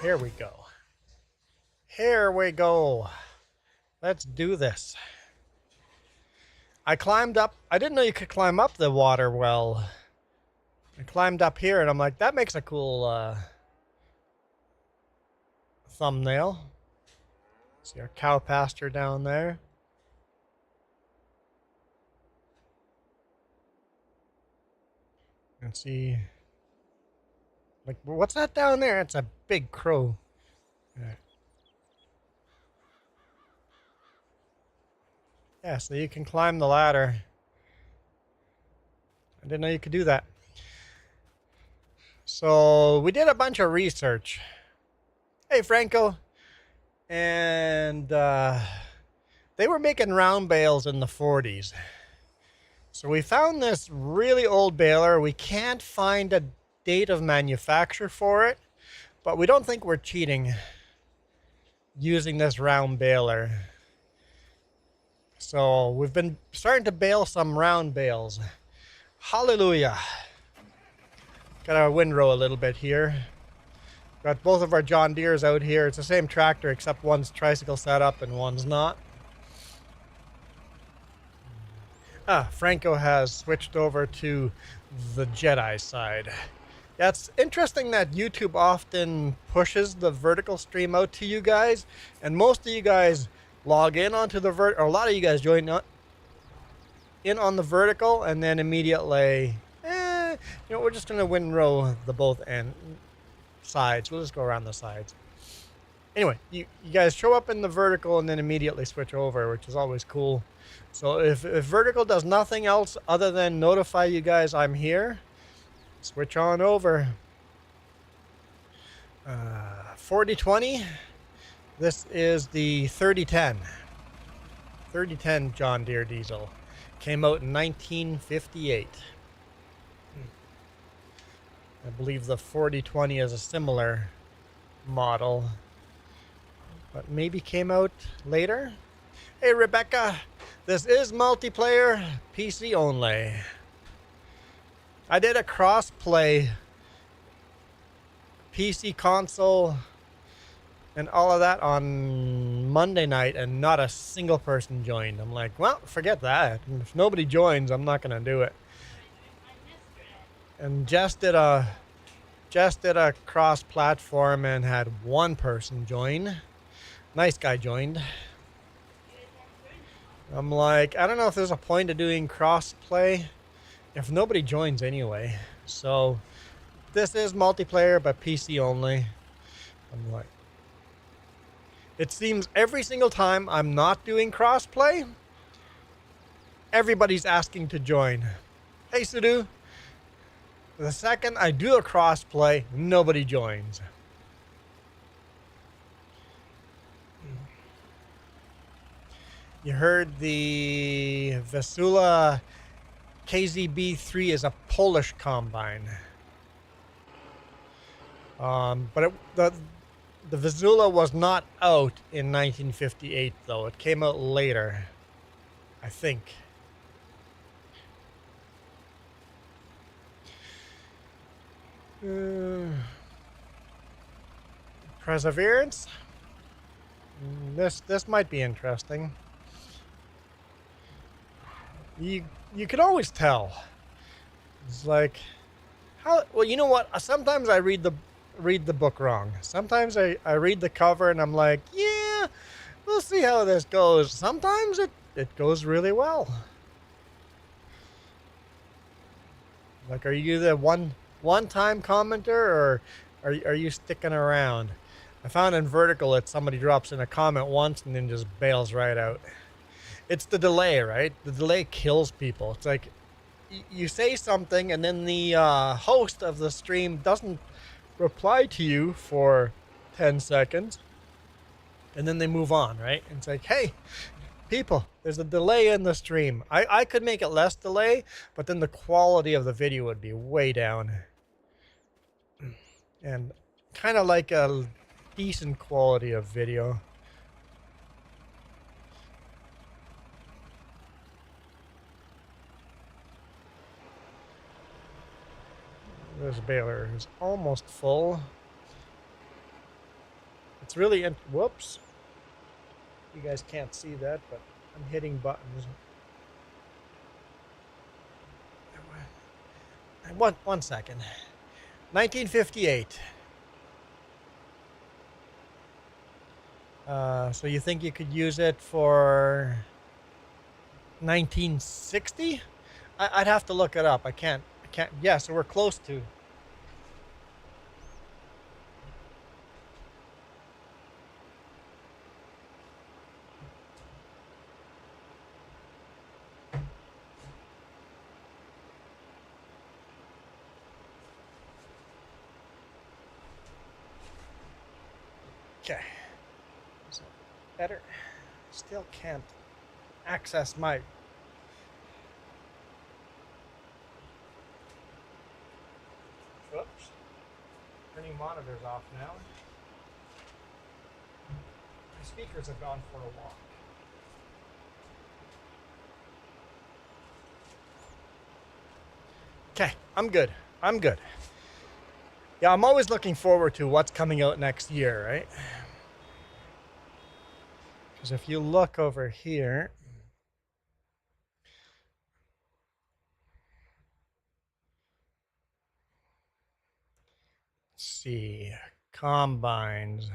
Here we go. Here we go. Let's do this. I climbed up. I didn't know you could climb up the water well. I climbed up here and I'm like, that makes a cool thumbnail. See our cow pasture down there. And see, like, what's that down there? It's a big crow. Yeah, so you can climb the ladder. I didn't know you could do that. So we did a bunch of research. Hey, Franco. And they were making round bales in the 40s. So we found this really old baler. We can't find a date of manufacture for it, but we don't think we're cheating using this round baler. So we've been starting to bale some round bales. Hallelujah. Got our windrow a little bit here. Got both of our John Deeres out here. It's the same tractor except one's tricycle setup and one's not. Franco has switched over to the Jedi side. Yeah, it's interesting that YouTube often pushes the vertical stream out to you guys, and most of you guys log in onto the or a lot of you guys join in on the vertical, and then immediately, we're just gonna windrow the both end sides. We'll just go around the sides. Anyway, you guys show up in the vertical and then immediately switch over, which is always cool. So if vertical does nothing else other than notify you guys I'm here, switch on over. 4020. This is the 3010. 3010 John Deere diesel. Came out in 1958. I believe the 4020 is a similar model, but maybe came out later. Hey Rebecca, this is multiplayer, PC only. I did a cross-play PC console and all of that on Monday night, and not a single person joined. I'm like, well, forget that. If nobody joins, I'm not gonna do it. And Jess did a cross-platform and had one person join. Nice guy joined. I'm like, I don't know if there's a point of doing cross-play if nobody joins anyway. So this is multiplayer, but PC only. I'm like, it seems every single time I'm not doing cross-play, everybody's asking to join. Hey, Sudu. The second I do a cross-play, nobody joins. You heard the Vesula KZB3 is a Polish combine. But the Vesula was not out in 1958, though. It came out later, I think. Perseverance. This might be interesting. You can always tell. It's like, how? Well, you know what? Sometimes I read the book wrong. Sometimes I read the cover and I'm like, yeah, we'll see how this goes. Sometimes it goes really well. Like, are you the one-time commenter, or are you sticking around? I found in vertical that somebody drops in a comment once and then just bails right out. It's the delay, right? The delay kills people. It's like you say something and then the host of the stream doesn't reply to you for 10 seconds and then they move on, right? And it's like, hey, people, there's a delay in the stream. I could make it less delay, but then the quality of the video would be way down. And kind of like a decent quality of video. This baler is almost full. It's really, whoops. You guys can't see that, but I'm hitting buttons. One second. 1958. So you think you could use it for 1960? I'd have to look it up. I can't. Yeah, so we're close to. Okay. Is that better? Still can't access my. Whoops. Turning monitors off now. My speakers have gone for a walk. Okay, I'm good. I'm good. Yeah, I'm always looking forward to what's coming out next year, right? Because if you look over here, let's see, combines.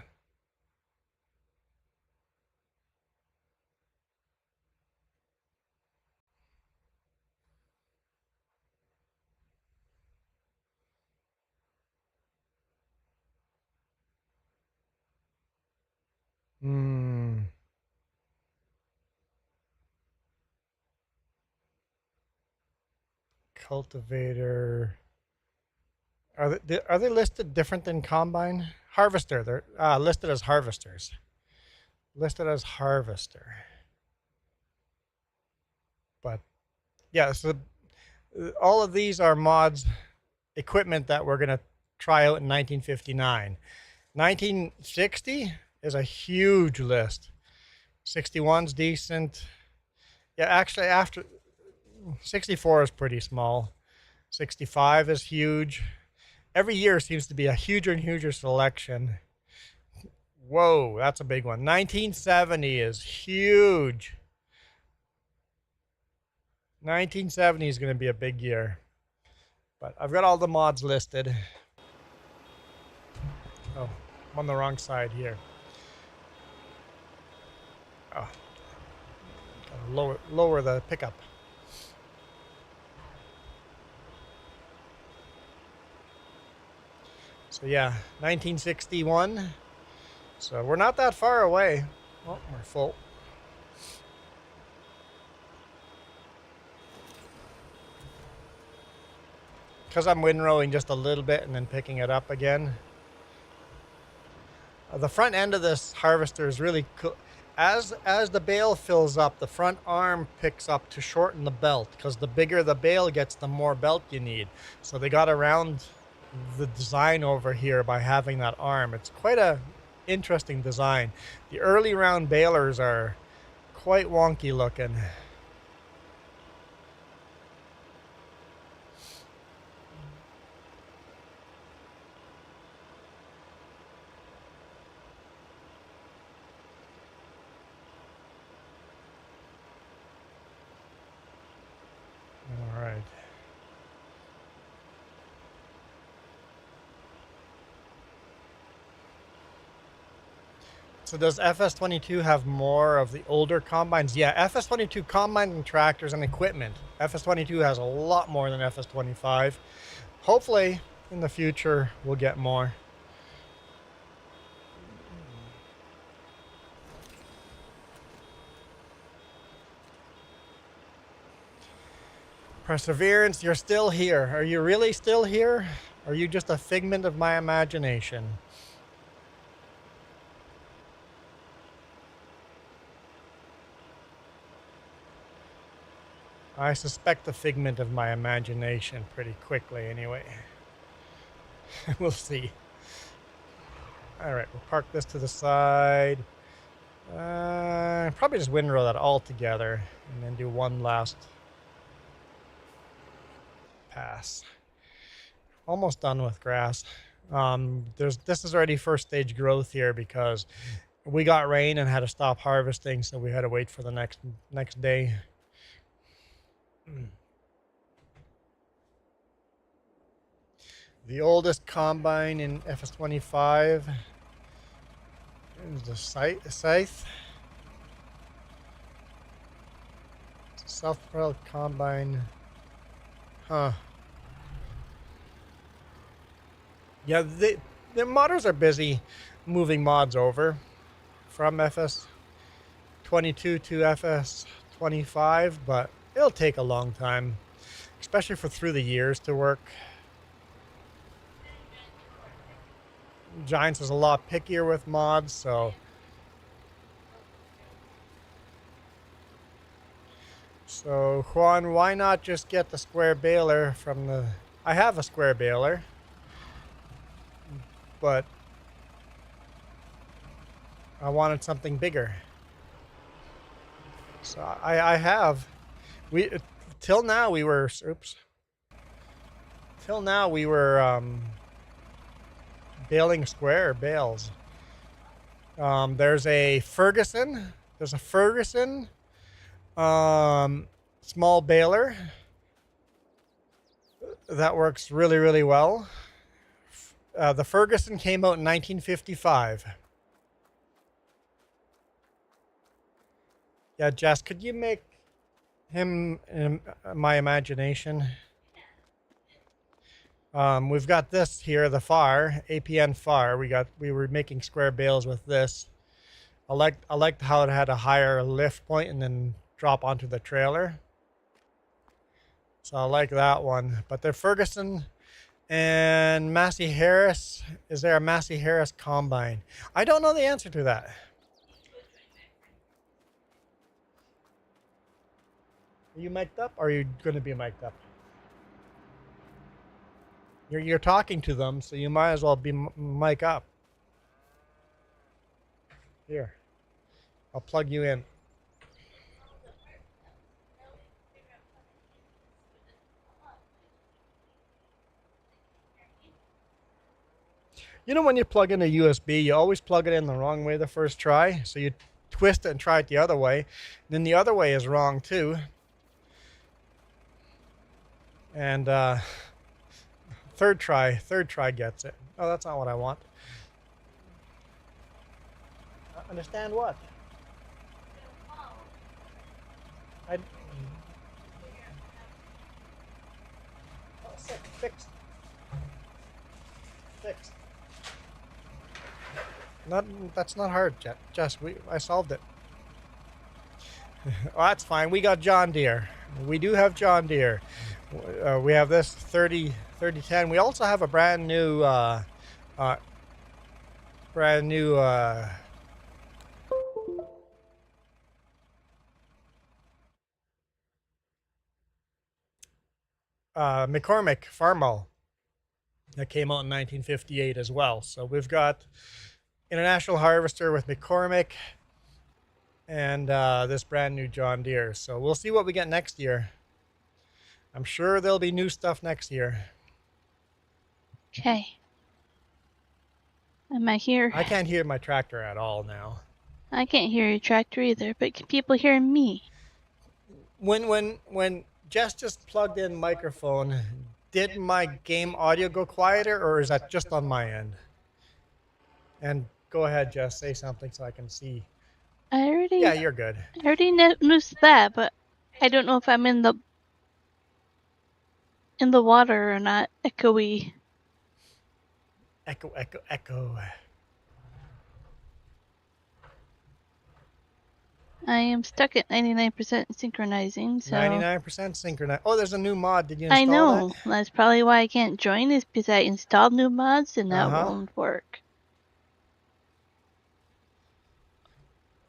Cultivator. Are they listed different than combine? Harvester. They're listed as harvesters. Listed as harvester. But yeah, so all of these are mods, equipment that we're gonna try out in 1959. 1960 is a huge list. 61's decent. Yeah, actually, after 64 is pretty small. 65 is huge. Every year seems to be a huger and huger selection. Whoa, that's a big one. 1970 is huge. 1970 is going to be a big year. But I've got all the mods listed. Oh, I'm on the wrong side here. Oh, gotta lower the pickup. So yeah, 1961. So we're not that far away. Oh, we're full. Because I'm windrowing just a little bit and then picking it up again. The front end of this harvester is really cool. As the bale fills up, the front arm picks up to shorten the belt, because the bigger the bale gets, the more belt you need. So they got around the design over here by having that arm. It's quite a interesting design. The early round balers are quite wonky looking. All right. So does FS22 have more of the older combines? Yeah, FS22 combine and tractors and equipment. FS22 has a lot more than FS25. Hopefully, in the future, we'll get more. Perseverance, you're still here. Are you really still here? Are you just a figment of my imagination? I suspect a figment of my imagination pretty quickly anyway. We'll see. All right, we'll park this to the side. Probably just windrow that all together and then do one last pass. Almost done with grass. This is already first stage growth here because we got rain and had to stop harvesting, so we had to wait for the next day. The oldest combine in FS25 is the scythe. Self-propelled combine. Huh. Yeah, the modders are busy moving mods over from FS22 to FS25, but it'll take a long time, especially for through the years to work. Giants is a lot pickier with mods, so Juan, why not just get the square baler from the... I have a square baler, but I wanted something bigger. So I have. Till now we were baling square bales. There's a Ferguson. Small baler that works really, really well. The Ferguson came out in 1955. Yeah, Jess, could you make him in my imagination? We've got this here, the FAR, APN FAR. We were making square bales with this. I liked how it had a higher lift point and then drop onto the trailer. So I like that one. But the Ferguson and Massey Harris, is there a Massey Harris combine? I don't know the answer to that. Are you mic'd up or are you going to be mic'd up? You're talking to them, so you might as well be mic up. Here, I'll plug you in. You know when you plug in a USB, you always plug it in the wrong way the first try. So you twist it and try it the other way. Then the other way is wrong too. And third try gets it. Oh, that's not what I want. Understand what? Fixed. That's not hard, Jess. I solved it. Well, that's fine. We got John Deere. We do have John Deere. We have this 3010. We also have a brand new McCormick Farmall that came out in 1958 as well. So we've got International Harvester with McCormick and this brand new John Deere. So we'll see what we get next year. I'm sure there'll be new stuff next year. Okay. Am I here? I can't hear my tractor at all now. I can't hear your tractor either, but can people hear me? When Jess just plugged in microphone, did my game audio go quieter, or is that just on my end? And go ahead, Jess, say something so I can see. Yeah, you're good. I already noticed that, but I don't know if I'm in the water or not. Echoey. Echo. I am stuck at 99% synchronizing, so... 99% synchronized. Oh, there's a new mod. Did you install that? I know. That's probably why I can't join, is because I installed new mods and that won't work.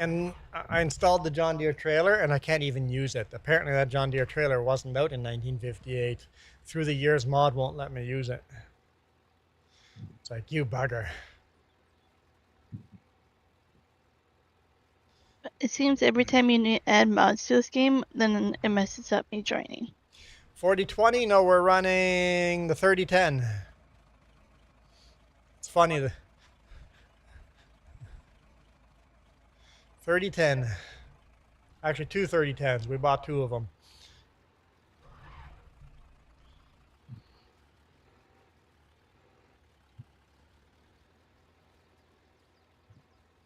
And I installed the John Deere trailer, and I can't even use it. Apparently, that John Deere trailer wasn't out in 1958. Through the years, mod won't let me use it. It's like, you bugger. It seems every time you add mods to this game, then it messes up me joining. 4020, no, we're running the 3010. funny. 3010. Actually, two 3010s. We bought two of them.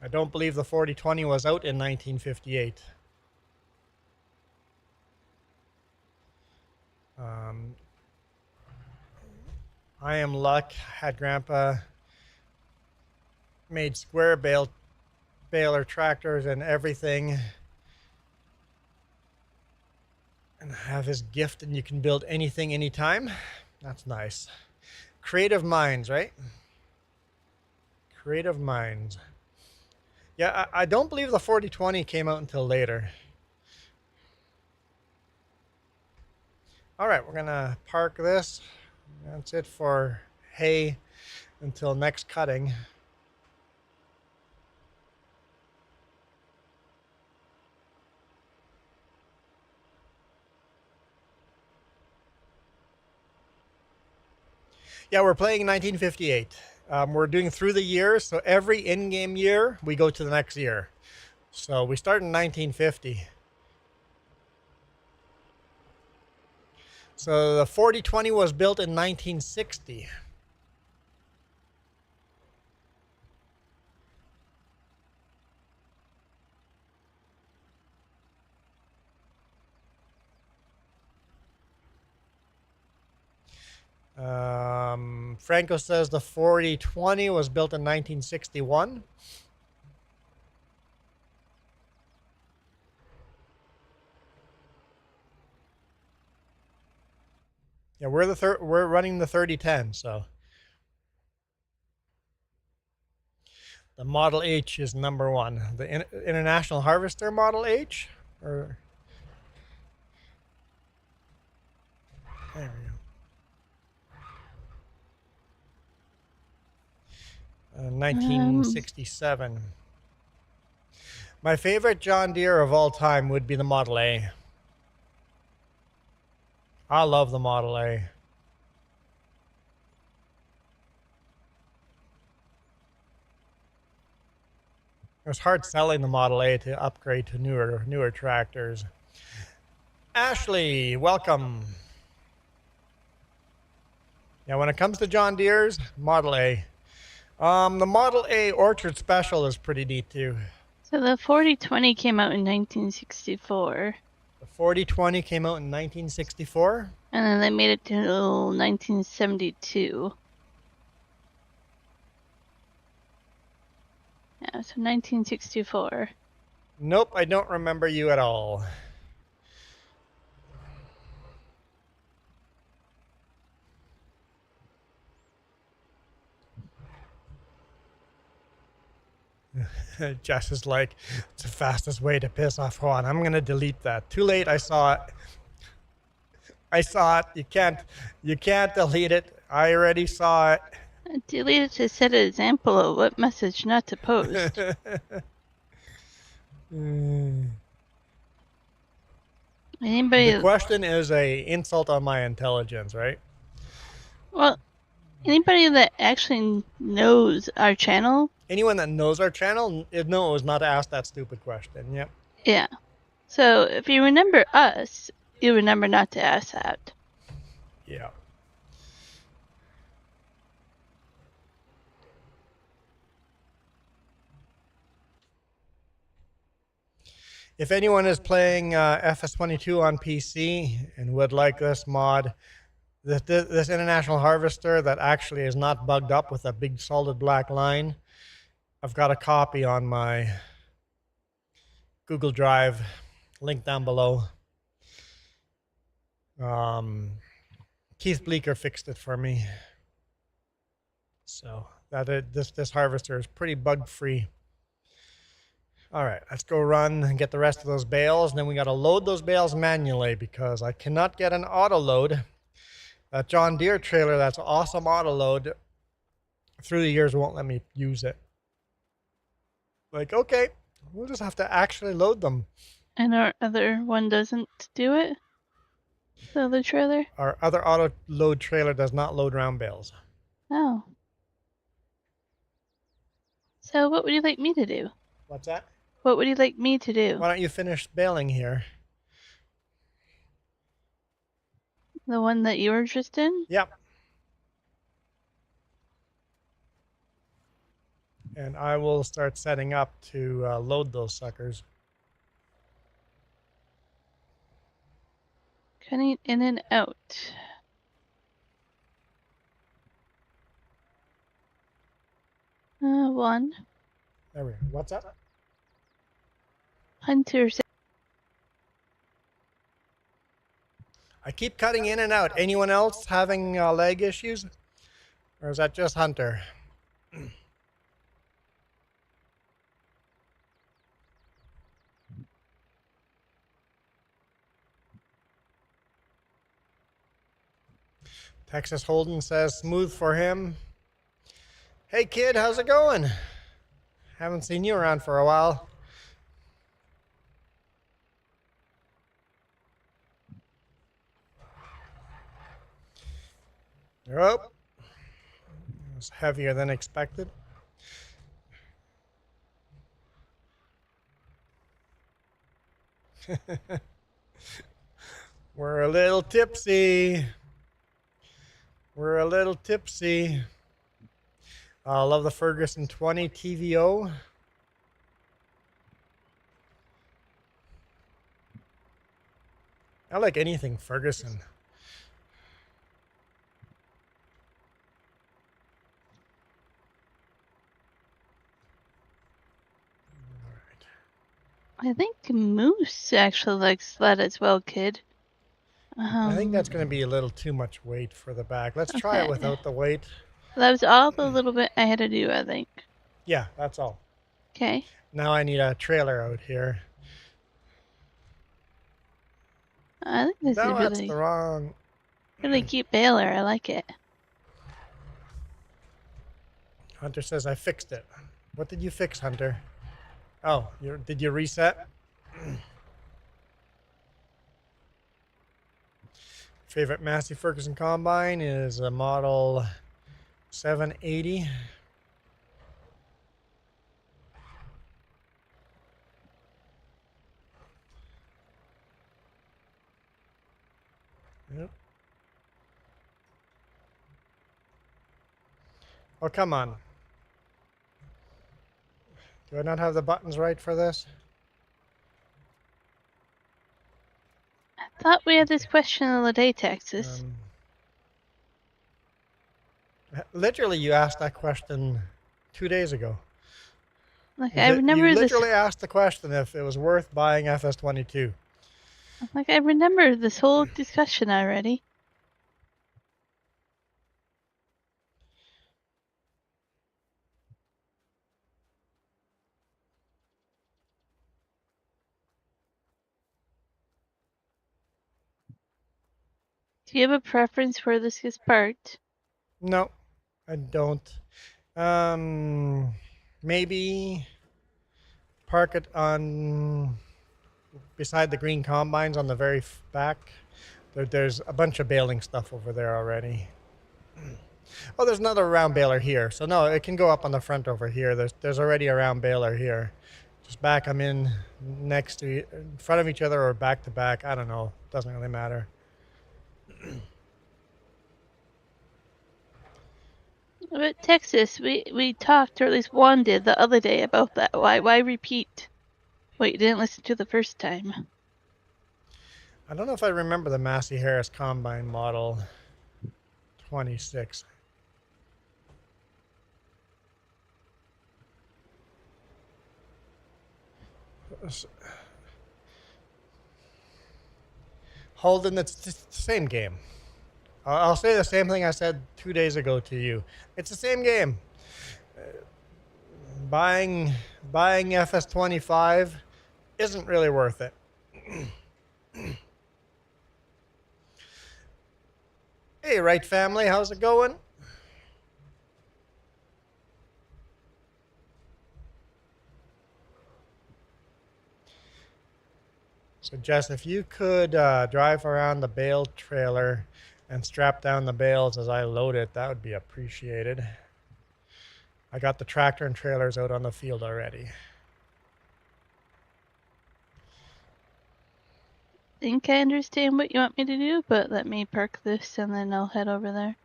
I don't believe the 4020 was out in 1958. I am luck. Had Grandpa made square baler tractors and everything, and have his gift, and you can build anything anytime. That's nice. Creative minds, right? Creative minds. Yeah, I don't believe the 4020 came out until later. All right, we're gonna park this. That's it for hay until next cutting. Yeah, we're playing 1958. We're doing through the years, so every in-game year we go to the next year. So we start in 1950. So the 4020 was built in 1960. Franco says the 4020 was built in 1961. Yeah, we're running the 3010, so the Model H is number one. The International Harvester Model H, or there we go. 1967. My favorite John Deere of all time would be the Model A. I love the Model A. It was hard selling the Model A to upgrade to newer tractors. Ashley, welcome. Yeah, when it comes to John Deere's, Model A. The Model A Orchard Special is pretty neat too. So the 4020 came out in 1964. The 4020 came out in 1964. And then they made it till 1972. Yeah, so 1964. Nope, I don't remember you at all. Jess is like, it's the fastest way to piss off Juan. I'm gonna delete that. Too late. I saw it. I saw it. You can't delete it. I already saw it. Delete it to set an example of what message not to post. Anybody? The question is a insult on my intelligence, right? Well, anybody that actually knows our channel. Anyone that knows our channel knows not to ask that stupid question. Yep. Yeah. So if you remember us, you remember not to ask that. Yeah. If anyone is playing FS22 on PC and would like this mod, this International Harvester that actually is not bugged up with a big solid black line, I've got a copy on my Google Drive, link down below. Keith Bleeker fixed it for me, so this harvester is pretty bug free. All right, let's go run and get the rest of those bales, and then we got to load those bales manually because I cannot get an auto load. That John Deere trailer, that's awesome auto load, through the years won't let me use it. Like, okay, we'll just have to actually load them. And our other one doesn't do it? The other trailer? Our other auto load trailer does not load round bales. Oh. So what would you like me to do? What's that? What would you like me to do? Why don't you finish baling here? The one that you were interested in? Yep. And I will start setting up to load those suckers. Cutting in and out. One. There we go. What's up? Hunter. I keep cutting in and out. Anyone else having leg issues? Or is that just Hunter? Texas Holden says smooth for him. Hey kid, how's it going? Haven't seen you around for a while. Oh, it was heavier than expected. We're a little tipsy. We're a little tipsy. I love the Ferguson 20 TVO. I like anything Ferguson. I think Moose actually likes that as well, kid. I think that's going to be a little too much weight for the back. Let's try it Okay. without the weight. That was all the little bit I had to do, I think. Yeah, that's all. Okay. Now I need a trailer out here. I think this No, is that's the wrong. really cute baler. I like it. Hunter says I fixed it. What did you fix, Hunter? Oh, did you reset? Favorite Massey Ferguson combine is a model 780. Yep. Oh, come on. Do I not have the buttons right for this? I thought we had this question the other day, Texas. Literally, you asked that question 2 days ago. Like I remember you this. literally asked the question if it was worth buying FS22. Like I remember this whole discussion already. Do you have a preference where this gets parked? No, I don't. Maybe park it on beside the green combines on the very back. There's a bunch of baling stuff over there already. Oh, there's another round baler here. So no, it can go up on the front over here. There's already a round baler here. Just back them in next to in front of each other or back to back. I don't know. Doesn't really matter. But Texas, we talked, or at least Juan did, the other day about that. Why repeat what you didn't listen to the first time? I don't know if I remember the Massey Harris Combine model 26. Holden, it's the same game. I'll say the same thing I said 2 days ago to you. It's the same game. Buying FS25 isn't really worth it. Hey, right family, how's it going? So Jess, if you could drive around the bale trailer and strap down the bales as I load it, that would be appreciated. I got the tractor and trailers out on the field already. Think I understand what you want me to do, but let me park this and then I'll head over there.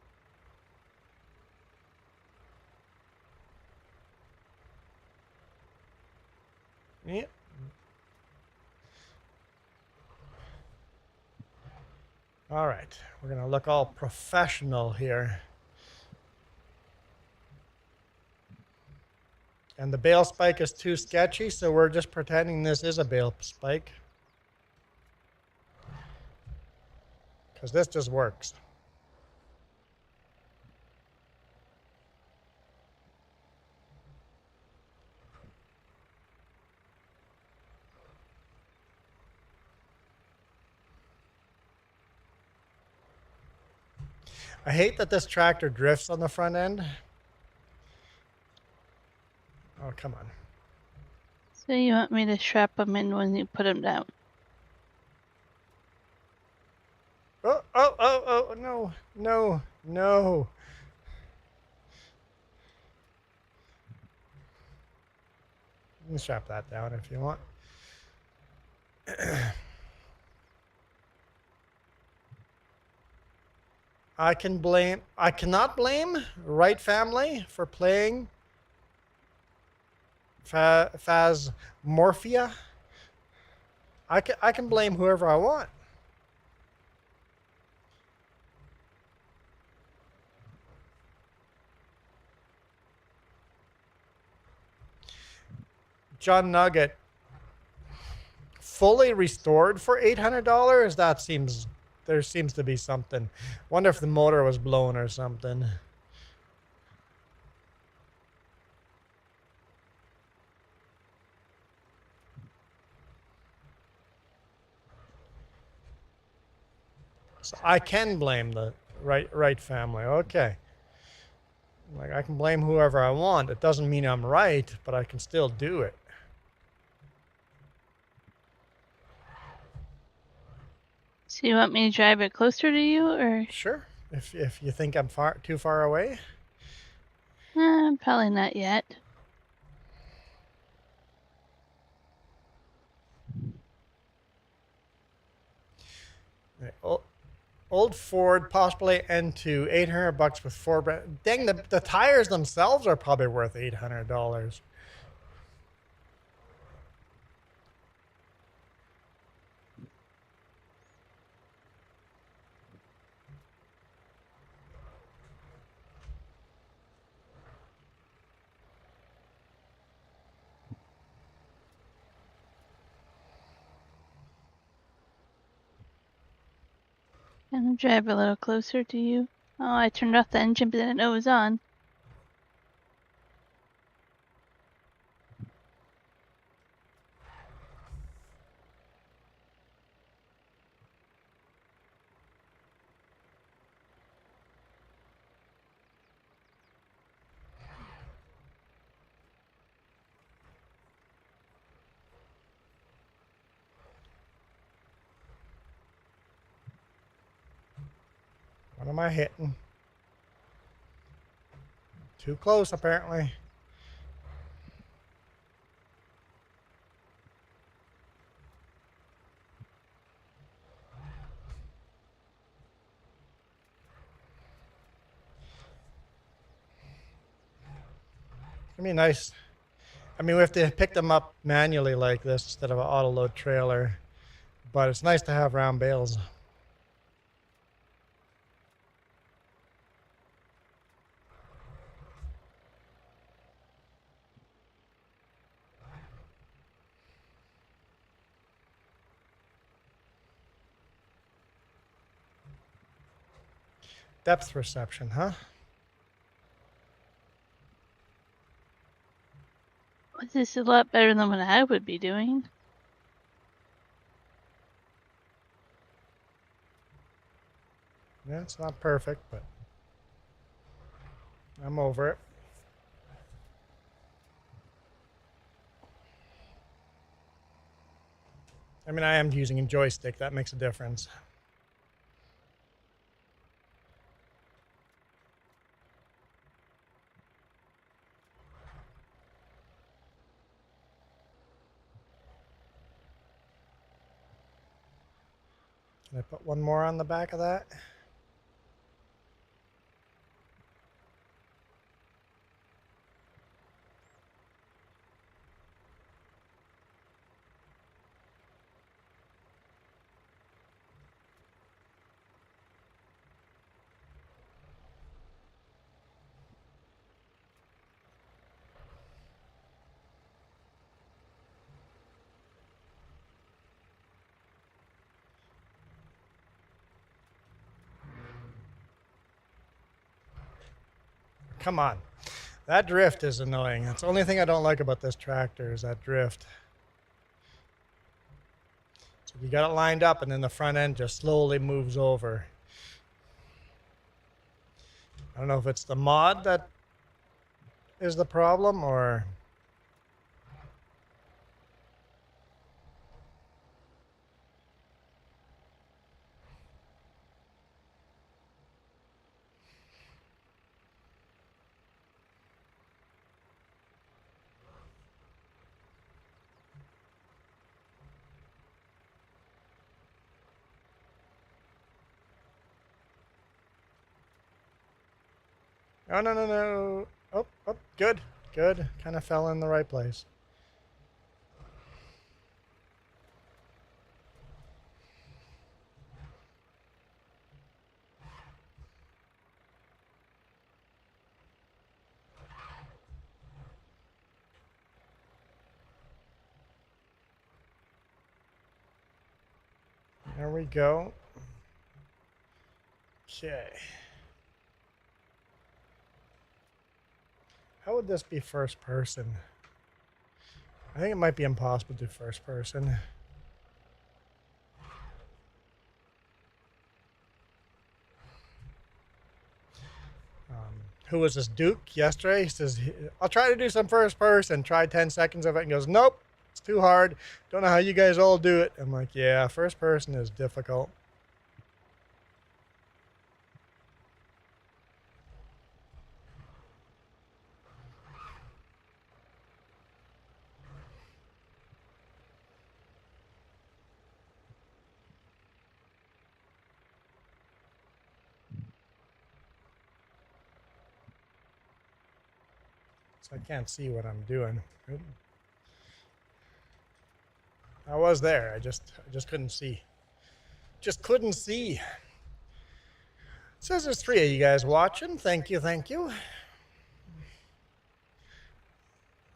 Yeah. All right, we're gonna look all professional here. And the bale spike is too sketchy, so we're just pretending this is a bale spike. Because this just works. I hate that this tractor drifts on the front end. Oh, come on. So you want me to strap them in when you put them down? Oh, no, no, no. You can strap that down if you want. I cannot blame Right Family for playing Phasmorphia. I can blame whoever I want. John Nugget fully restored for $800. There seems to be something. Wonder if the motor was blown or something. So I can blame the right family. Okay. Like I can blame whoever I want. It doesn't mean I'm right, but I can still do it. So you want me to drive it closer to you, or? Sure. If you think I'm too far away. Probably not yet. Old Ford, possibly N2, $800 with four. Dang, the tires themselves are probably worth $800. Can I drive a little closer to you? Oh, I turned off the engine, but didn't know it was on. What am I hitting? Too close, apparently. It'd be nice. I mean, we have to pick them up manually like this instead of an auto load trailer. But it's nice to have round bales. Depth perception, huh? This is a lot better than what I would be doing. Yeah, it's not perfect, but I'm over it. I mean, I am using a joystick. That makes a difference. Can I put one more on the back of that? Come on. That drift is annoying. That's the only thing I don't like about this tractor is that drift. So you got it lined up and then the front end just slowly moves over. I don't know if it's the mod that is the problem or... Oh, no, no, no. Oh, oh, good, good. Kind of fell in the right place. There we go. Okay. How would this be first person? I think it might be impossible to do first person. Who was this Duke yesterday? He says, I'll try to do some first person. Try 10 seconds of it and goes, nope, it's too hard. Don't know how you guys all do it. I'm like, yeah, first person is difficult. So I can't see what I'm doing. I was there. I just couldn't see. Just couldn't see. It says there's 3 of you guys watching. Thank you, thank you.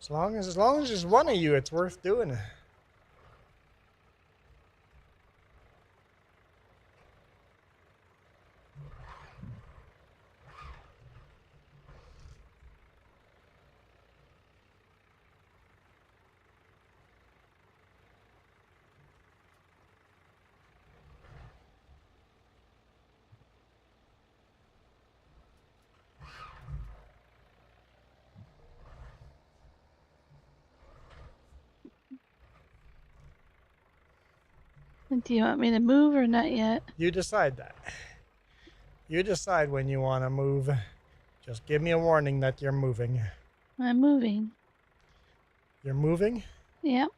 As long as there's one of you, it's worth doing it. Do you want me to move or not yet? You decide that. You decide when you want to move. Just give me a warning that you're moving. I'm moving. You're moving? Yep.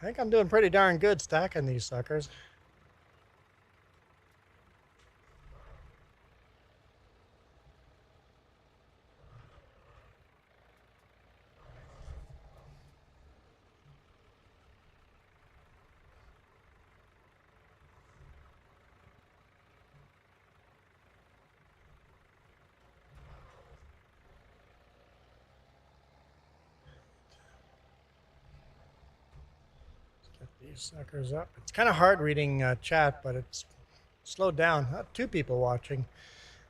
I think I'm doing pretty darn good stacking these suckers. Get these suckers up. It's kind of hard reading chat, but it's slowed down. 2 people watching.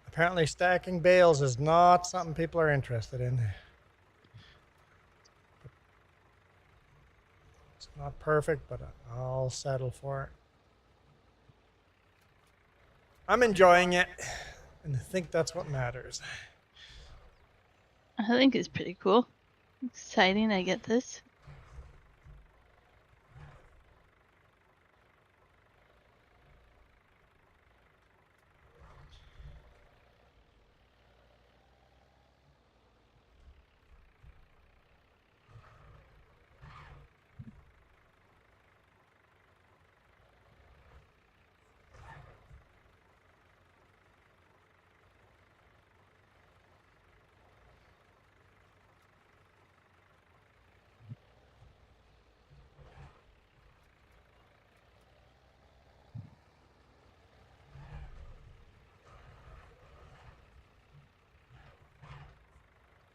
Apparently stacking bales is not something people are interested in. It's not perfect, but I'll settle for it. I'm enjoying it, and I think that's what matters. I think it's pretty cool. Exciting, I get this.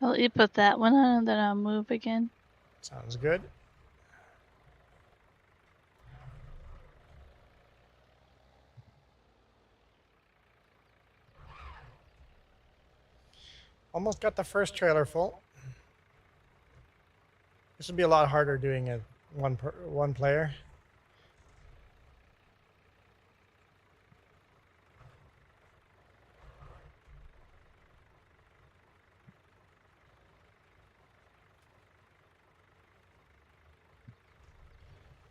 I'll let you put that one on and then I'll move again. Sounds good. Almost got the first trailer full. This would be a lot harder doing it one player.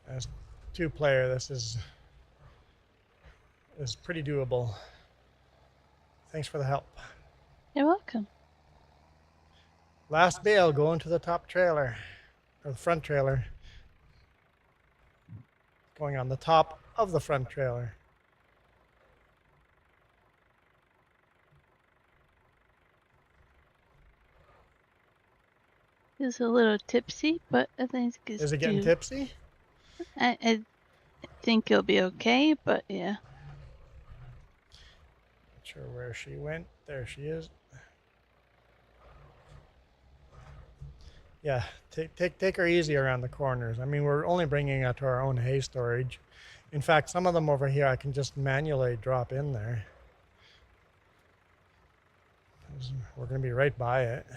As 2-player, this is pretty doable. Thanks for the help. You're welcome. Last bale going to the top trailer, or the front trailer. Going on the top of the front trailer. It's a little tipsy, but I think it's Is it getting tipsy? I think it'll be okay, but yeah. Not sure where she went. There she is. Yeah, take her easy around the corners. I mean, we're only bringing it to our own hay storage. In fact, some of them over here I can just manually drop in there. We're going to be right by it.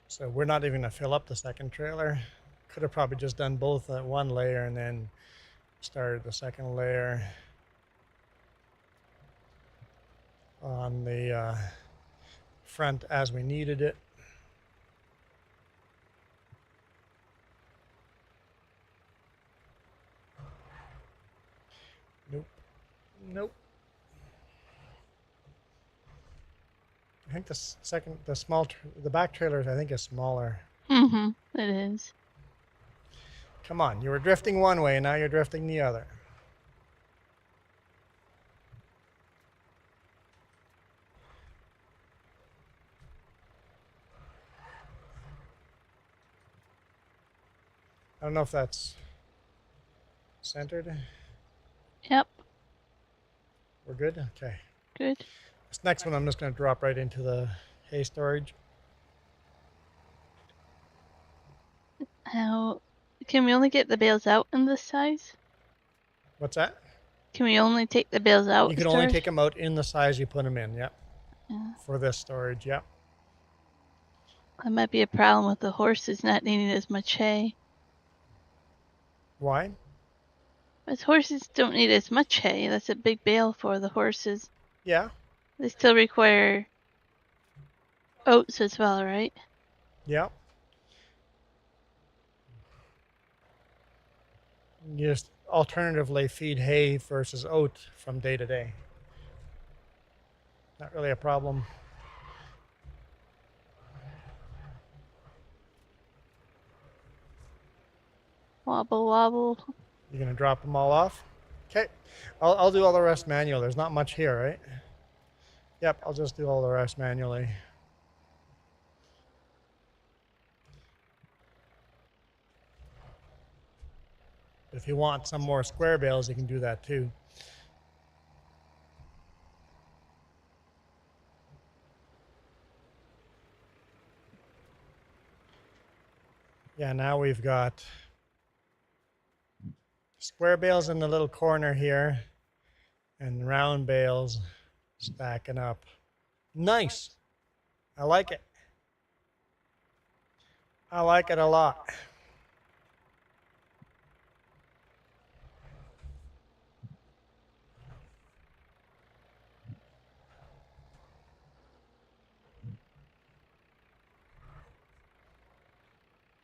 So we're not even going to fill up the second trailer. Could have probably just done both at one layer and then started the second layer on the front as we needed it. Nope. Nope. I think the back trailers I think is smaller. Mm-hmm. It is. Come on, you were drifting one way and now you're drifting the other. I don't know if that's centered. Yep. We're good? Okay. Good. This next one I'm just going to drop right into the hay storage. How can we only get the bales out in this size? What's that? Can we only take the bales out? You can only take them out in the size you put them in, yep. Yeah. For this storage, yep. That might be a problem with the horses not needing as much hay. Why? But horses don't need as much hay. That's a big bale for the horses. Yeah. They still require oats as well, right? Yep. You just alternatively feed hay versus oat from day to day. Not really a problem. Wobble, wobble. You're going to drop them all off? Okay. I'll do all the rest manual. There's not much here, right? Yep, I'll just do all the rest manually. If you want some more square bales, you can do that too. Yeah, now we've got square bales in the little corner here and round bales stacking up. Nice. I like it. I like it a lot.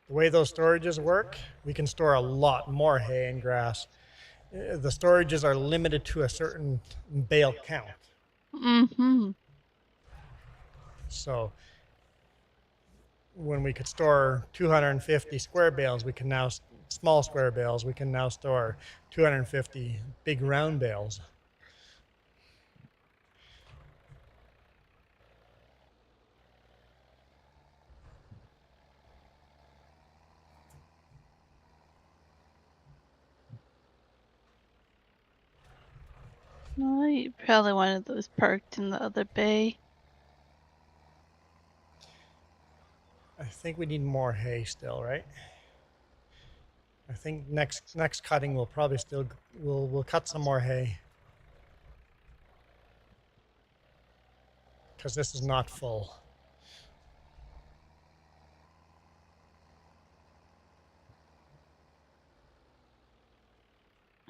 The way those storages work, we can store a lot more hay and grass. The storages are limited to a certain bale count. Mm-hmm. So when we could store 250 square bales, we can now, small square bales, we can now store 250 big round bales. No, you probably wanted those parked in the other bay. I think we need more hay still, right? I think next cutting we'll probably still we'll cut some more hay because this is not full.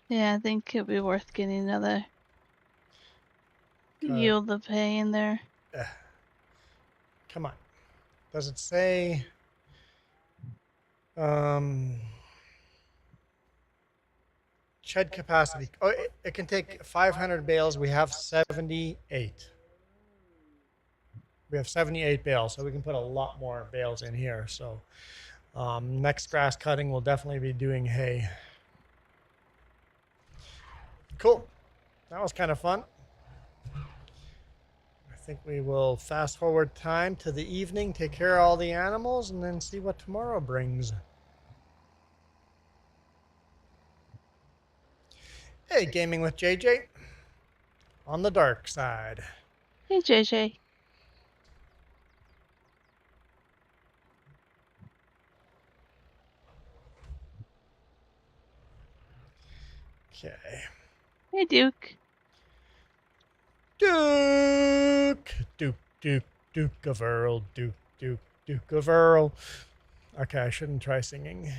Yeah, I think it'd be worth getting another yield of hay in there. Come on. Does it say shed capacity? Oh, it can take 500 bales. We have 78. We have 78 bales, so we can put a lot more bales in here. So next grass cutting, we'll definitely be doing hay. Cool. That was kind of fun. I think we will fast forward time to the evening, take care of all the animals, and then see what tomorrow brings. Hey, gaming with JJ on the dark side. Hey, JJ. Okay. Hey, Duke. Duke of Earl, Duke of Earl. Okay, I shouldn't try singing. You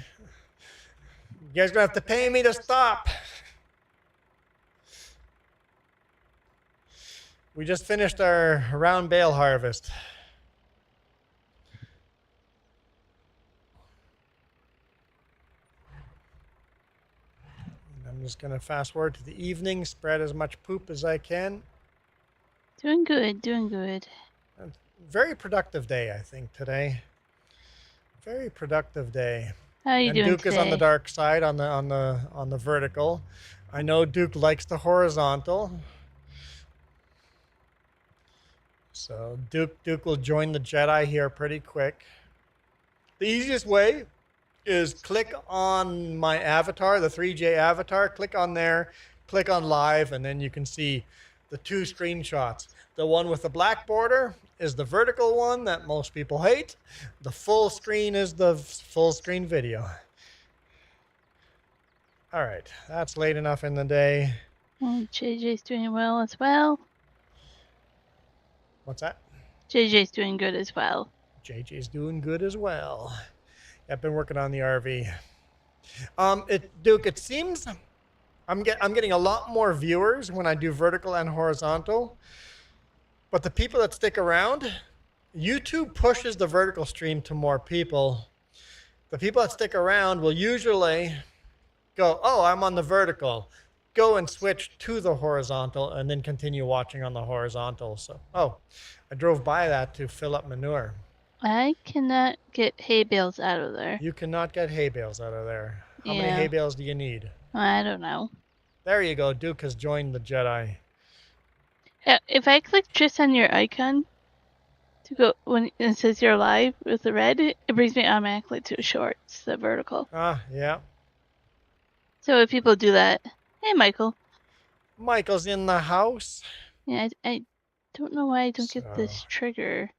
guys gonna have to pay me to stop. We just finished our round bale harvest. I'm just gonna fast forward to the evening, spread as much poop as I can. Doing good, doing good. Very productive day, I think, today. Very productive day. How are you And doing Duke today? is on the dark side, on the vertical. I know Duke likes the horizontal. So Duke will join the Jedi here pretty quick. The easiest way is click on my avatar, the 3J avatar, click on there, click on live, and then you can see the two screenshots. The one with the black border is the vertical one that most people hate. The full screen is the full screen video. All right, that's late enough in the day. Well, JJ's doing well as well. What's that? JJ's doing good as well. JJ's doing good as well. I've been working on the RV. Duke, it seems I'm getting a lot more viewers when I do vertical and horizontal. But the people that stick around, YouTube pushes the vertical stream to more people. The people that stick around will usually go, oh, I'm on the vertical. Go and switch to the horizontal and then continue watching on the horizontal. So, oh, I drove by that to fill up manure. I cannot get hay bales out of there. You cannot get hay bales out of there. How many Yeah. hay bales do you need? I don't know. There you go. Duke has joined the Jedi. Yeah, if I click just on your icon to go when it says you're live with the red, it brings me automatically to shorts, the vertical. Ah, yeah. So if people do that, hey Michael. Michael's in the house. Yeah, I don't know why I don't get this trigger.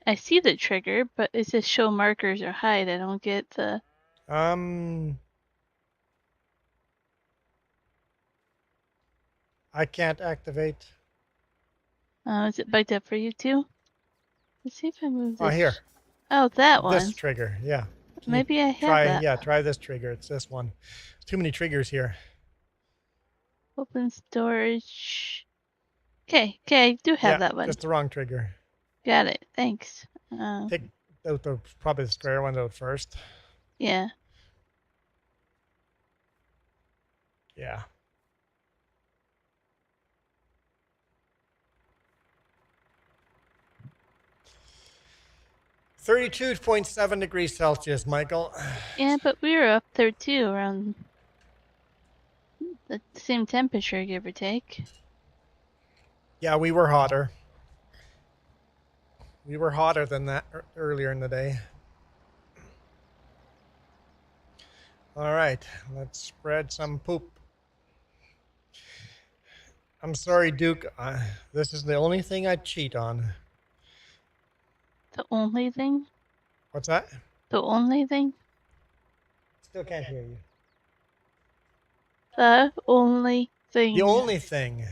I see the trigger, but it says show markers or hide. I don't get the. I can't activate. Is it bugged up for you too? Let's see if I move this. Oh, here. Oh, that one. This trigger, yeah. Maybe I have that. Yeah, try this trigger. It's this one. There's too many triggers here. Open storage. Okay, I do have that one. Just the wrong trigger. Got it. Thanks. Take out probably the square one out first. Yeah. Yeah. (32.7 degrees Celsius, Michael. Yeah, but we were up there too, around the same temperature, give or take. Yeah, we were hotter. We were hotter than that earlier in the day. All right, let's spread some poop. I'm sorry, Duke. This is the only thing I cheat on. The only thing? What's that? The only thing? Still can't hear you. The only The thing. only thing.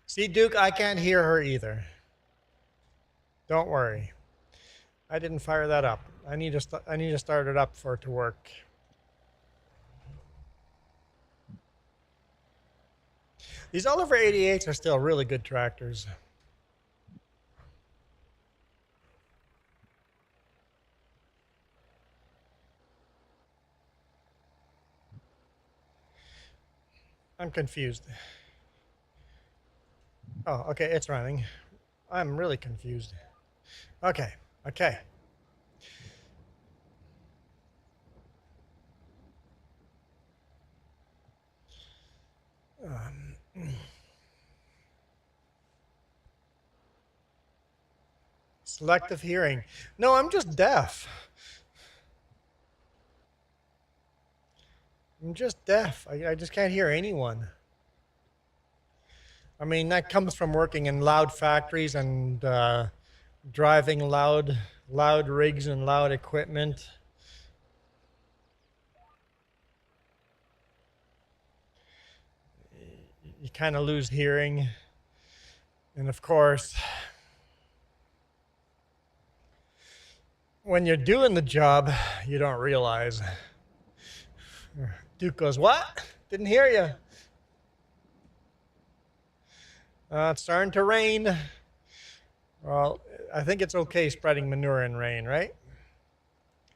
See, Duke, I can't hear her either. Don't worry. I didn't fire that up. I need to start it up for it to work. These Oliver 88s are still really good tractors. I'm confused. Oh, okay, it's running. I'm really confused. Okay, okay. Selective hearing. No, I'm just deaf. I'm just deaf. I just can't hear anyone. I mean, that comes from working in loud factories and driving loud rigs and loud equipment. You kind of lose hearing. And of course, when you're doing the job, you don't realize. Duke goes, "What? Didn't hear you." It's starting to rain. Well, I think it's okay spreading manure in rain, right?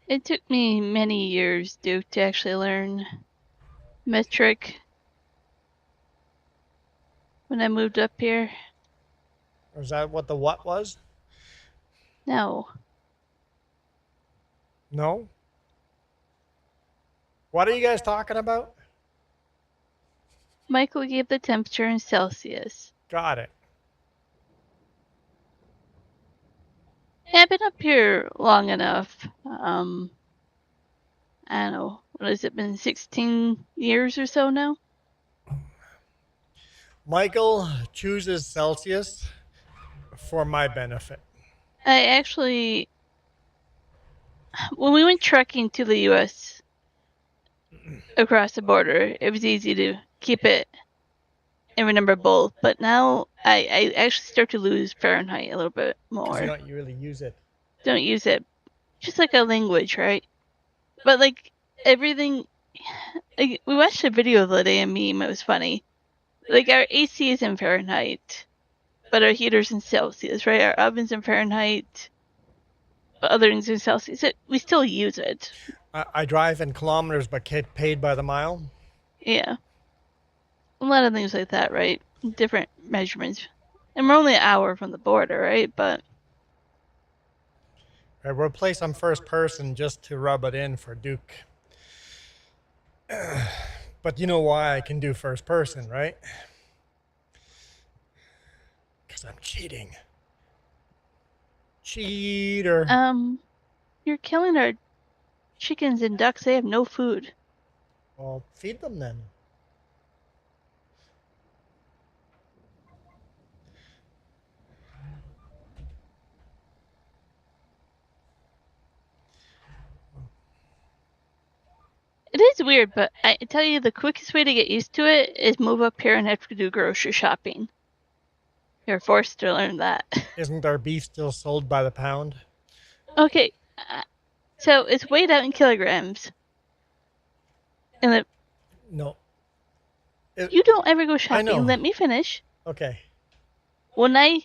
It took me many years, Duke, to actually learn metric when I moved up here. Or is that what the what was? No. No? What are you guys talking about? Michael gave the temperature in Celsius. Got it. Yeah, I've been up here long enough. I don't know. What has it been? 16 years or so now? Michael chooses Celsius for my benefit. I actually, when we went trekking to the U.S. across the border, it was easy to keep it and remember both. But now I actually start to lose Fahrenheit a little bit Because more. you don't really use it. Don't use it. Just like a language, right? But like everything, like, we watched a video the other day, a meme. It was funny. Like our AC is in Fahrenheit, but our heater's in Celsius, right? Our oven's in Fahrenheit, but other things in Celsius. We still use it. I drive in kilometers but get paid by the mile. Yeah. A lot of things like that, right? Different measurements. And we're only an hour from the border, right? But We'll play some first person just to rub it in for Duke. But you know why I can do first person, right? Because I'm cheating. Cheater. you're killing our chickens and ducks. They have no food. Well, feed them then. It is weird, but I tell you, the quickest way to get used to it is move up here and have to do grocery shopping. You're forced to learn that. Isn't our beef still sold by the pound? Okay, so it's weighed out in kilograms. And No. you don't ever go I shopping. know. Let me finish. Okay. When I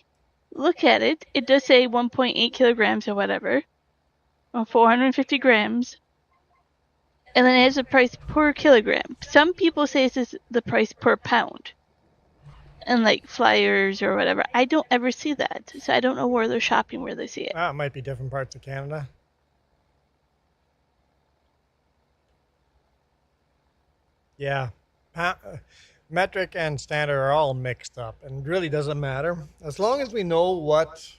look at it, it does say 1.8 kilograms or whatever, or 450 grams. And then it has a price per kilogram. Some people say this is the price per pound. And like flyers or whatever. I don't ever see that. So I don't know where they're shopping, where they see it. It might be different parts of Canada. Yeah. Metric and standard are all mixed up, and it really doesn't matter. As long as we know what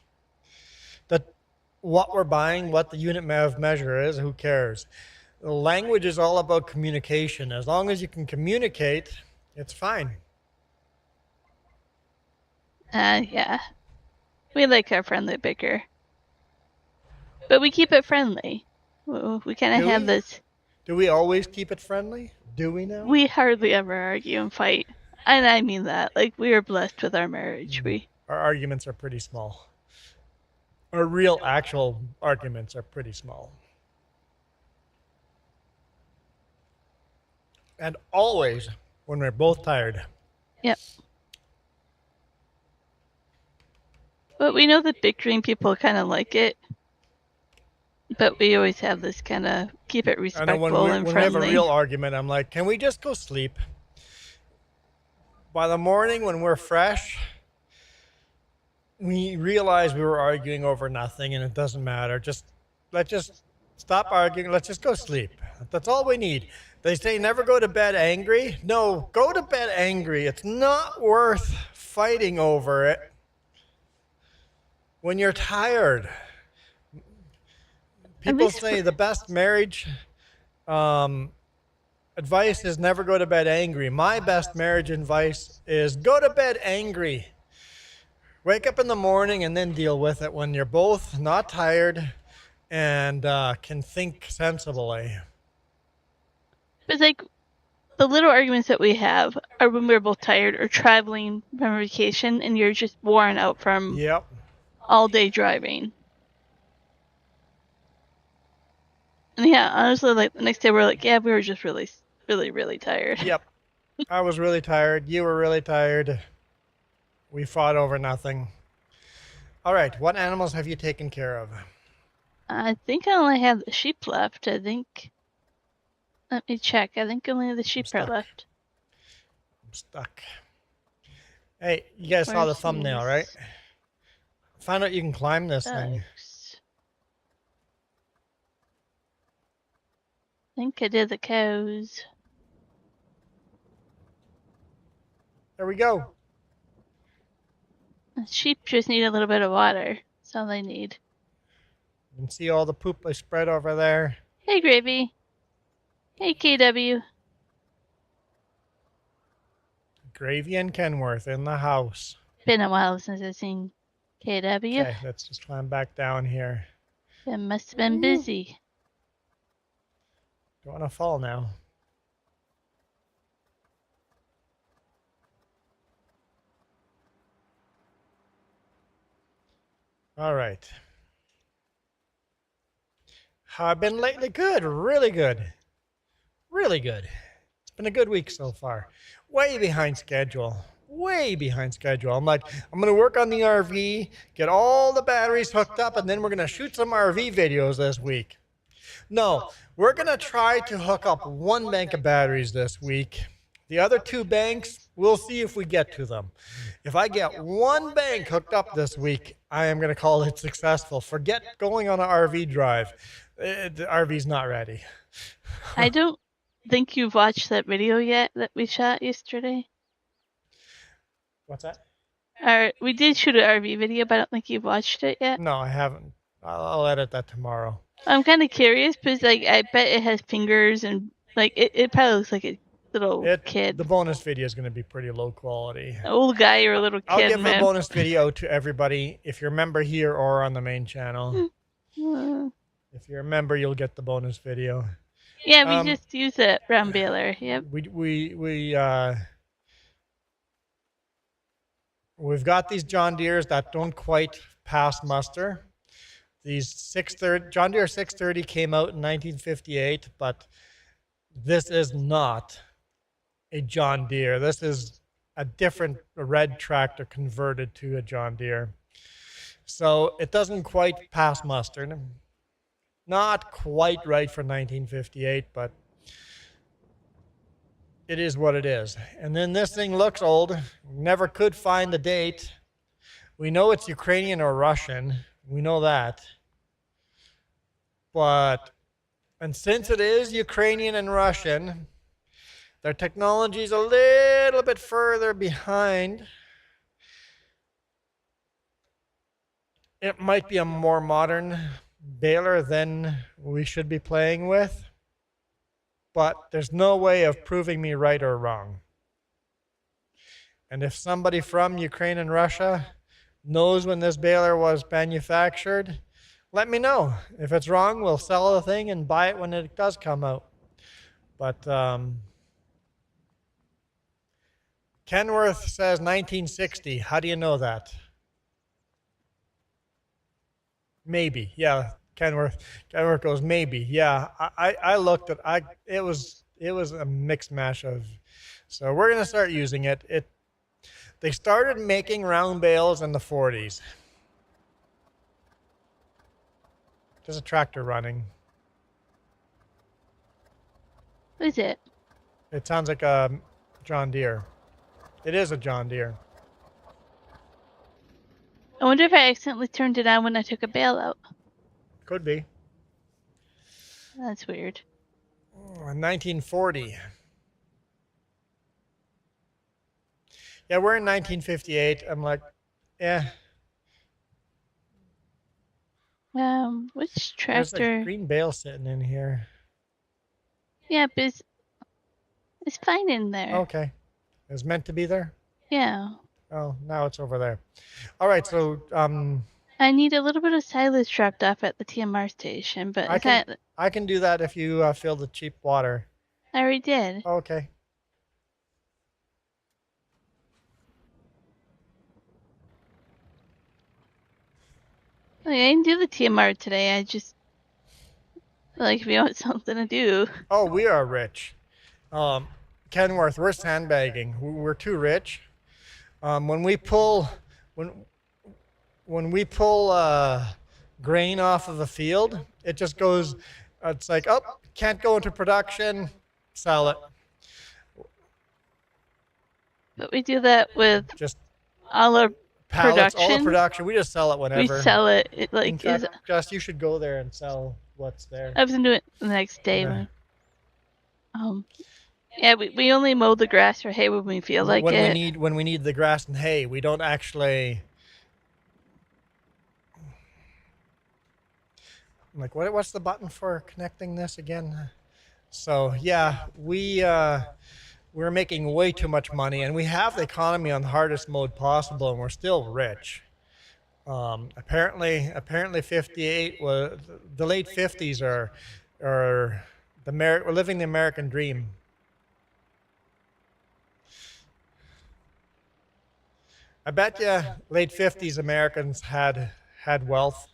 we're buying, what the unit of measure is, who cares? The language is all about communication. As long as you can communicate It's fine. Yeah. We like our friendly bicker. But we keep it friendly. We kind of Do have we? this. Do we always keep it friendly? Do we now? We hardly ever argue and fight. And I mean that. Like, we are blessed with our marriage. Our arguments are pretty small. Our real, actual arguments are pretty small. And always when we're both tired. Yep. But we know that bickering people kind of like it. But we always have this kind of keep it I know respectful and when we have a friendly. real argument, I'm like, can we just go sleep? By the morning when we're fresh, we realize we were arguing over nothing and it doesn't matter. Let's just stop arguing. Let's just go sleep. That's all we need. They say never go to bed angry. No, go to bed angry. It's not worth fighting over it when you're tired. People say the best marriage advice is never go to bed angry. My best marriage advice is go to bed angry. Wake up in the morning and then deal with it when you're both not tired and can think sensibly. It's like the little arguments that we have are when we're both tired or traveling from vacation and you're just worn out from all day driving. And yeah, honestly, like the next day we're like, yeah, we were just really, really, really tired. Yep. I was really tired. You were really tired. We fought over nothing. All right. What animals have you taken care of? I think I only have the sheep left. I think. Let me check. I think only the sheep are left. I'm stuck. Hey, you guys saw the thumbnail, right? Find out you can climb this thing. I think I did the cows. There we go. The sheep just need a little bit of water. That's all they need. You can see all the poop I spread over there. Hey, Gravy. Hey, KW. Gravy and Kenworth in the house. Been a while since I've seen KW. Okay, let's just climb back down here. It must have been busy. Don't want to fall now. All right. How I've been lately? Good, really good. Really good. It's been a good week so far. Way behind schedule. Way behind schedule. I'm like, I'm going to work on the RV, get all the batteries hooked up, and then we're going to shoot some RV videos this week. No, we're going to try to hook up one bank of batteries this week. The other two banks, we'll see if we get to them. If I get one bank hooked up this week, I am going to call it successful. Forget going on an RV drive. The RV's not ready. I don't think you've watched that video yet that we shot yesterday. What's that? We did shoot an RV video, but I don't think you've watched it yet. No, I haven't. I'll edit that tomorrow. I'm kind of curious because, like, I bet it has fingers and, like, it probably looks like a little kid. The bonus video is going to be pretty low quality. An old guy or a little kid. I'll give a bonus video to everybody if you're a member here or on the main channel. If you're a member, you'll get the bonus video. Yeah, we just use a round baler. Yep. We've got these John Deeres that don't quite pass muster. These John Deere 630 came out in 1958, but this is not a John Deere. This is a different red tractor converted to a John Deere. So it doesn't quite pass muster. Not quite right for 1958, but it is what it is. And then this thing looks old. Never could find the date. We know it's Ukrainian or Russian. We know that. And since it is Ukrainian and Russian, their technology is a little bit further behind. It might be a more modern baler than we should be playing with, but there's no way of proving me right or wrong. And if somebody from Ukraine and Russia knows when this baler was manufactured, let me know. If it's wrong, we'll sell the thing and buy it when it does come out. But Kenworth says 1960. How do you know that? Maybe. Yeah. Kenworth goes maybe. Yeah. I looked at it was a mixed mash of. So we're gonna start using it. They started making round bales in the 40s. There's a tractor running. What is it? It sounds like a John Deere. It is a John Deere. I wonder if I accidentally turned it on when I took a bale out. Could be. That's weird. 1940. Yeah, we're in 1958. I'm like, yeah. Which There's a tractor? green bale sitting in here. Yeah, but it's fine in there. Okay. It was meant to be there? Yeah. Oh, now it's over there. All right, so I need a little bit of silage dropped off at the TMR station, but I can do that if you fill the cheap water. I already did. Okay. I didn't do the TMR today. I just if you want something to do. Oh, we are rich. Kenworth, we're sandbagging. We're too rich. When we pull grain off of a field, it just goes. It's like, oh, can't go into production. Sell it. But we do that with Just all our pallets, all the production. production. We just sell it whenever. We sell it. In fact, Just you should go there and sell what's there. I was gonna do it the next day. Yeah. Yeah, we only mow the grass or hay when we feel like it. When we need the grass and hay, we don't actually. Like, what's the button for connecting this again? So yeah, we're making way too much money, and we have the economy on the hardest mode possible, and we're still rich. Apparently 58 was the late 50s are we're living the American dream. I bet you late 50s Americans had wealth.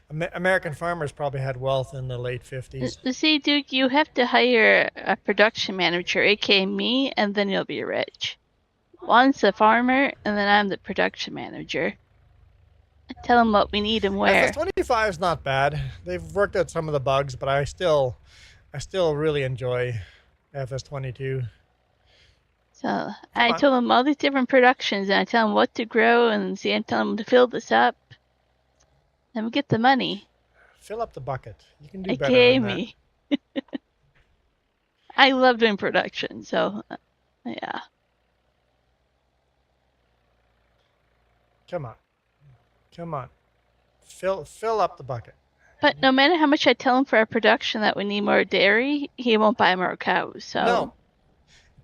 American farmers probably had wealth in the late 50s. See, Duke, you have to hire a production manager, aka me, and then you'll be rich. Juan's the farmer, and then I'm the production manager. I tell them what we need and where. FS25 is not bad. They've worked out some of the bugs, but I still really enjoy FS22. So I told them all these different productions, and I tell them what to grow, and see, I tell them to fill this up. Then we get the money. Fill up the bucket. You can do better than that. Me. I love doing production, so yeah. Come on. Fill up the bucket. But no matter how much I tell him for our production that we need more dairy, he won't buy more cows. So no,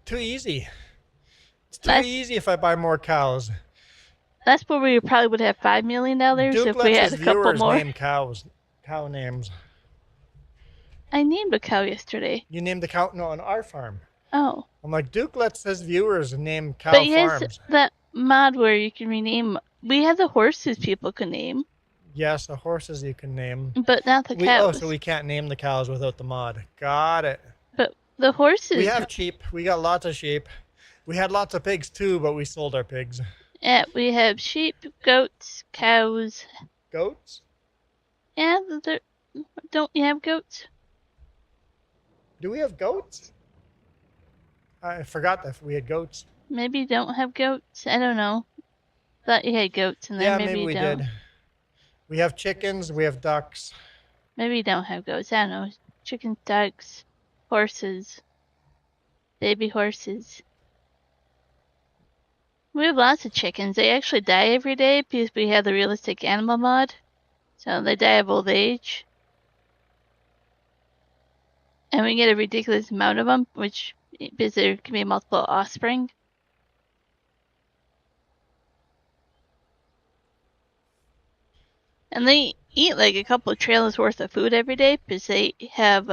too easy. It's too easy if I buy more cows. That's where we probably would have $5 million if we had a couple more. Name cow names. I named a cow yesterday. You named the cow? No, on our farm. Oh. I'm like, Duke lets his viewers name cow farms. But yes, that mod where you can rename. We have the horses people can name. Yes, the horses you can name. But not the cows. Oh, so we can't name the cows without the mod. Got it. But the horses. We have sheep. We got lots of sheep. We had lots of pigs too, but we sold our pigs. Yeah, we have sheep, goats, cows. Goats? Yeah, don't you have goats? Do we have goats? I forgot that we had goats. Maybe you don't have goats. I don't know. Thought you had goats in there. Yeah, maybe we don't. did. We have chickens. We have ducks. Maybe you don't have goats. I don't know. Chickens, ducks, horses, baby horses. We have lots of chickens. They actually die every day because we have the realistic animal mod. So they die of old age. And we get a ridiculous amount of them, which because there can be multiple offspring. And they eat like a couple of trailers worth of food every day because they have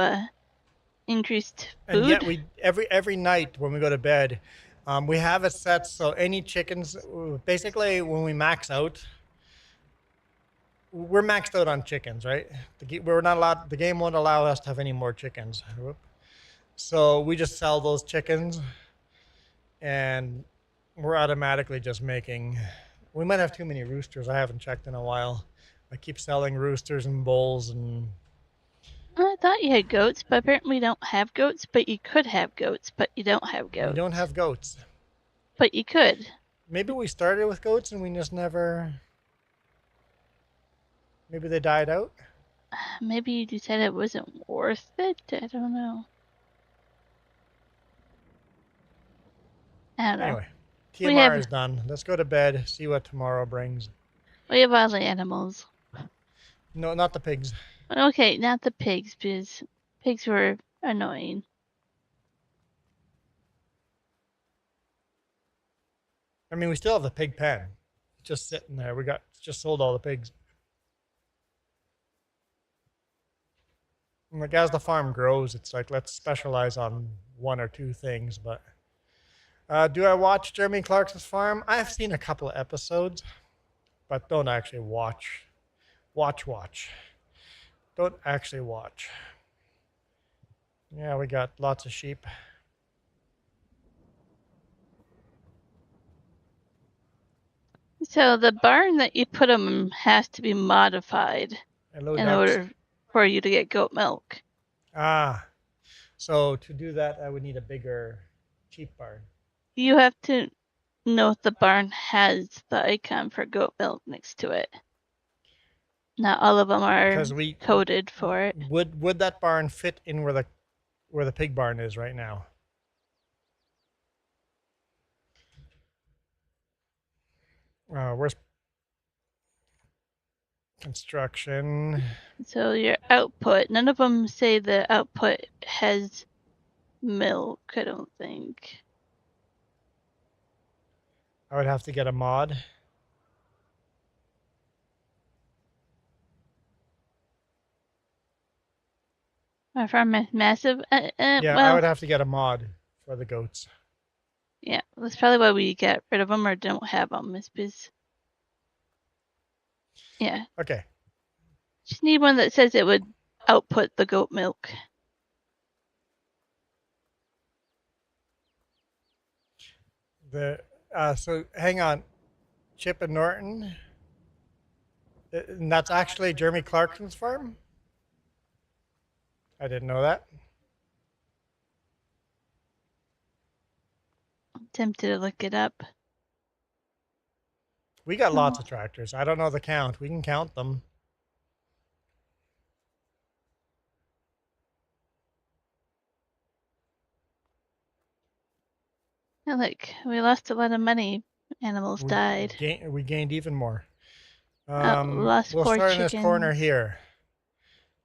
increased And yet food. we every night when we go to bed, we have it set so any chickens, basically when we max out, we're maxed out on chickens, right? We're not allowed. The game won't allow us to have any more chickens. So we just sell those chickens, and we're automatically just making. We might have too many roosters. I haven't checked in a while. I keep selling roosters and bulls, and I thought you had goats, but apparently you don't have goats. But you could have goats, but you don't have goats. we don't have goats. But you could. Maybe we started with goats and we just never. Maybe they died out. Maybe you decided it wasn't worth it. I don't know. I don't know. Anyway, We TMR have is done. Let's go to bed. See what tomorrow brings. all the animals. No, not the pigs. Okay, not the pigs because pigs were annoying. I mean, we still have the pig pen, just sitting there. We just sold all the pigs. And like as the farm grows, it's like let's specialize on one or two things. But do I watch Jeremy Clarkson's farm? I've seen a couple of episodes, but don't actually watch. Watch. Don't actually watch. Yeah, we got lots of sheep. So the barn that you put them in has to be modified Hello, in ducks. order for you to get goat milk. Ah, so to do that, I would need a bigger sheep barn. You have to know if the barn has the icon for goat milk next to it. Not all of them are Because we coded for it. would that barn fit in where the pig barn is right now? Where's construction? So your output, none of them say the output has milk, I don't think. I would have to get a mod. My farm is massive. Yeah, I Well, would have to get a mod for the goats. yeah, that's probably why we get rid of them or don't have them. Is because, yeah, Okay. just need one that says it would output the goat milk. So hang on, Chip and Norton. And that's actually Jeremy Clarkson's farm. I didn't know that. I'm tempted to look it up. We got lots of tractors. I don't know the count. We can count them. Yeah, look, we lost a lot of money. Animals died. We gained even more. Lost We'll poor start in this corner chickens. here.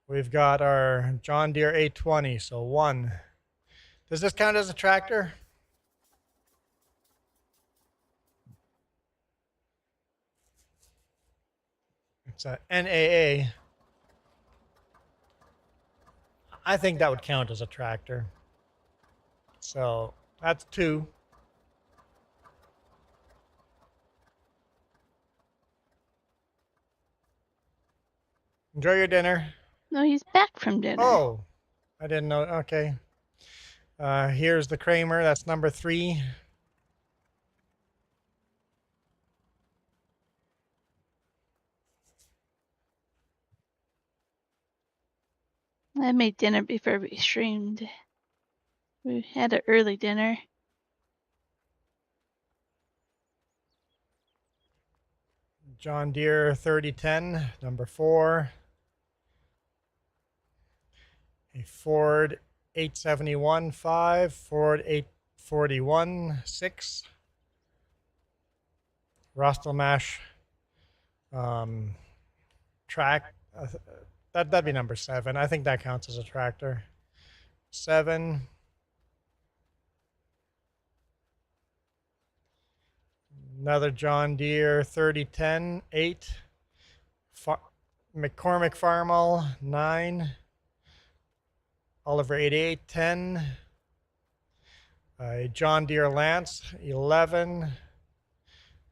We've got our John Deere 820. So one. Does this count as a tractor? It's a NAA. I think that would count as a tractor. So that's two. Enjoy your dinner. No, he's back from dinner. Oh, I didn't know. Okay. Here's the Kramer. That's number 3. I made dinner before we streamed. We had an early dinner. John Deere 3010, number 4. A Ford 871 5, Ford 841 6. Rostelmash track. That'd be number 7. I think that counts as a tractor. 7. Another John Deere 3010 8. McCormick Farmall, 9. Oliver 88, 10. John Deere Lance, 11.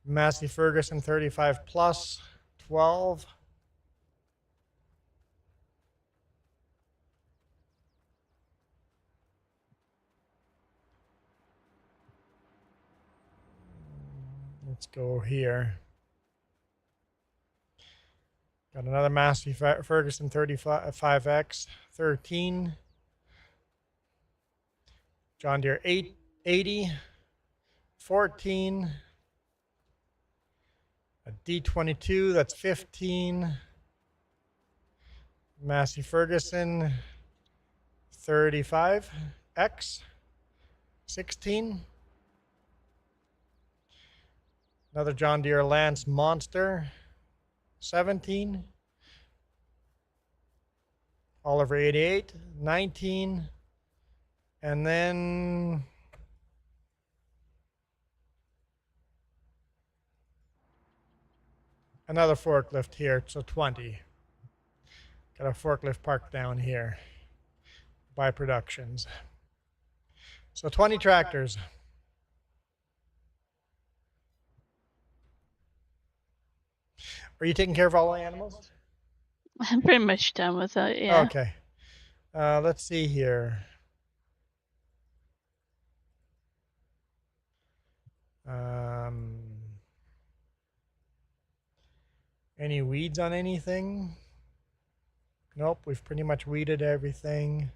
Massey Ferguson 35 plus, 12. Let's go here. Got another Massey Ferguson 35X, 13. John Deere 80, 14. A D22, that's 15. Massey Ferguson 35X, 16. Another John Deere Lance Monster, 17. Oliver 88, 19. And then another forklift here, so 20. Got a forklift parked down here by Productions. So 20 tractors. Are you taking care of all the animals? I'm pretty much done with it, yeah. Okay. Let's see here. Any weeds on anything? Nope, we've pretty much weeded everything.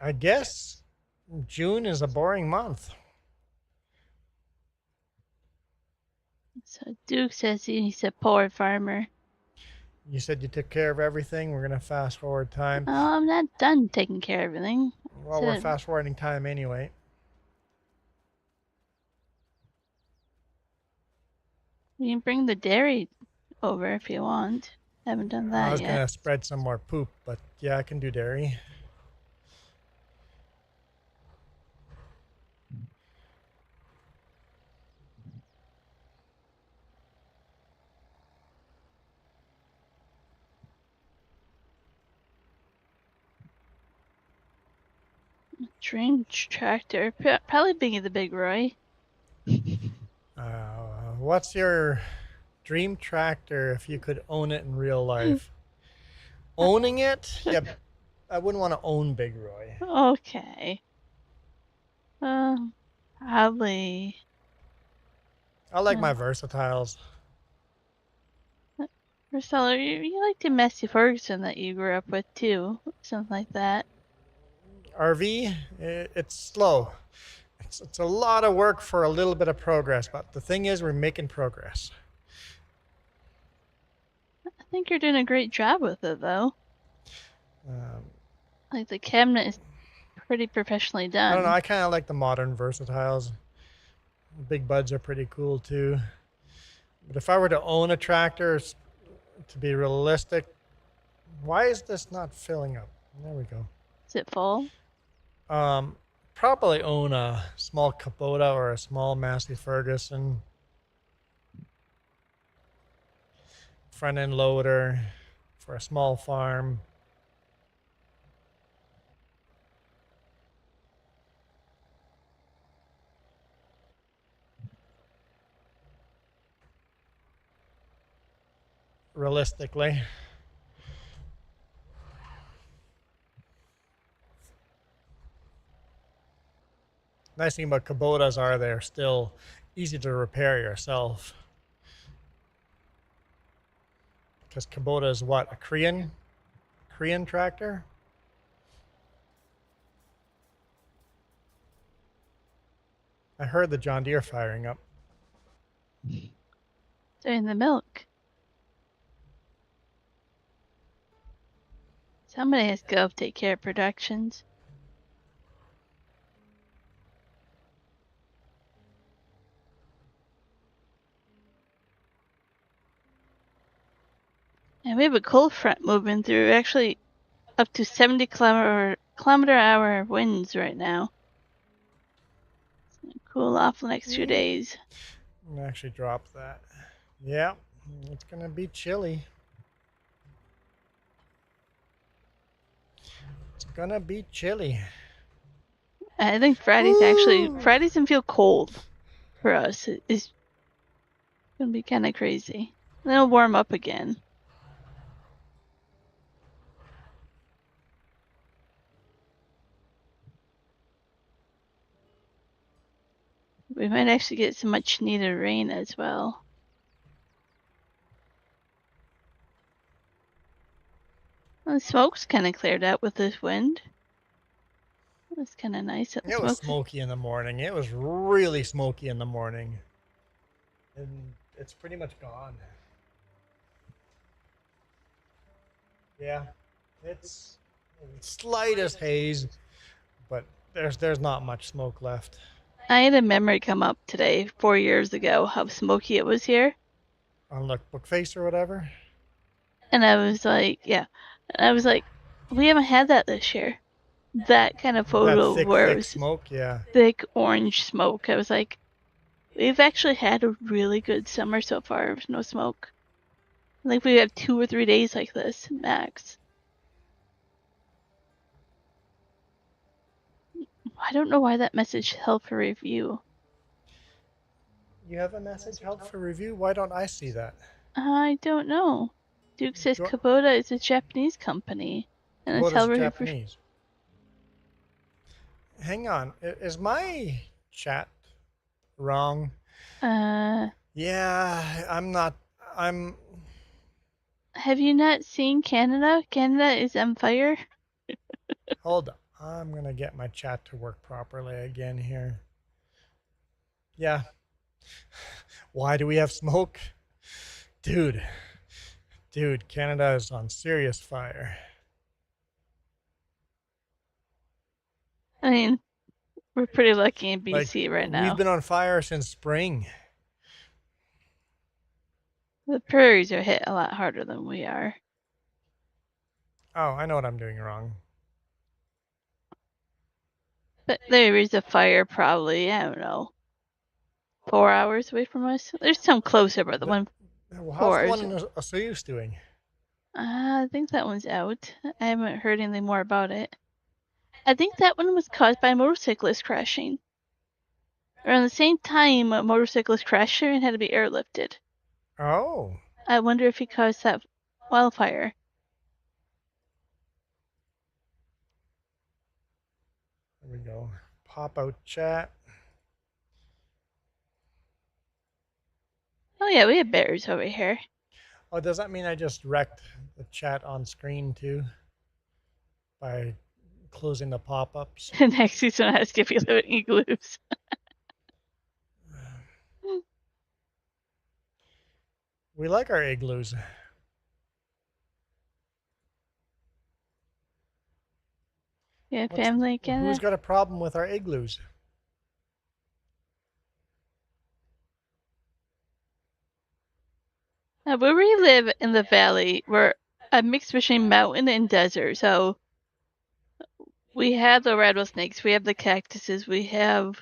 I guess June is a boring month. So Duke says he's a poor farmer. You said you took care of everything. We're going to fast forward time. Oh, I'm not done taking care of everything. Well, we're fast forwarding time anyway. You can bring the dairy over if you want. Haven't done that yet. I was going to spread some more poop, but yeah, I can do dairy. Dream tractor. Probably being the Big Roy. What's your dream tractor if you could own it in real life? Owning it? Yeah, I wouldn't want to own Big Roy. Okay. Probably. I like my Versatiles. Marcelo, you like the Massey Ferguson that you grew up with too. Something like that. RV, it's slow. It's a lot of work for a little bit of progress, but the thing is, we're making progress. I think you're doing a great job with it, though. Like the cabinet is pretty professionally done. I don't know. I kind of like the modern Versatiles. Big buds are pretty cool too. But if I were to own a tractor, to be realistic, why is this not filling up? There we go. Is it full? Probably own a small Kubota or a small Massey Ferguson. Front end loader for a small farm. Realistically. Nice thing about Kubotas are they're still easy to repair yourself. Because Kubota is what? A Korean tractor? I heard the John Deere firing up. Doing the milk. Somebody has to go take care of productions. And we have a cold front moving through, actually up to 70 kilometer hour winds right now. It's gonna cool off the next few days. I'm gonna actually drop that. Yeah, It's gonna be chilly. It's gonna be chilly. I think Woo! Fridays can feel cold for us. It's gonna be kind of crazy. Then it'll warm up again. We might actually get some much needed rain as well. Well, the smoke's kind of cleared out with this wind. It's kind of nice that the It was smoke. smoky in the morning. It was really smoky in the morning. And it's pretty much gone. Yeah. It's slight as haze, but there's not much smoke left. I had a memory come up today, 4 years ago, how smoky it was here. On lookbook face or whatever. And I was like, yeah. And I was like, we haven't had that this year. That kind of That photo thick, where it thick was smoke, yeah. thick orange smoke. I was like, we've actually had a really good summer so far with no smoke. I think we have 2 or 3 days like this, max. I don't know why that message held for review. You have a message held for review? Why don't I see that? I don't know. Duke says Go- Kubota is a Japanese company. And it's Kubota's held for. Japanese. Hang on. Is my chat wrong? Yeah, I'm not. I'm. Have you not seen Canada? Canada is on fire. Hold on. I'm gonna get my chat to work properly again here. Yeah. Why do we have smoke? Dude. Canada is on serious fire. I mean, we're pretty lucky in Like, BC right we've now. been on fire since spring. The prairies are hit a lot harder than we are. Oh, I know what I'm doing wrong. But there is a fire probably, I don't know, 4 hours away from us. There's some closer, but the one Well, 4 how's the hours. one in Soyuz doing? I think that one's out. I haven't heard anything more about it. I think that one was caused by a motorcyclist crashing. Around the same time, a motorcyclist crashed there and had to be airlifted. Oh. I wonder if he caused that wildfire. There we go. Pop out chat. Oh yeah, we have bears over here. Oh, does that mean I just wrecked the chat on screen too? By closing the pop-ups? Next he's gonna ask if you live in igloos. We like our igloos. Yeah, family in Who's Canada. got a problem with our igloos? Where we live in the valley, we're a mix between mountain and desert. So we have the rattlesnakes, we have the cactuses, we have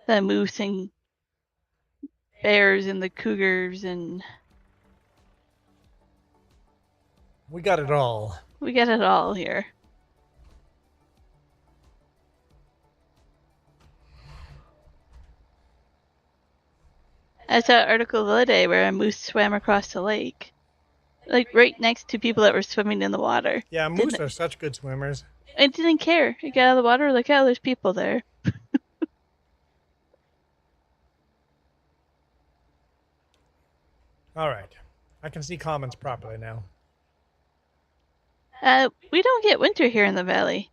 the moose and bears and the cougars, and We got it all. we got it all here. I saw an article the other day where a moose swam across the lake, like right next to people that were swimming in the water. Yeah, moose are such good swimmers. It didn't care. It got out of the water, like, oh, there's people there. All right. I can see comments properly now. We don't get winter here in the valley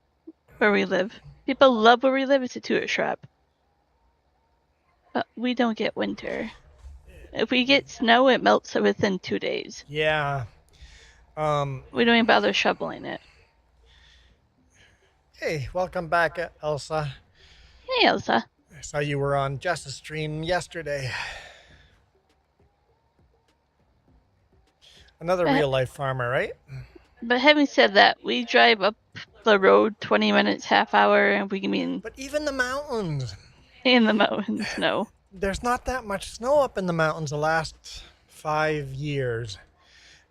where we live. People love where we live. It's a tourist trap. But we don't get winter. If we get snow, it melts within 2 days. Yeah. We don't even bother shoveling it. Hey, welcome back, Elsa. Hey, Elsa. I saw you were on Justice Stream yesterday. Another real life farmer, right? But having said that, we drive up the road 20 minutes, half hour, and we can be But even the mountains. in the mountains. No. There's not that much snow up in the mountains the last 5 years.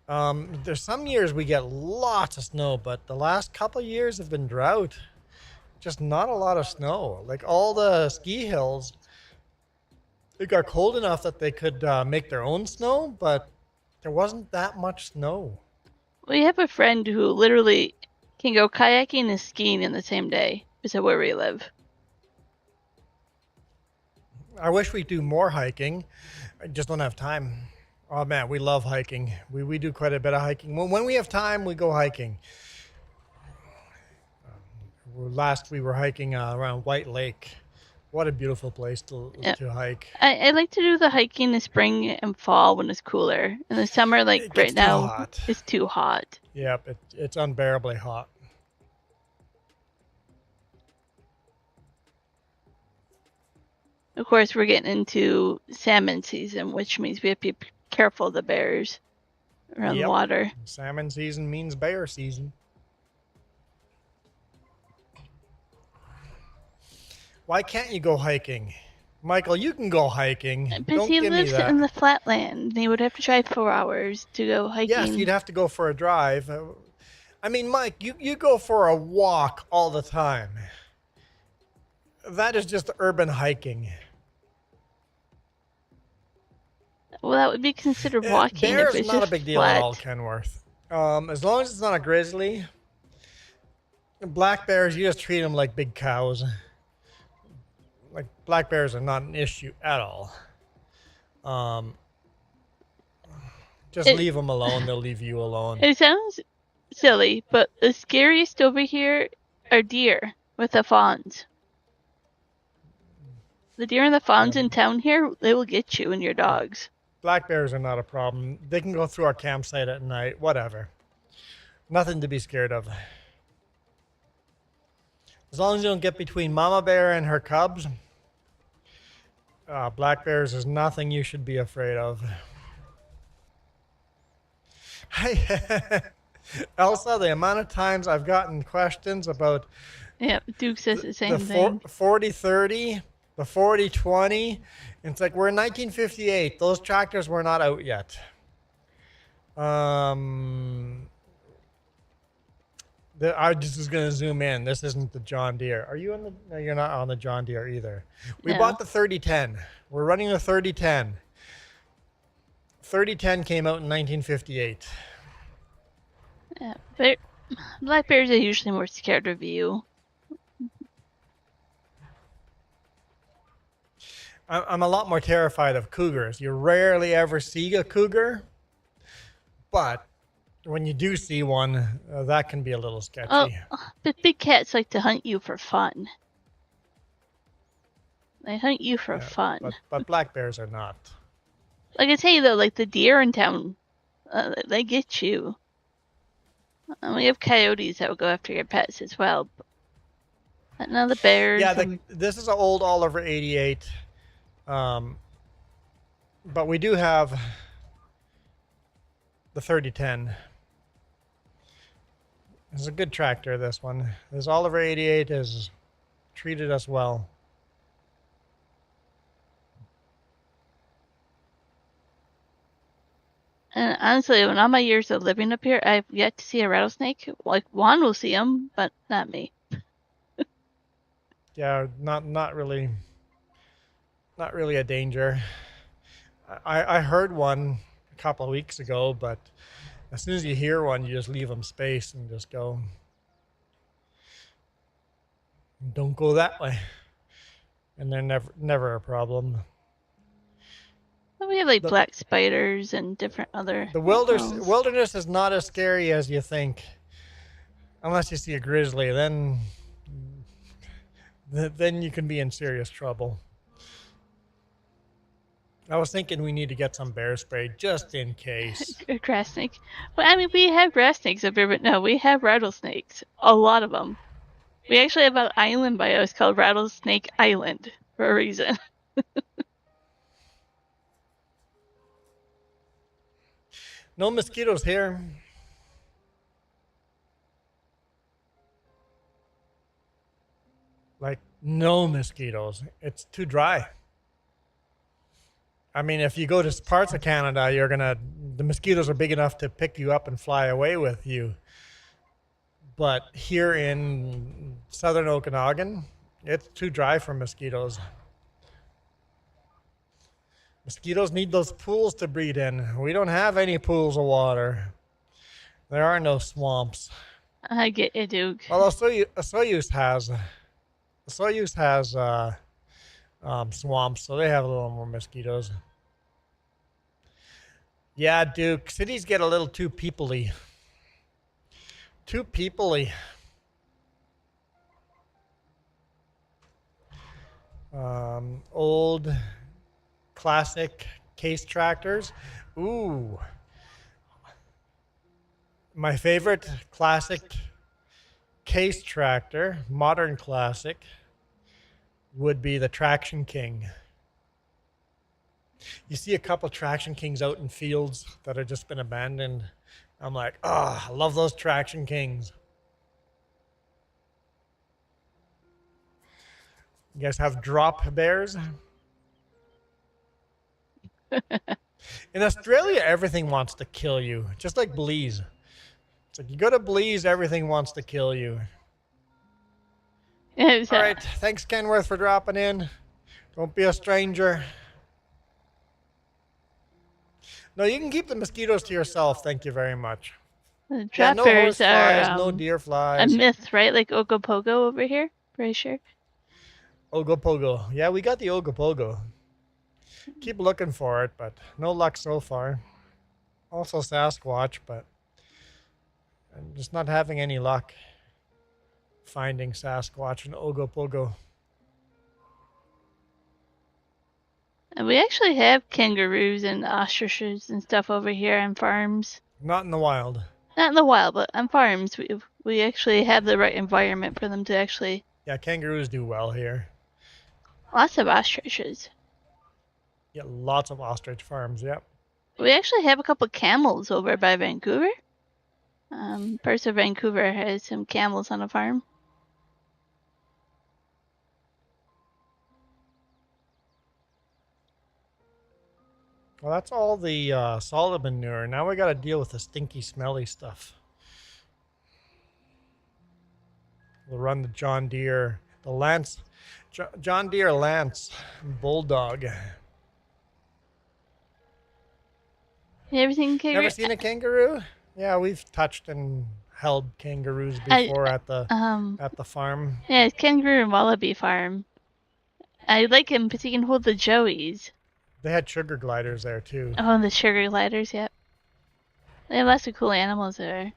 There's some years we get lots of snow, but the last couple of years have been drought. Just not a lot of snow. Like all the ski hills, it got cold enough that they could make their own snow, but there wasn't that much snow. We have a friend who literally can go kayaking and skiing in the same day because of where we live. I wish we do more hiking. I just don't have time. Oh man, we love hiking. We do quite a bit of hiking. When we have time, we go hiking. Last we were hiking around White Lake. What a beautiful place to hike. I like to do the hiking in the spring and fall when it's cooler. In the summer, like It right gets too now, hot. it's too hot. Yep, it's unbearably hot. Of course, we're getting into salmon season, which means we have to be careful of the bears around the Yep. water. Salmon season means bear season. Why can't you go hiking? Michael, you can go hiking. Because Don't he give me lives that. in the flatland. He would have to drive 4 hours to go hiking. Yes, you'd have to go for a drive. I mean, Mike, you go for a walk all the time. That is just urban hiking. Well, that would be considered walking Bear if is it's not a just big deal flat. at all, Kenworth. As long as it's not a grizzly. Black bears, you just treat them like big cows. Like black bears are not an issue at all. Just leave them alone. They'll leave you alone. It sounds silly, but the scariest over here are deer with the fawns. The deer and the fawns in town here, they will get you and your dogs. Black bears are not a problem. They can go through our campsite at night. Whatever. Nothing to be scared of. As long as you don't get between Mama Bear and her cubs, black bears is nothing you should be afraid of. Hey, Elsa, the amount of times I've gotten questions about Yeah, Duke says the same the thing. 4030, the 4020. It's like we're in 1958. Those tractors were not out yet. I just was going to zoom in. This isn't the John Deere. Are you on the? No, you're not on the John Deere either. We No. bought the 3010. We're running the 3010. 3010 came out in 1958. Yeah, black bears are usually more scared of you. I'm a lot more terrified of cougars. You rarely ever see a cougar, but when you do see one, that can be a little sketchy. Oh, but big cats like to hunt you for fun. They hunt you for fun. But black bears are not. Like I tell you though, like the deer in town, they get you. And we have coyotes that will go after your pets as well. But now the bears. Yeah, this is an old Oliver 88. But we do have the 3010. It's a good tractor, this one. This Oliver 88 has treated us well. And honestly, in all my years of living up here, I've yet to see a rattlesnake. Like Juan will see them, but not me. Yeah, not really a danger. I heard one a couple of weeks ago, but as soon as you hear one, you just leave them space and just go. Don't go that way. And they're never a problem. We have like black spiders and different other. The wilderness is not as scary as you think, unless you see a grizzly. Then you can be in serious trouble. I was thinking we need to get some bear spray just in case. A grass snake. Well, I mean, we have grass snakes up here, but no, we have rattlesnakes. A lot of them. We actually have an island by us called Rattlesnake Island for a reason. No mosquitoes here. Like, no mosquitoes. It's too dry. I mean, if you go to parts of Canada, the mosquitoes are big enough to pick you up and fly away with you. But here in southern Okanagan, it's too dry for mosquitoes. Mosquitoes need those pools to breed in. We don't have any pools of water. There are no swamps. I get it, Duke. Although Soyuz has swamps, so they have a little more mosquitoes. Yeah, Duke, cities get a little too peoply. Too peoply. Old classic case tractors. Ooh. My favorite classic case tractor, modern classic, would be the Traction King. You see a couple Traction Kings out in fields that have just been abandoned. I'm like, oh, I love those Traction Kings. You guys have drop bears? In Australia, everything wants to kill you, just like Belize. It's like you go to Belize, everything wants to kill you. All right, thanks Kenworth for dropping in. Don't be a stranger. No, you can keep the mosquitoes to yourself. Thank you very much. The Yeah, no droppers horse flies, are no deer a flies. myth, right? Like Ogopogo over here, pretty sure. Ogopogo. Yeah, we got the Ogopogo. Keep looking for it, but no luck so far. Also Sasquatch, but I'm just not having any luck finding Sasquatch and Ogopogo. And we actually have kangaroos and ostriches and stuff over here on farms. Not in the wild. Not in the wild, but on farms, we actually have the right environment for them to actually. Yeah, kangaroos do well here. Lots of ostriches. Yeah, lots of ostrich farms. Yep. We actually have a couple camels over by Vancouver. Parts of Vancouver has some camels on a farm. Well, that's all the solid manure. Now we got to deal with the stinky, smelly stuff. We'll run the John Deere, the Lance, John Deere Lance Bulldog. Everything kangaroo. Never seen a kangaroo? Yeah, we've touched and held kangaroos before at the farm. Yeah, it's kangaroo and wallaby farm. I like him because he can hold the joeys. They had sugar gliders there too. Oh, and the sugar gliders, yep. They have lots of cool animals there.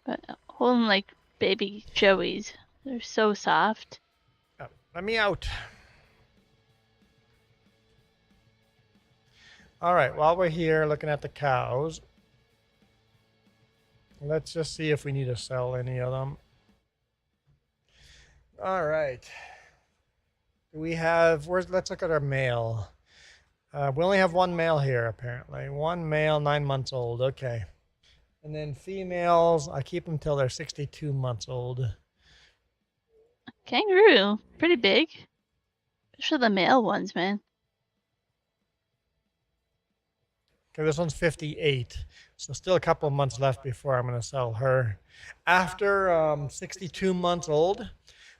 But holding like baby joeys, they're so soft. Oh, let me out. All right, while we're here looking at the cows, let's just see if we need to sell any of them. All right. We have, let's look at our male. We only have one male here, apparently. One male, 9 months old. Okay. And then females, I keep them till they're 62 months old. Kangaroo, pretty big. Especially the male ones, man. Okay, this one's 58. So still a couple of months left before I'm going to sell her. After 62 months old,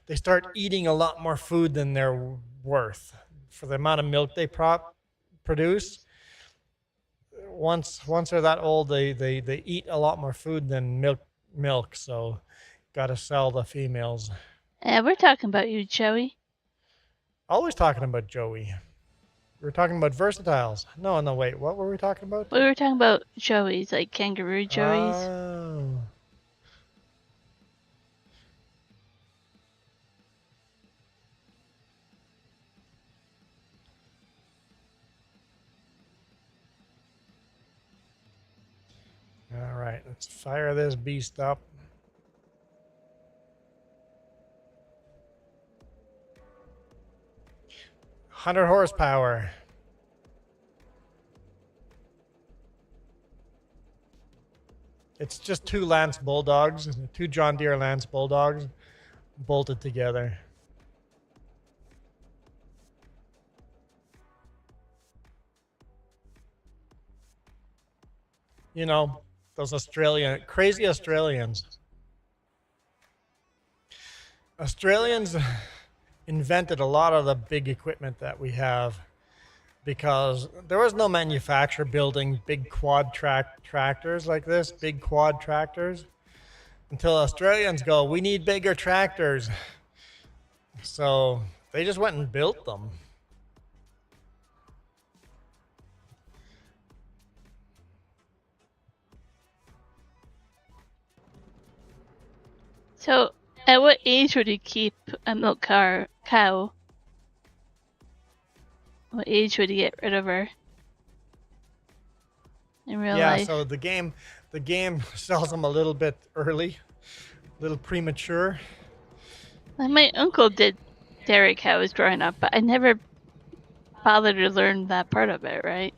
they start eating a lot more food than they're worth for the amount of milk they produce. Once they're that old, they eat a lot more food than milk. So got to sell the females. Yeah, we're talking about you, Joey. Always talking about Joey. We were talking about versatiles. No, wait. What were we talking about? We were talking about joeys, like kangaroo joeys. Oh. All right, let's fire this beast up. $100 horsepower. It's just two Lance Bulldogs, two John Deere Lance Bulldogs bolted together. You know, those crazy Australians. Australians invented a lot of the big equipment that we have because there was no manufacturer building big quad tractors like this, big quad tractors, until Australians go, we need bigger tractors. So they just went and built them. So, at what age would you keep a milk cow? What age would you get rid of her in real Yeah, life? so the game sells them a little bit early, a little premature. Like my uncle did dairy cows growing up, but I never bothered to learn that part of it, right?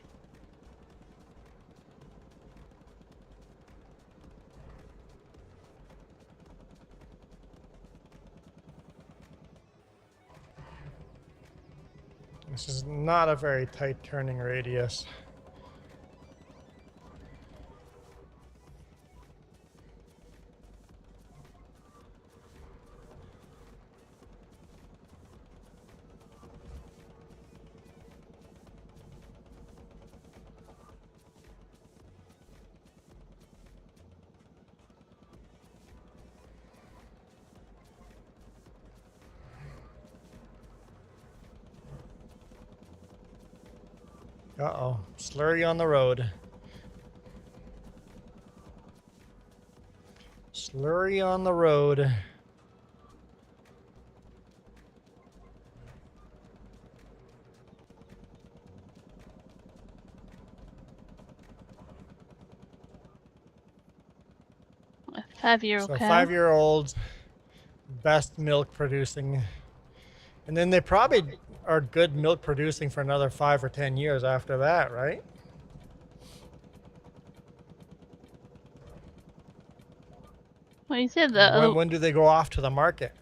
This is not a very tight turning radius. Uh-oh, slurry on the road. Slurry on the road. A 5-year-old So cow. 5-year-olds, best milk producing. And then they probably are good milk producing for another 5 or 10 years after that, right? Well, he said the When do they go off to the market?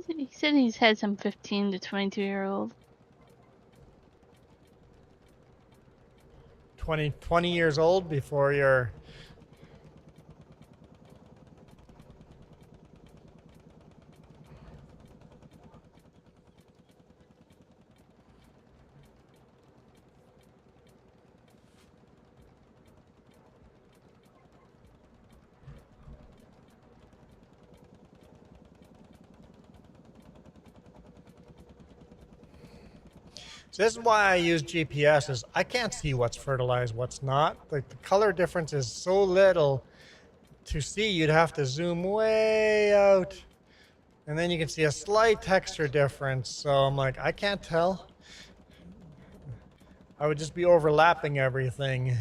he said he's had some 15 to 22-year-old. 20 years old before you're... So this is why I use GPS. Is I can't see what's fertilized, what's not. Like the color difference is so little to see. You'd have to zoom way out, and then you can see a slight texture difference. So I'm like, I can't tell. I would just be overlapping everything. I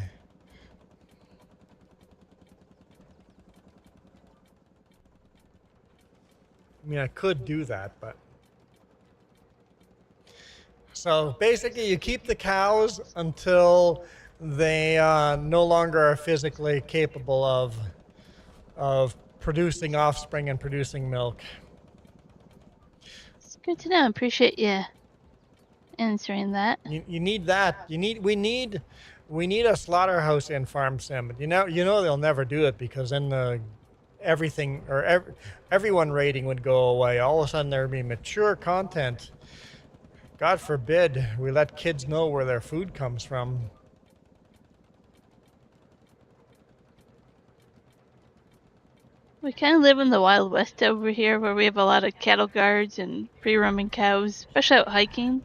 mean, I could do that, but... So basically, you keep the cows until they no longer are physically capable of producing offspring and producing milk. It's good to know. I appreciate you answering that. You need that. We need a slaughterhouse in Farm Sim. You know they'll never do it because then everyone rating would go away. All of a sudden there'd be mature content. God forbid we let kids know where their food comes from. We kind of live in the Wild West over here where we have a lot of cattle guards and free-roaming cows, especially out hiking.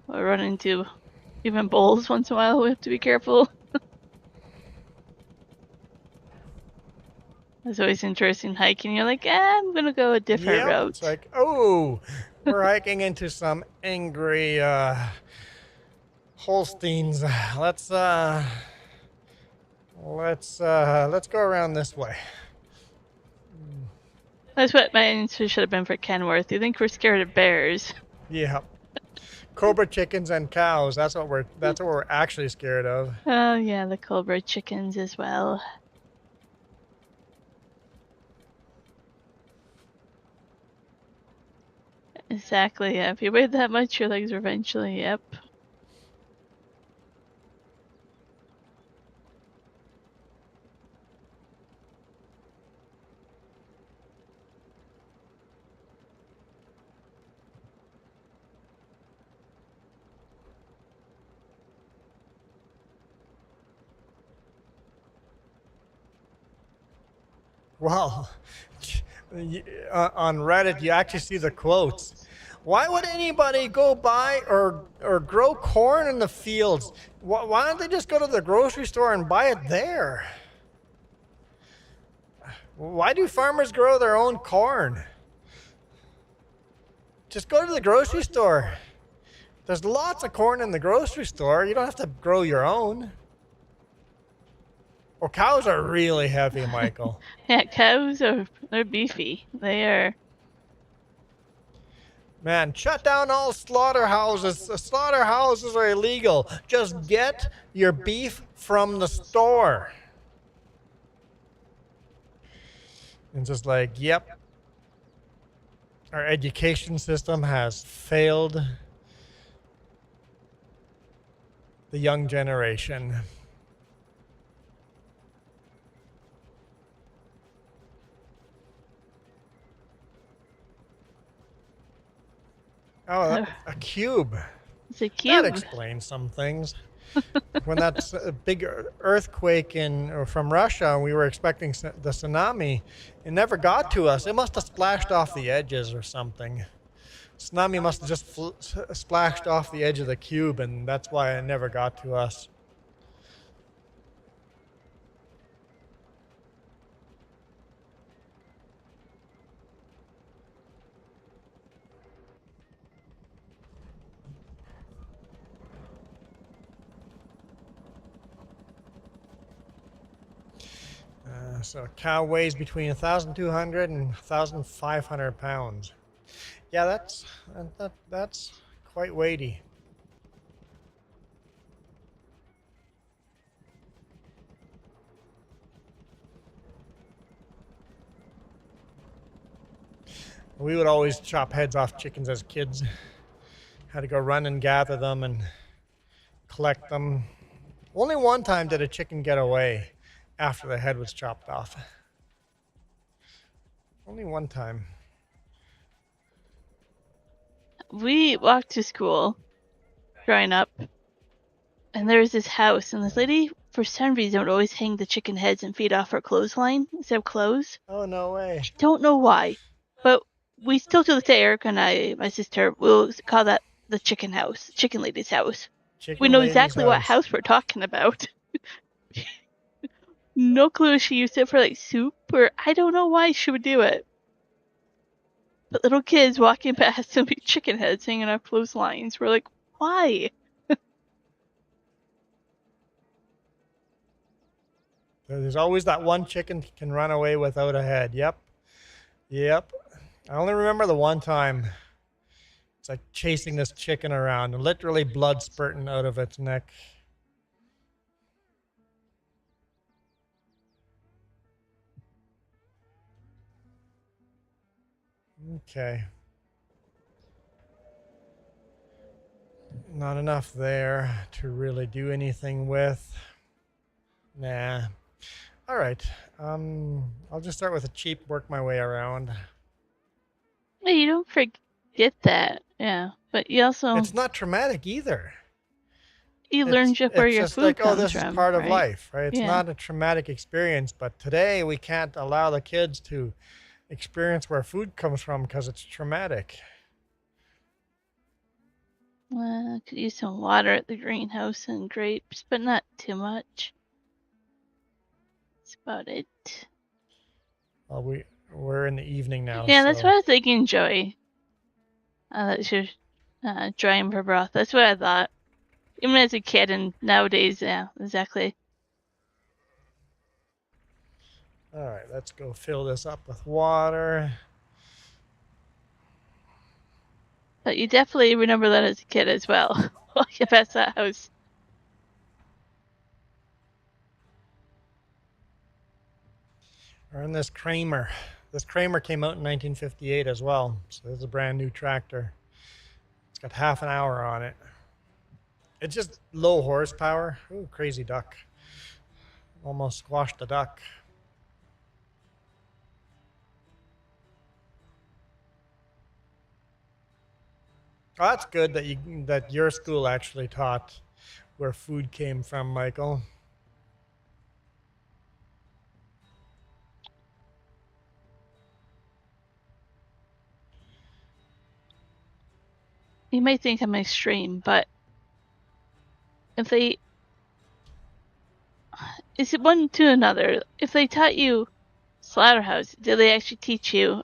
We run into even bulls once in a while. We have to be careful. It's always interesting hiking. You're like, I'm going to go a different route. It's like, oh, we're hiking into some angry Holsteins. Let's go around this way. That's what my answer should have been for Kenworth. You think we're scared of bears? Yeah. Cobra chickens and cows. That's what we're actually scared of. Oh yeah, the Cobra chickens as well. Exactly, yeah. If you weigh that much, your legs are eventually, yep. Well, on Reddit, you actually see the quotes. Why would anybody go buy or grow corn in the fields? Why don't they just go to the grocery store and buy it there? Why do farmers grow their own corn? Just go to the grocery store. There's lots of corn in the grocery store. You don't have to grow your own. Well, cows are really heavy, Michael. Yeah, cows they're beefy. They are. Man, shut down all slaughterhouses. The slaughterhouses are illegal. Just get your beef from the store. And just like, yep, our education system has failed the young generation. Oh, a cube. It's a That cube. explains some things. When that big earthquake from Russia, we were expecting the tsunami. It never got to us. It must have splashed off the edges or something. Tsunami must have just splashed off the edge of the cube, and that's why it never got to us. So a cow weighs between 1,200 and 1,500 pounds. Yeah, that's quite weighty. We would always chop heads off chickens as kids. Had to go run and gather them and collect them. Only one time did a chicken get away after the head was chopped off. Only one time. We walked to school growing up, and there was this house, and this lady, for some reason, would always hang the chicken heads and feed off her clothesline instead of clothes. Oh, no way. I don't know why, but we still to this day, Eric and my sister, will call that the chicken house, chicken lady's house. We know exactly what house we're talking about. No clue if she used it for like soup, or I don't know why she would do it. But little kids walking past and be chicken heads hanging off clotheslines. We're like, why? There's always that one chicken can run away without a head. Yep. I only remember the one time. It's like chasing this chicken around, and literally blood spurting out of its neck. Okay. Not enough there to really do anything with. Nah. All right. I'll just start with a cheap, work my way around. Hey, you don't forget that. Yeah. But you also... It's not traumatic either. You learn just where your food comes from. This is part of life, right? It's not a traumatic experience, but today we can't allow the kids to experience where food comes from because it's traumatic. Could use some water at the greenhouse and grapes, but not too much. That's about it. Well, we're in the evening now. Yeah, that's what I was thinking, Joey. That you're drying for broth. That's what I thought. Even as a kid and nowadays, yeah, exactly. All right, let's go fill this up with water. But you definitely remember that as a kid as well. You passed that house. We're in this Kramer. This Kramer came out in 1958 as well. So this is a brand new tractor. It's got half an hour on it. It's just low horsepower. Ooh, crazy duck. Almost squashed the duck. Oh, that's good that your school actually taught where food came from, Michael. You might think I'm extreme, but if they, is it one to another? If they taught you slaughterhouse, do they actually teach you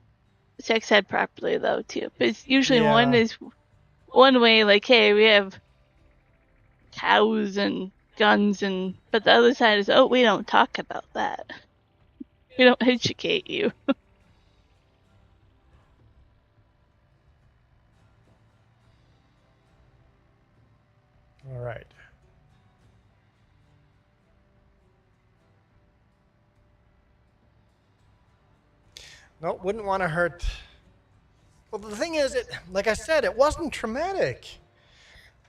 sex ed properly though too? Because usually one Yeah. is one way, like, hey, we have cows and guns, but the other side is, oh, we don't talk about that. We don't educate you. All right. No, wouldn't want to hurt. Well, the thing is, like I said, it wasn't traumatic.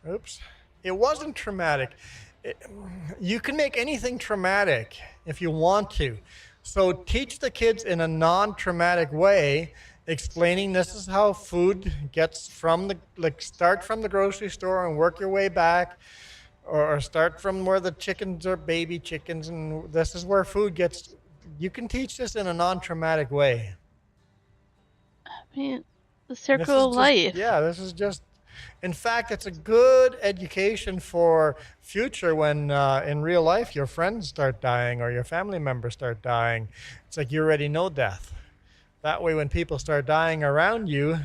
Oops. It wasn't traumatic. It, you can make anything traumatic if you want to. So teach the kids in a non-traumatic way, explaining this is how food gets from start from the grocery store and work your way back, or start from where the chickens are baby chickens, and this is where food gets. You can teach this in a non-traumatic way. I mean, the This is circle of just, life. yeah, this is just, in fact, it's a good education for future when in real life your friends start dying or your family members start dying. It's like you already know death. That way, when people start dying around you,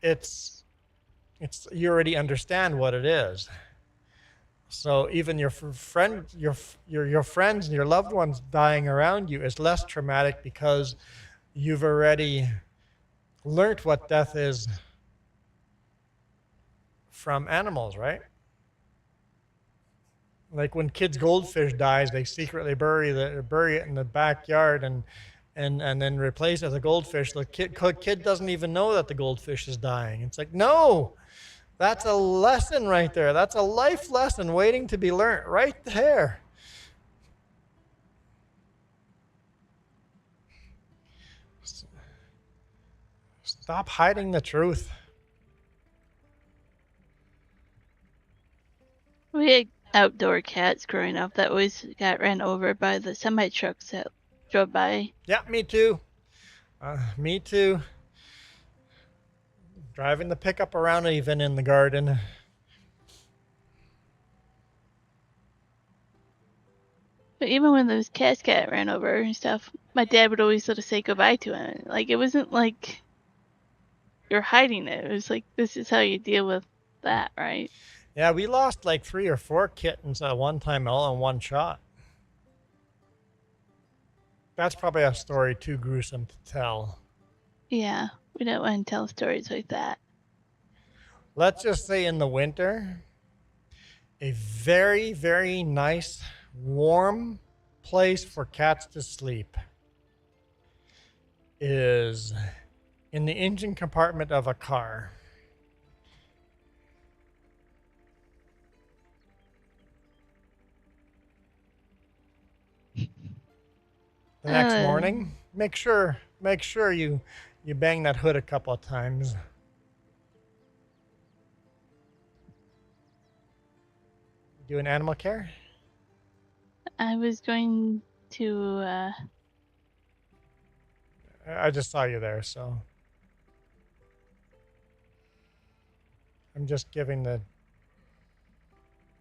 it's, you already understand what it is. So even your friend, your friends and your loved ones dying around you is less traumatic because you've already learned what death is from animals, right? Like when kids' goldfish dies, they secretly bury it in the backyard and then replace it with a goldfish. The kid doesn't even know that the goldfish is dying. It's like, no, that's a lesson right there. That's a life lesson waiting to be learned right there. Stop hiding the truth. We had outdoor cats growing up that always got ran over by the semi trucks that drove by. Yeah, me too. Me too. Driving the pickup around even in the garden. But even when those cats got ran over and stuff, my dad would always sort of say goodbye to him. Like, it wasn't like you're hiding it. It was like, this is how you deal with that, right? Yeah, we lost like 3 or 4 kittens at one time all in one shot. That's probably a story too gruesome to tell. Yeah, we don't want to tell stories like that. Let's just say in the winter, a very, very nice, warm place for cats to sleep is in the engine compartment of a car. The next Uh, morning, make sure you bang that hood a couple of times. Doing animal care? I was going to, I just saw you there, so I'm just giving the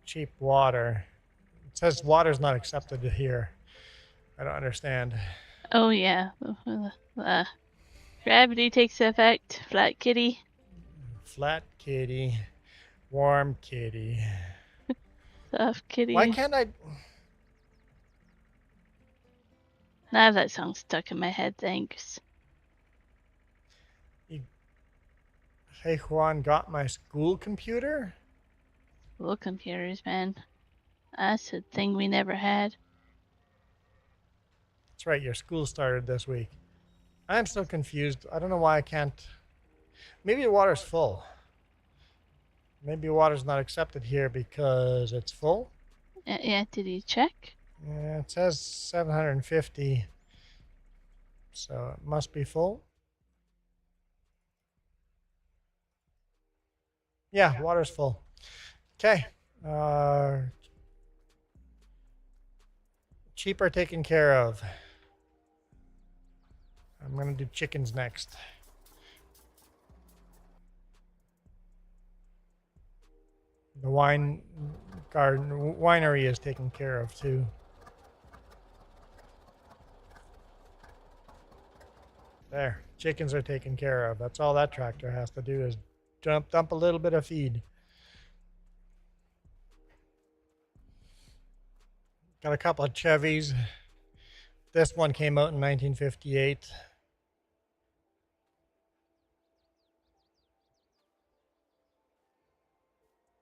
cheap water. It says water's not accepted here. I don't understand. oh yeah, gravity takes effect, flat kitty. Flat kitty, warm kitty. Soft kitty. Why can't I? Now that song's stuck in my head, thanks. Hey Juan, got my school computer? School computers, man. That's a thing we never had. That's right, your school started this week. I'm so confused. I don't know why I can't. Maybe the water's full. Maybe water's not accepted here because it's full. Yeah, did you check? Yeah, it says 750, so it must be full. Yeah, water's full. Okay. Sheep are taken care of. I'm going to do chickens next. The wine garden winery is taken care of too. There, chickens are taken care of. That's all that tractor has to do is dump a little bit of feed. Got a couple of Chevys. This one came out in 1958.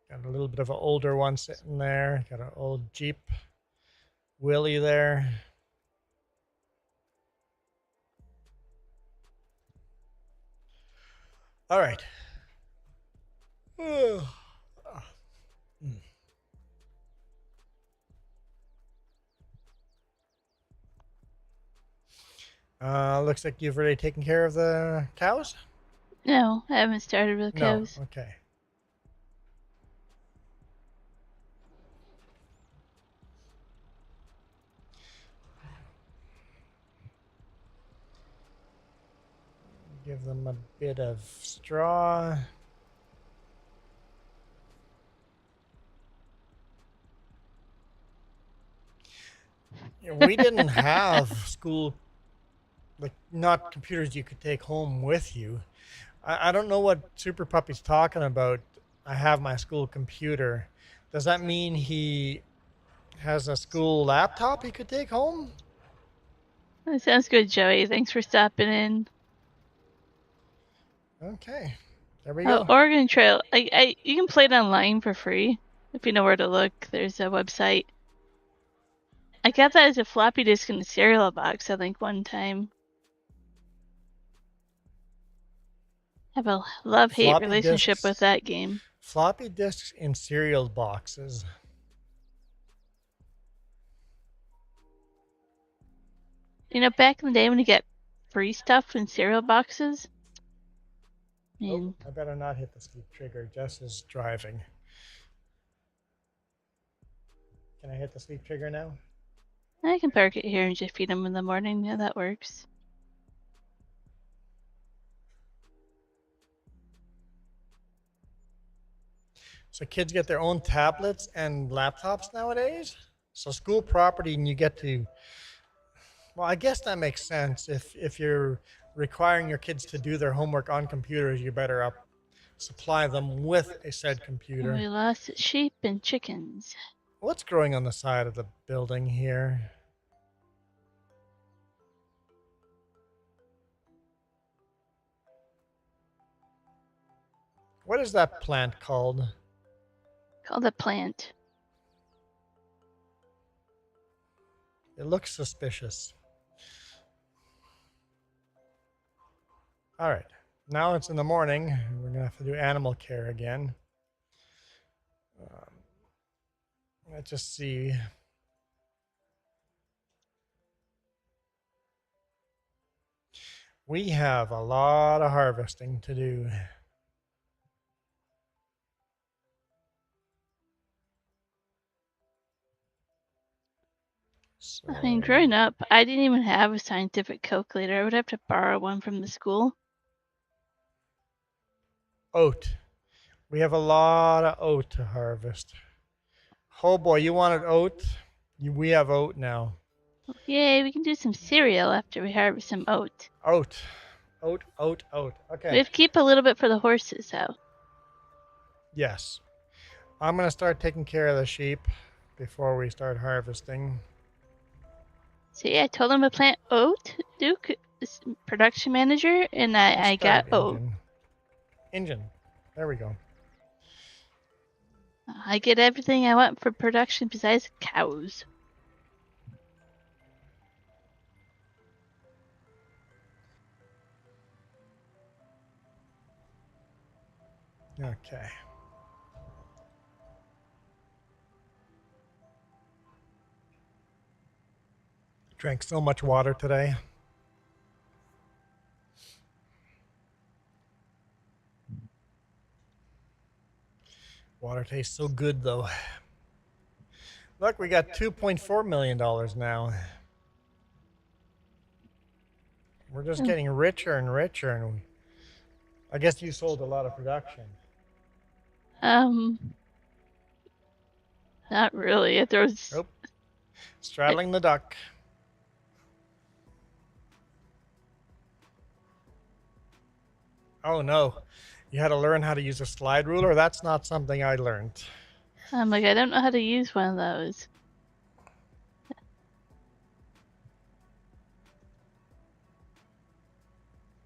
Got a little bit of an older one sitting there. Got an old Jeep Willie there. All right. Looks like you've already taken care of the cows? No, I haven't started with No. cows. Okay. Give them a bit of straw. We didn't have school, like, not computers you could take home with you. I don't know what Super Puppy's talking about. I have my school computer. Does that mean he has a school laptop he could take home? That sounds good, Joey. Thanks for stopping in. Okay. There we Oh, go. Oregon Trail. You can play it online for free if you know where to look. There's a website. I got that as a floppy disk in a cereal box, I think, one time. Have a love-hate Floppy relationship with disks. that game. Floppy disks in cereal boxes. You know, back in the day when you get free stuff in cereal boxes? Man. Oh, I better not hit the sleep trigger. Jess is driving. Can I hit the sleep trigger now? I can park it here and just feed them in the morning. Yeah, that works. So kids get their own tablets and laptops nowadays? So school property and you get to, well, I guess that makes sense. If you're requiring your kids to do their homework on computers, you better supply them with a said computer. We lost sheep and chickens. What's growing on the side of the building here? What is that plant called? Called a plant. It looks suspicious. All right. Now it's in the morning. We're going to have to do animal care again. Let's just see. We have a lot of harvesting to do. So, I mean, growing up, I didn't even have a scientific calculator. I would have to borrow one from the school. oat. We have a lot of oat to harvest. Oh boy, you wanted oat? We have oat now. Yay, we can do some cereal after we harvest some oat. Oat. Oat, oat, oat. Okay. We have to keep a little bit for the horses, though. Yes. I'm going to start taking care of the sheep before we start harvesting. See, I told him to plant oat, Duke, production manager, and I got oat. Engine. There we go. I get everything I want for production besides cows. Okay. Drank so much water today. Water tastes so good, though. Look, we got $2.4 million now. We're just getting richer and richer, and I guess you sold a lot of production. Not really. It throws. Oh, straddling the duck. Oh no, you had to learn how to use a slide ruler? That's not something I learned. I'm like, I don't know how to use one of those.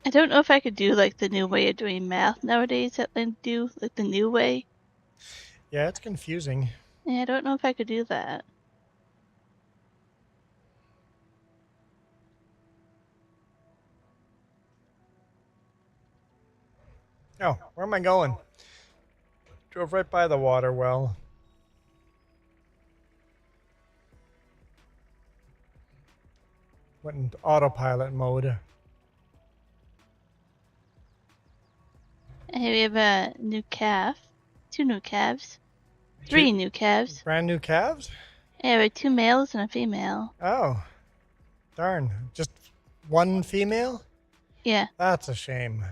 I don't know if I could do like the new way of doing math nowadays that they do, like the new way. Yeah, it's confusing. Yeah, I don't know if I could do that. Oh, where am I going? Drove right by the water well. Went into autopilot mode. Hey, we have a new calf. 2 new calves. 3 Two new calves. brand new calves? Yeah, we have 2 males and a female. Oh, darn. Just one female? Yeah. That's a shame.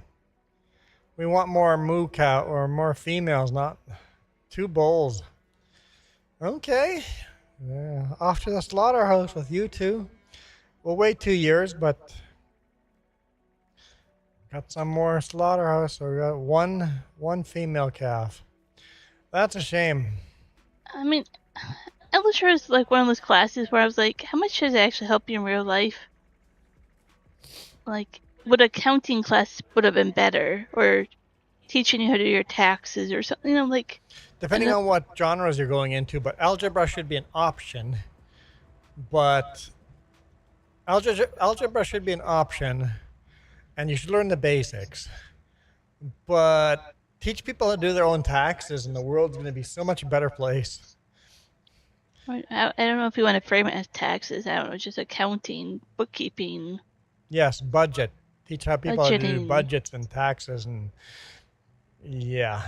We want more moo cow or more females, not 2 bulls. Okay. Yeah, off to the slaughterhouse with you two. We'll wait 2 years, but got some more slaughterhouse. So we got one female calf. That's a shame. I mean, I was sure it's like one of those classes where I was like, how much does it actually help you in real life? Like, would accounting class would have been better, or teaching you how to do your taxes or something, like. Depending on what genres you're going into, but algebra should be an option. But algebra should be an option, and you should learn the basics. But teach people how to do their own taxes, and the world's going to be so much better place. I don't know if you want to frame it as taxes. I don't know, just accounting, bookkeeping. Yes, budget. Teach how people how to do Budgeting. budgets and taxes, and yeah,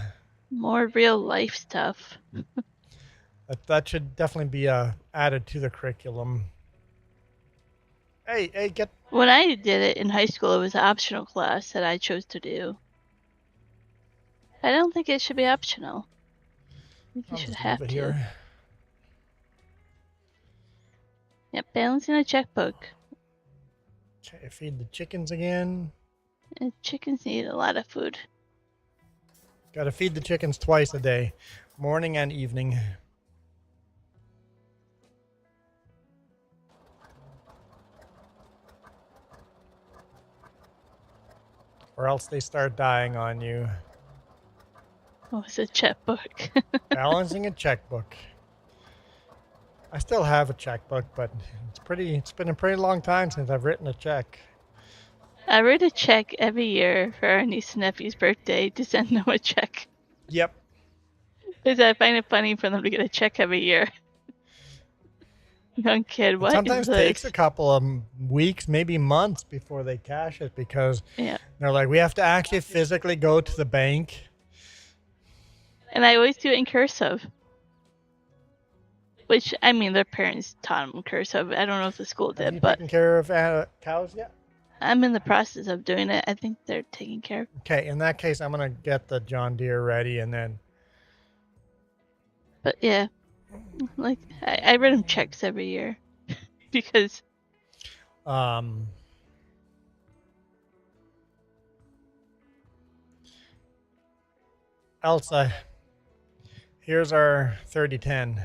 More real life stuff. that should definitely be added to the curriculum. Hey, get. When I did it in high school, it was an optional class that I chose to do. I don't think it should be optional. I think you should have to. Here. Yep, balancing a checkbook. Okay, feed the chickens again. And chickens need a lot of food. Got to feed the chickens twice a day, morning and evening. Or else they start dying on you. Oh, it's a checkbook. Balancing a checkbook. I still have a checkbook, but it's been a pretty long time since I've written a check. I write a check every year for our niece and nephew's birthday to send them a check. Yep. Because I find it funny for them to get a check every year. Young kid, what? It sometimes takes a couple of weeks, maybe months before they cash it because they're like, we have to actually physically go to the bank. And I always do it in cursive. Which, I mean, their parents taught them cursive. I don't know if the school did, Have you but taken care of cows yet? I'm in the process of doing it. I think they're taking care of. Okay, in that case, I'm going to get the John Deere ready and then. But yeah, like, I write them checks every year because. Elsa, here's our 3010.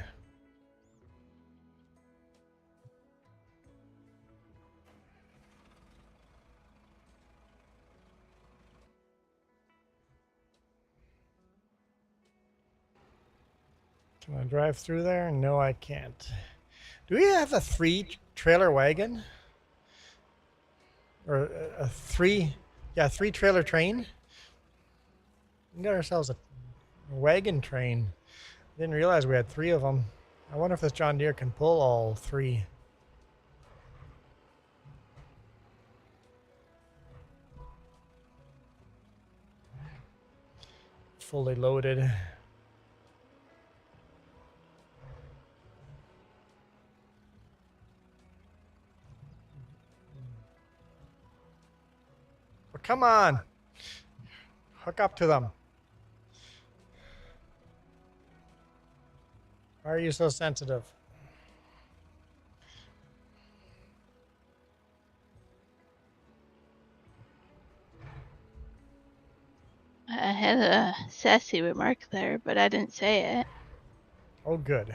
Can I drive through there? No, I can't. Do we have a 3-trailer wagon? Or a 3-trailer train? We got ourselves a wagon train. Didn't realize we had 3 of them. I wonder if this John Deere can pull all 3. Fully loaded. Well, come on. Hook up to them. Why are you so sensitive? I had a sassy remark there, but I didn't say it. Oh, good.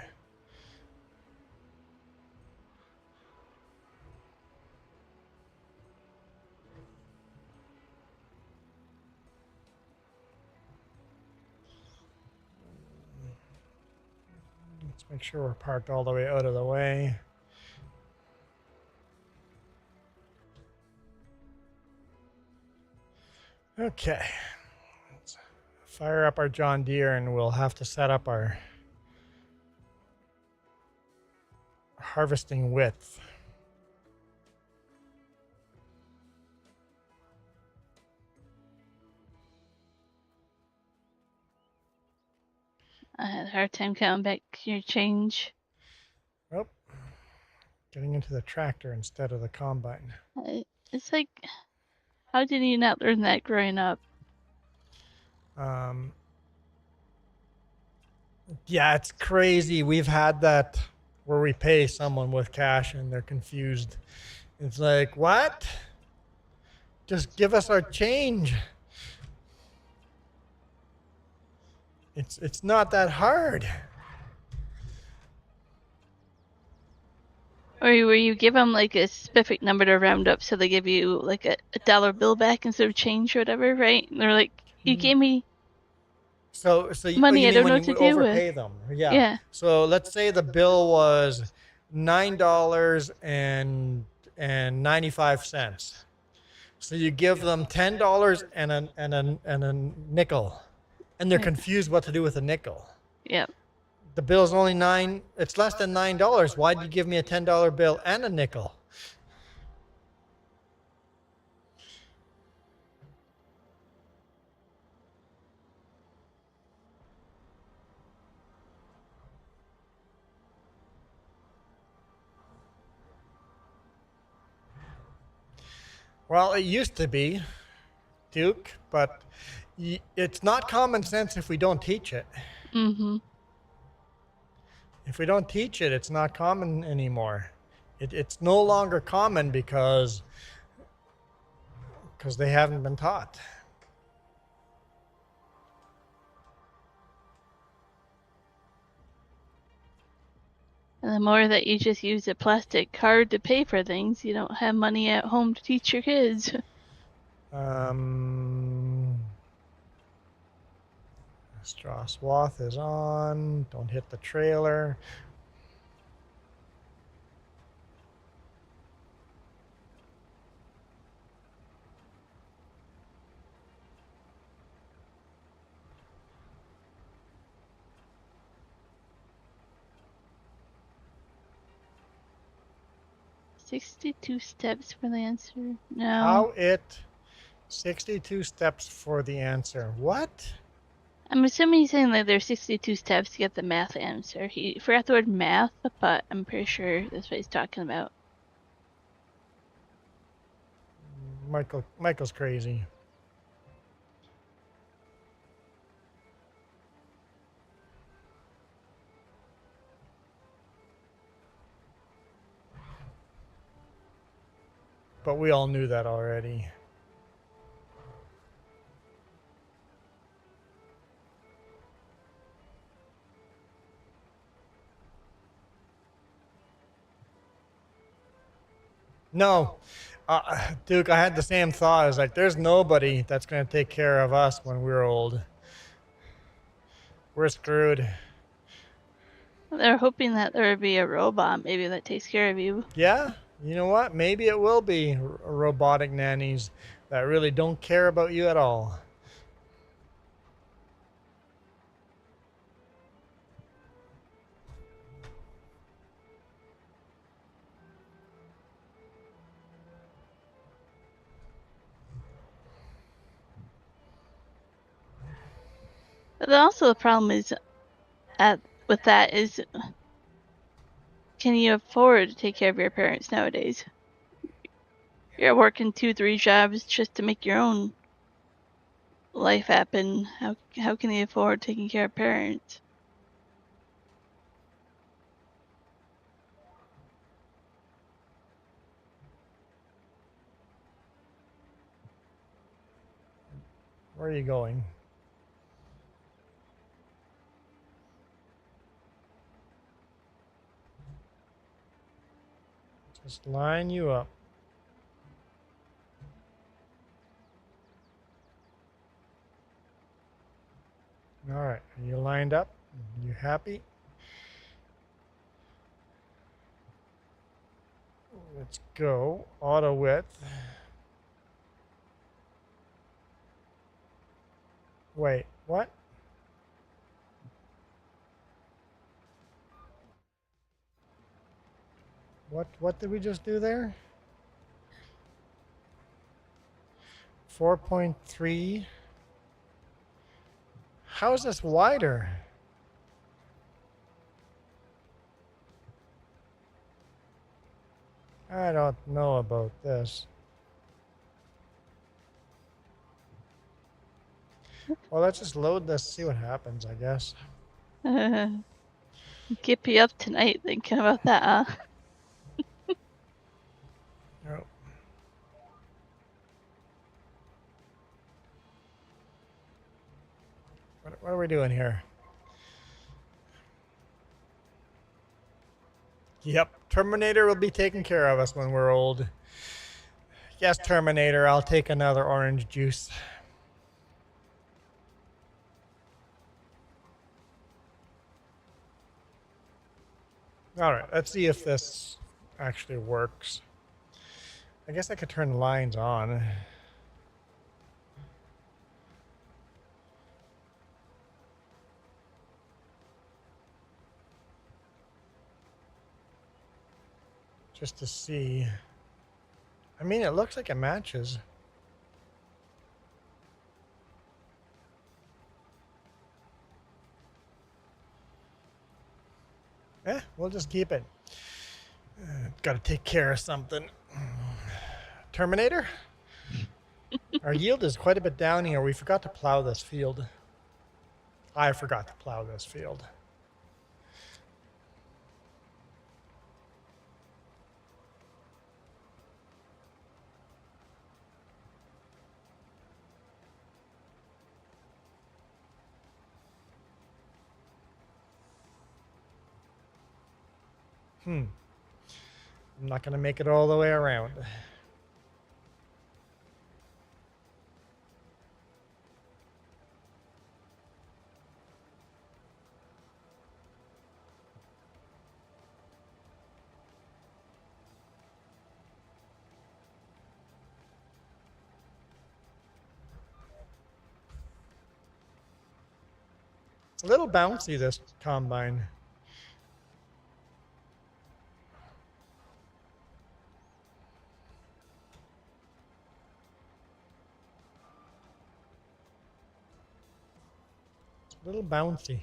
Let's make sure we're parked all the way out of the way. Okay. Let's fire up our John Deere and we'll have to set up our harvesting width. I had a hard time counting back your change. Oh, getting into the tractor instead of the combine. It's like, how did you not learn that growing up? Yeah, it's crazy. We've had that where we pay someone with cash and they're confused. It's like, what? Just give us our change. It's not that hard. Or where you give them like a specific number to round up, so they give you like a dollar bill back instead of change or whatever, right? And they're like, you gave me So money you I mean don't know when what you to do with. overpay them? Yeah. Yeah. So let's say the bill was $9.95. So you give them $10 and a nickel, and they're Right. confused what to do with a nickel. Yep. The bill's only nine. It's less than $9. Why'd you give me a $10 bill and a nickel? Well, it used to be, Duke, but it's not common sense if we don't teach it. Mm-hmm. If we don't teach it, it's not common anymore. It's no longer common because they haven't been taught. And the more that you just use a plastic card to pay for things, you don't have money at home to teach your kids. Straw swath is on. Don't hit the trailer. $62 steps for the answer. No. How it 62 steps for the answer. What? I'm assuming he's saying that there's 62 steps to get the math answer. He forgot the word math, but I'm pretty sure that's what he's talking about. Michael's crazy. But we all knew that already. No. Duke, I had the same thought. I was like, there's nobody that's going to take care of us when we're old. We're screwed. They're hoping that there would be a robot maybe that takes care of you. Yeah, you know what? Maybe it will be robotic nannies that really don't care about you at all. But also the problem is with that is, can you afford to take care of your parents nowadays? You're working 2-3 jobs just to make your own life happen. How can you afford taking care of parents? Where are you going? Just line you up. All right, are you lined up? You happy? Let's go. Auto width. Wait, what? What did we just do there? 4.3. How is this wider? I don't know about this. Well, let's just load this, see what happens, I guess. Get me up tonight thinking about that, huh? Oh. What are we doing here? Yep, Terminator will be taking care of us when we're old. Yes, Terminator, I'll take another orange juice. All right, let's see if this actually works. I guess I could turn the lines on. Just to see. I mean, it looks like it matches. We'll just keep it. Got to take care of something. Terminator? Our yield is quite a bit down here. We forgot to plow this field. I forgot to plow this field. I'm not going to make it all the way around. It's a little bouncy, this combine. It's a little bouncy.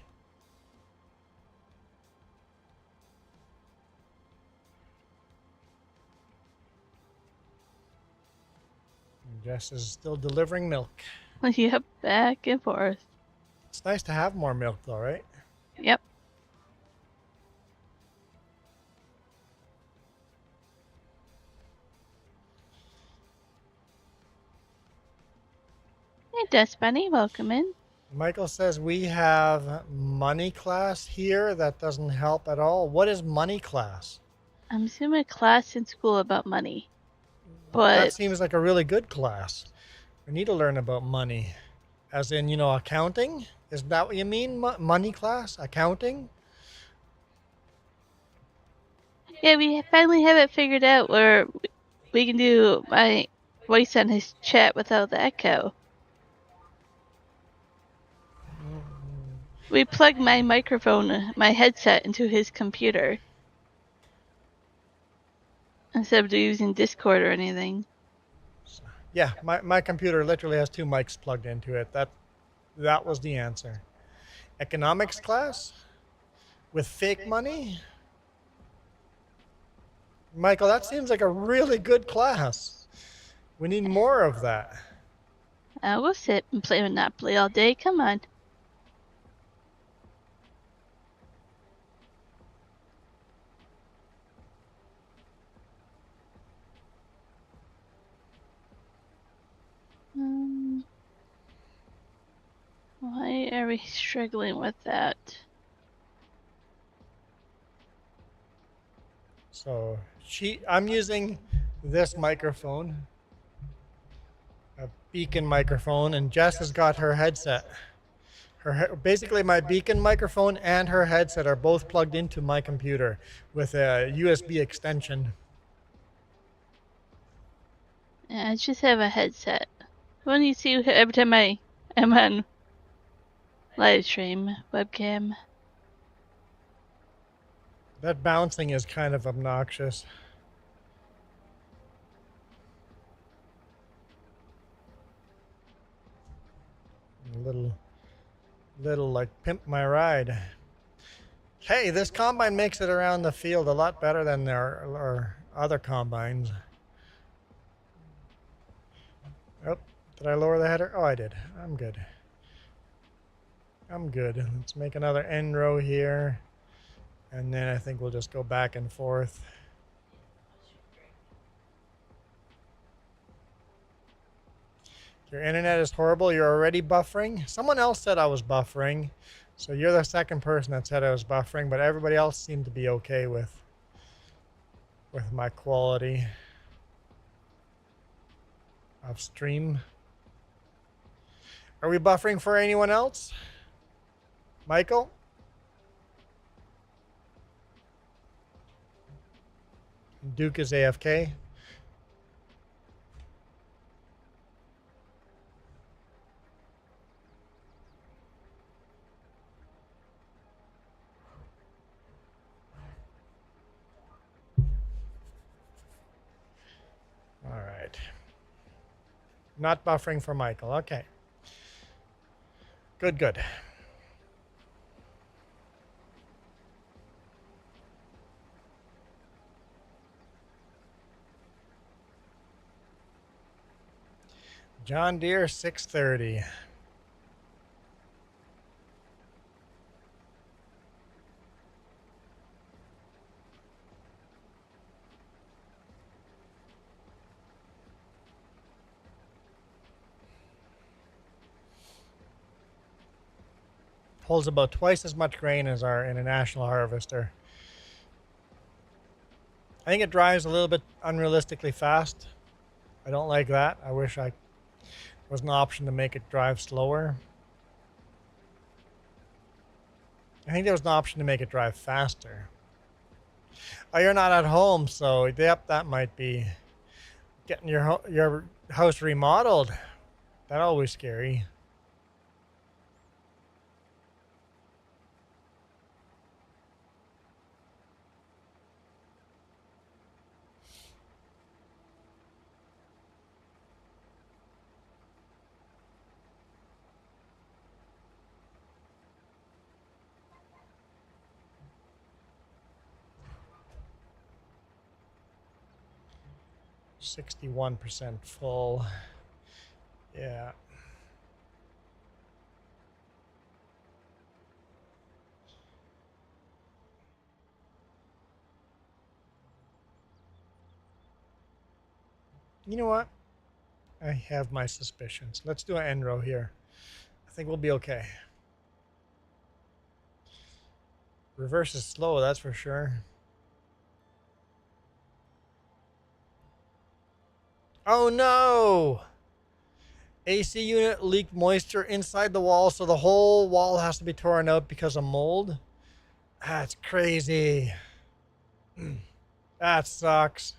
Jess is still delivering milk. Yep, back and forth. It's nice to have more milk, though, right? Yep. Hey, Dust Bunny, welcome in. Michael says we have money class here. That doesn't help at all. What is money class? I'm assuming a class in school about money. That But seems like a really good class. We need to learn about money. As in, accounting? Is that what you mean? Money class? Accounting? yeah, we finally have it figured out where we can do my voice on his chat without the echo. We plug my microphone, my headset, into his computer instead of using Discord or anything. Yeah, my computer literally has two mics plugged into it. That was the answer. Economics class? With fake money? Michael, that seems like a really good class. We need more of that. We'll sit and play Monopoly all day. Come on. Yeah, we're struggling with that. So I'm using this microphone, a beacon microphone, and Jess has got her headset. Basically, my beacon microphone and her headset are both plugged into my computer with a USB extension. Yeah, I just have a headset. When you see every time I am on live stream webcam. That bouncing is kind of obnoxious. A little like pimp my ride. Hey, this combine makes it around the field a lot better than our other combines. Oh, did I lower the header? Oh, I did. I'm good. I'm good. Let's make another end row here. And then I think we'll just go back and forth. Your internet is horrible. You're already buffering. Someone else said I was buffering. So you're the second person that said I was buffering, but everybody else seemed to be okay with my quality of stream. Are we buffering for anyone else? Michael? Duke is AFK. All right. Not buffering for Michael. Okay. Good, good. John Deere 630. Holds about twice as much grain as our international harvester. I think it drives a little bit unrealistically fast. I don't like that. I wish I was an option to make it drive slower. I think there was an option to make it drive faster. Oh, you're not at home, so yep, that might be getting your house remodeled. That's always scary. %61 full. Yeah. You know what? I have my suspicions. Let's do an end row here. I think we'll be okay. Reverse is slow, that's for sure. Oh no! AC unit leaked moisture inside the wall, so the whole wall has to be torn out because of mold. That's crazy. That sucks.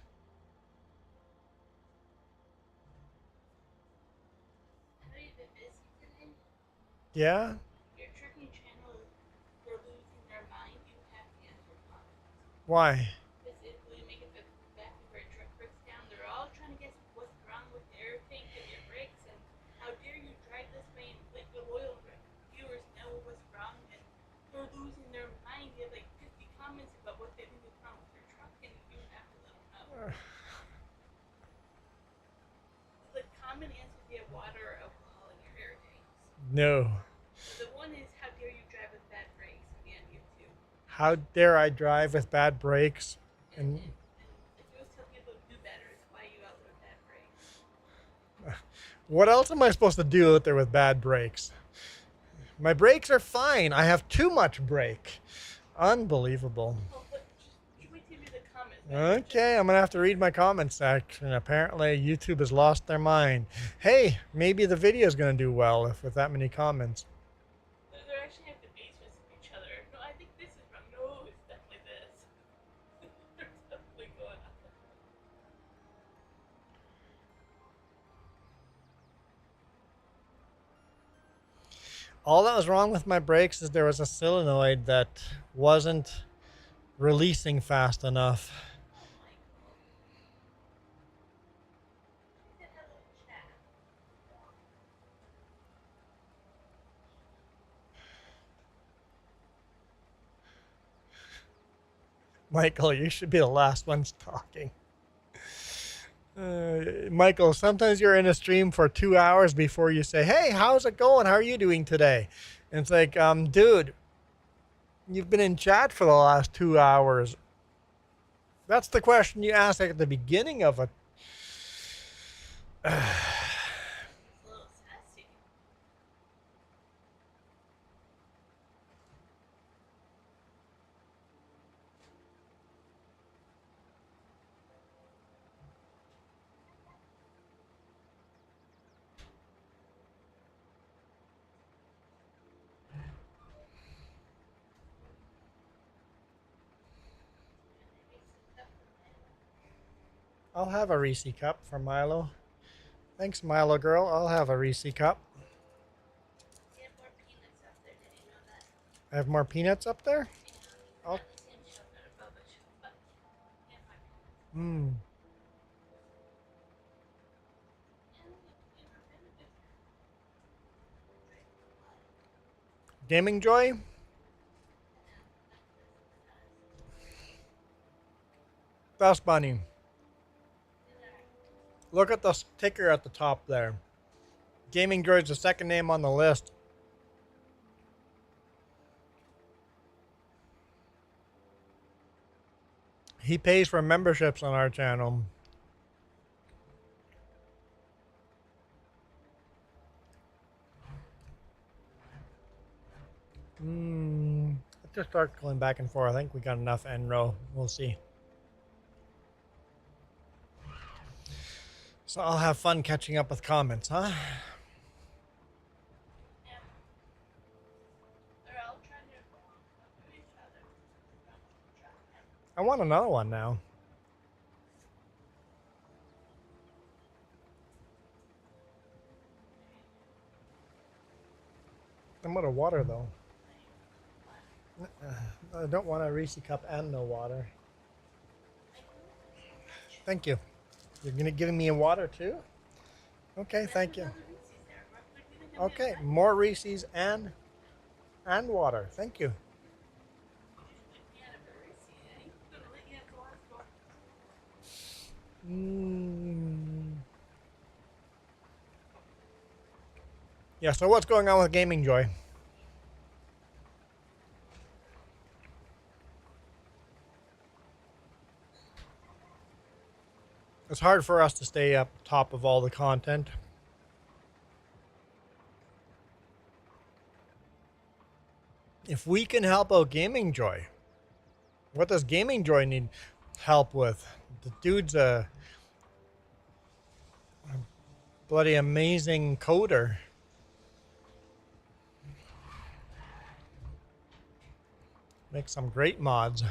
Yeah? Why? No. How dare I drive with bad brakes? And what else am I supposed to do out there with bad brakes? My brakes are fine. I have too much brake. Unbelievable. Okay, I'm gonna have to read my comment section. Apparently, YouTube has lost their mind. Hey, maybe the video is gonna do well if with that many comments. They're actually have debates with each other. No, I think this is wrong. No, it's definitely this. There's definitely going on. All that was wrong with my brakes is there was a solenoid that wasn't releasing fast enough. Michael, you should be the last ones talking. Michael, sometimes you're in a stream for 2 hours before you say, "Hey, how's it going? How are you doing today?" And it's like, dude, you've been in chat for the last 2 hours. That's the question you ask at the beginning of a. I'll have a Reese cup for Milo. Thanks, Milo girl. I'll have a Reese cup. I have more peanuts up there? I'll... Mmm. Gaming Joy? Dust Bunny. Look at the ticker at the top there. Gaming Joy is the second name on the list. He pays for memberships on our channel. Let's just start going back and forth. I think we got enough end row. We'll see. So I'll have fun catching up with comments, huh? I want another one now. I'm out of water though. I don't want a Reese cup and no water. Thank you. You're gonna give me a water too? Okay, thank you. Okay, more Reese's and water. Thank you. Yeah, so what's going on with Gaming Joy? It's hard for us to stay up top of all the content. If we can help out Gaming Joy, what does Gaming Joy need help with? The dude's a bloody amazing coder. Make some great mods.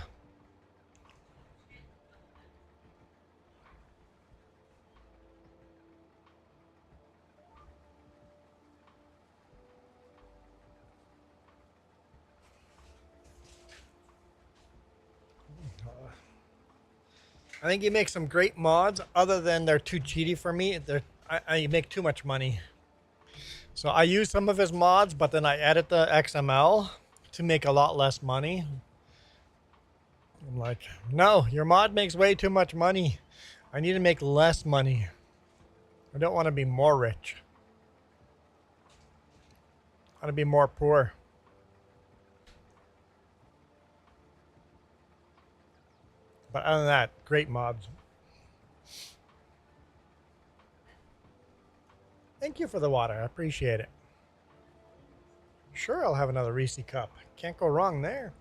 I think you make some great mods, other than they're too cheaty for me. I make too much money. So I use some of his mods, but then I edit the XML to make a lot less money. I'm like, no, your mod makes way too much money. I need to make less money. I don't want to be more rich. I want to be more poor. But other than that, great mods. Thank you for the water. I appreciate it. Sure, I'll have another Reese cup. Can't go wrong there.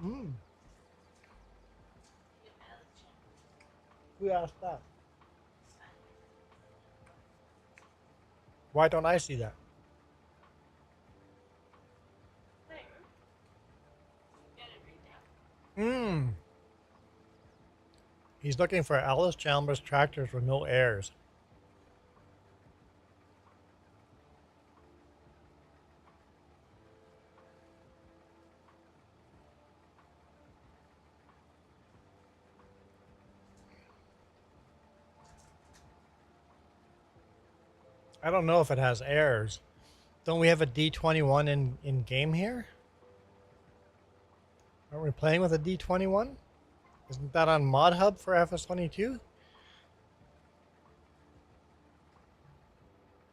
Mm. Who asked that? Why don't I see that? Hmm. He's looking for Alice Chalmers tractors with no airs. I don't know if it has airs. Don't we have a D21 in game here? Aren't we playing with a D21? Isn't that on Mod Hub for FS22?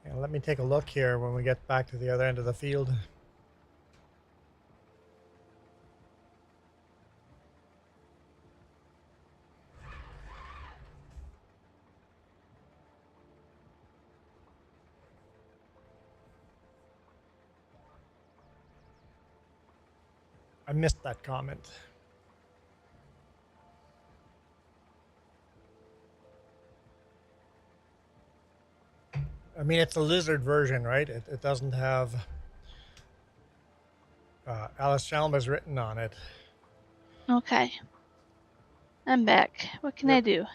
Yeah, let me take a look here when we get back to the other end of the field. I missed that comment. I mean, it's a lizard version, right? It doesn't have Alice Chalmers written on it. Okay. I'm back. What can Yep. I do?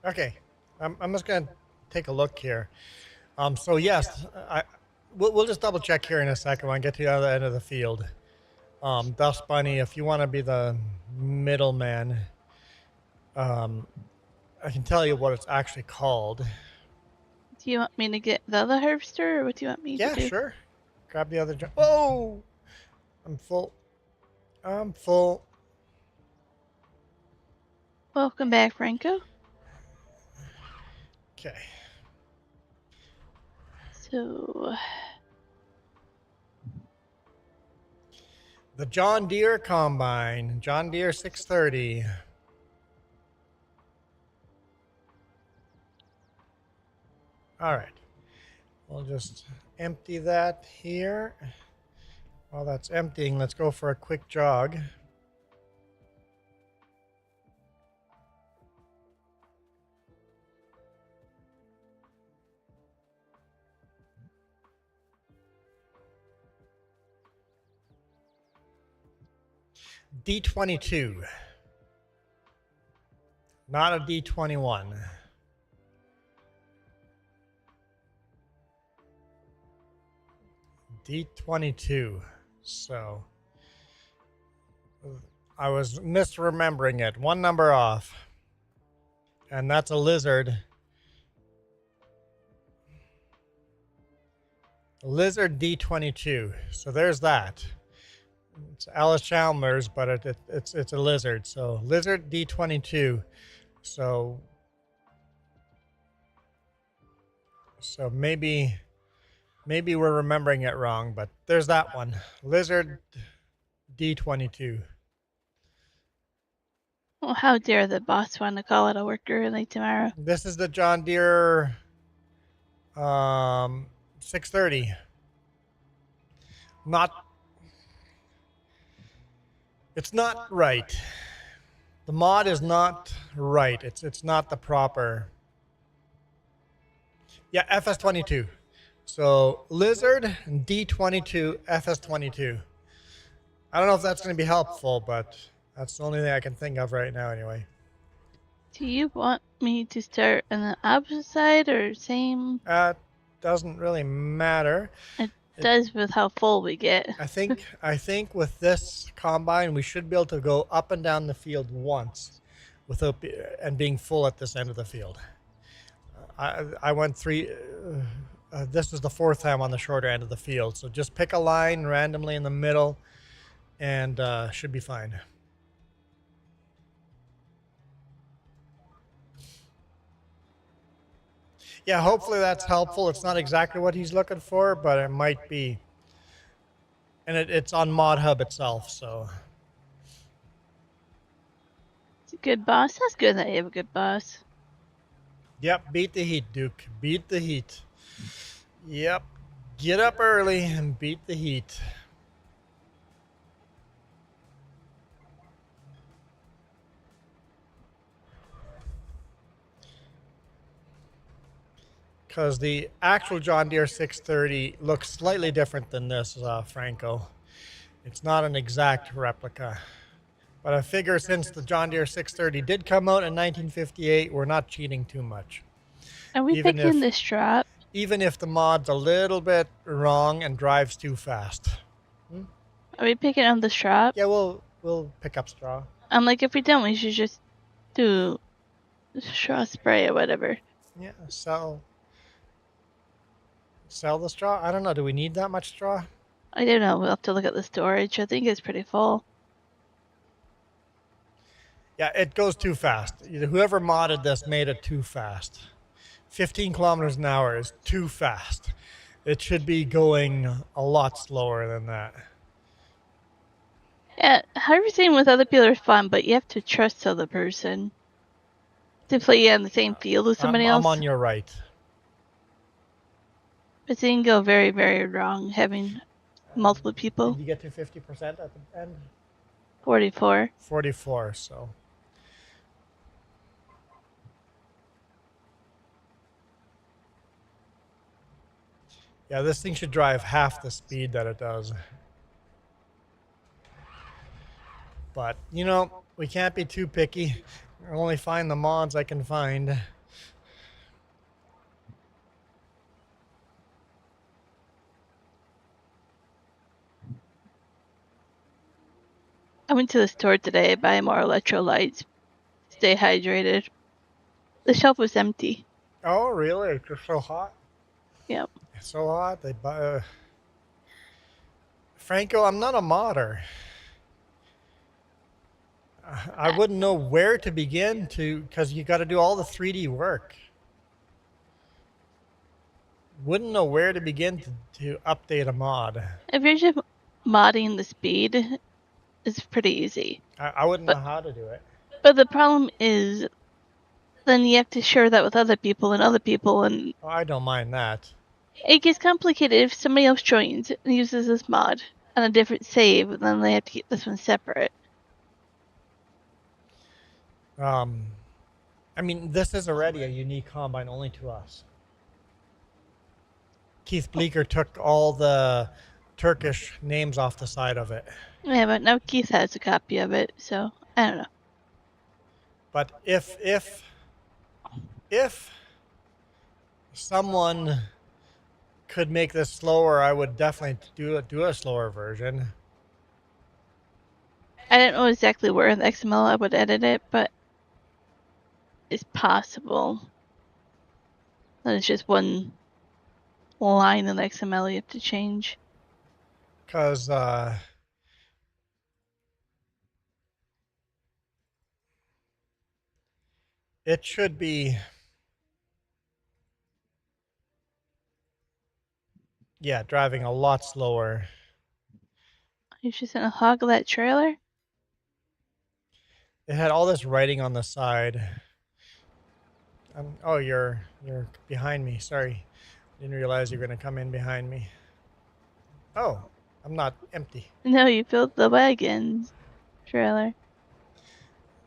Okay, I'm just gonna take a look here. So yes, we'll just double check here in a second when I get to the other end of the field. Dust Bunny, if you want to be the middleman, I can tell you what it's actually called. Do you want me to get the other harvester, or what do you want me to Yeah, do? sure. Grab the other. Oh, I'm full. I'm full. Welcome back, Franco. Okay. So, The John Deere Combine, John Deere 630. All right. We'll just empty that here. While that's emptying, let's go for a quick jog. D22. Not a D21. D22. So I was misremembering it. One number off. And that's a lizard. Lizard D22. So there's that. It's Alice Chalmers, but it's a lizard. So lizard D22. So maybe we're remembering it wrong, but there's that one. Lizard D22. well, how dare the boss want to call it a work early tomorrow? This is the John Deere 630. It's not right. The mod is not right. It's not the proper. Yeah, FS22. So lizard D22 FS22. I don't know if that's going to be helpful, but that's the only thing I can think of right now anyway. Do you want me to start on the opposite side or same? Doesn't really matter. It does with how full we get. I think with this combine we should be able to go up and down the field once without being full at this end of the field. I went This is the fourth time on the shorter end of the field. So just pick a line randomly in the middle and should be fine. Yeah, hopefully that's helpful. It's not exactly what he's looking for, but it might be. And it's on Mod Hub itself, so. It's a good boss. That's good that you have a good boss. Yep, beat the heat, Duke. Beat the heat. Yep. Get up early and beat the heat. Because the actual John Deere 630 looks slightly different than this, Franco. It's not an exact replica. But I figure since the John Deere 630 did come out in 1958, we're not cheating too much. Are we picking this drop? Even if the mod's a little bit wrong and drives too fast. Are we picking on the strap? Yeah, we'll pick up straw. I'm like, if we don't, we should just do straw spray or whatever. Yeah, sell the straw? I don't know. Do we need that much straw? I don't know. We'll have to look at the storage. I think it's pretty full. Yeah, it goes too fast. Whoever modded this made it too fast. 15 kilometers an hour is too fast. It should be going a lot slower than that. Yeah, everything with other people is fun, but you have to trust the other person to play on the same field as somebody else. I'm on your right. It can go very, very wrong having multiple people. Did you get to 50% at the end? 44. 44, so. Yeah, this thing should drive half the speed that it does. But, you know, we can't be too picky. I'll only find the mods I can find. I went to the store today to buy more electrolytes. Stay hydrated. The shelf was empty. Oh, really? It's just so hot? Yep. It's so hot. They buy. Franco, I'm not a modder. I wouldn't know where to begin because you got to do all the 3D work. Wouldn't know where to begin to update a mod. If you're just modding the speed, it's pretty easy. I wouldn't know how to do it. But the problem is, then you have to share that with other people, and Oh, I don't mind that. It gets complicated if somebody else joins and uses this mod on a different save, and then they have to keep this one separate. I mean, this is already a unique combine only to us. Keith Bleecker took all the Turkish names off the side of it. Yeah, but now Keith has a copy of it, so I don't know. But if someone could make this slower, I would definitely do a slower version. I don't know exactly where in the XML I would edit it, but it's possible. Then it's just one line in the XML you have to change. Because it should be, yeah, driving a lot slower. You just gonna hog that trailer? It had all this writing on the side. Oh, you're behind me. Sorry, didn't realize you're gonna come in behind me. Oh, I'm not empty. No, you filled the wagon's trailer.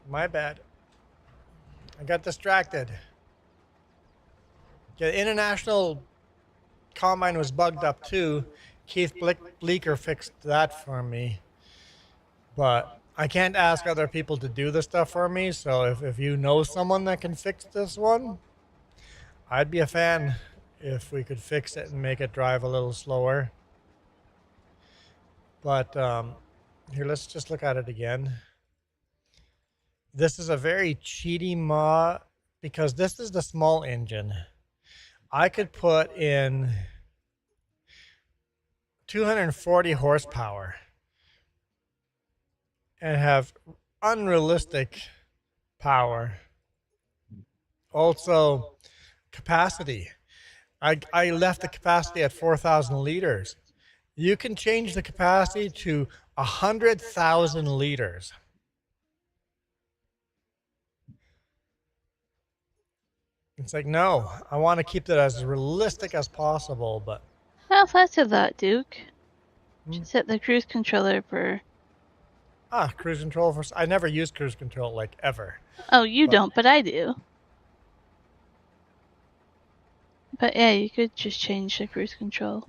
My bad. I got distracted. Yeah, the international combine was bugged up too. Keith Bleecker fixed that for me. But I can't ask other people to do the stuff for me, so if you know someone that can fix this one, I'd be a fan if we could fix it and make it drive a little slower. But here, let's just look at it again. This is a very cheaty mod because this is the small engine. I could put in 240 horsepower and have unrealistic power. Also, capacity. I left the capacity at 4,000 liters. You can change the capacity to 100,000 liters. It's like, no, I want to keep it as realistic as possible, but How fast is that, Duke? hmm. Set the cruise controller for. Cruise control for. I never use cruise control like ever. Oh, you But don't, but I do. But yeah, you could just change the cruise control.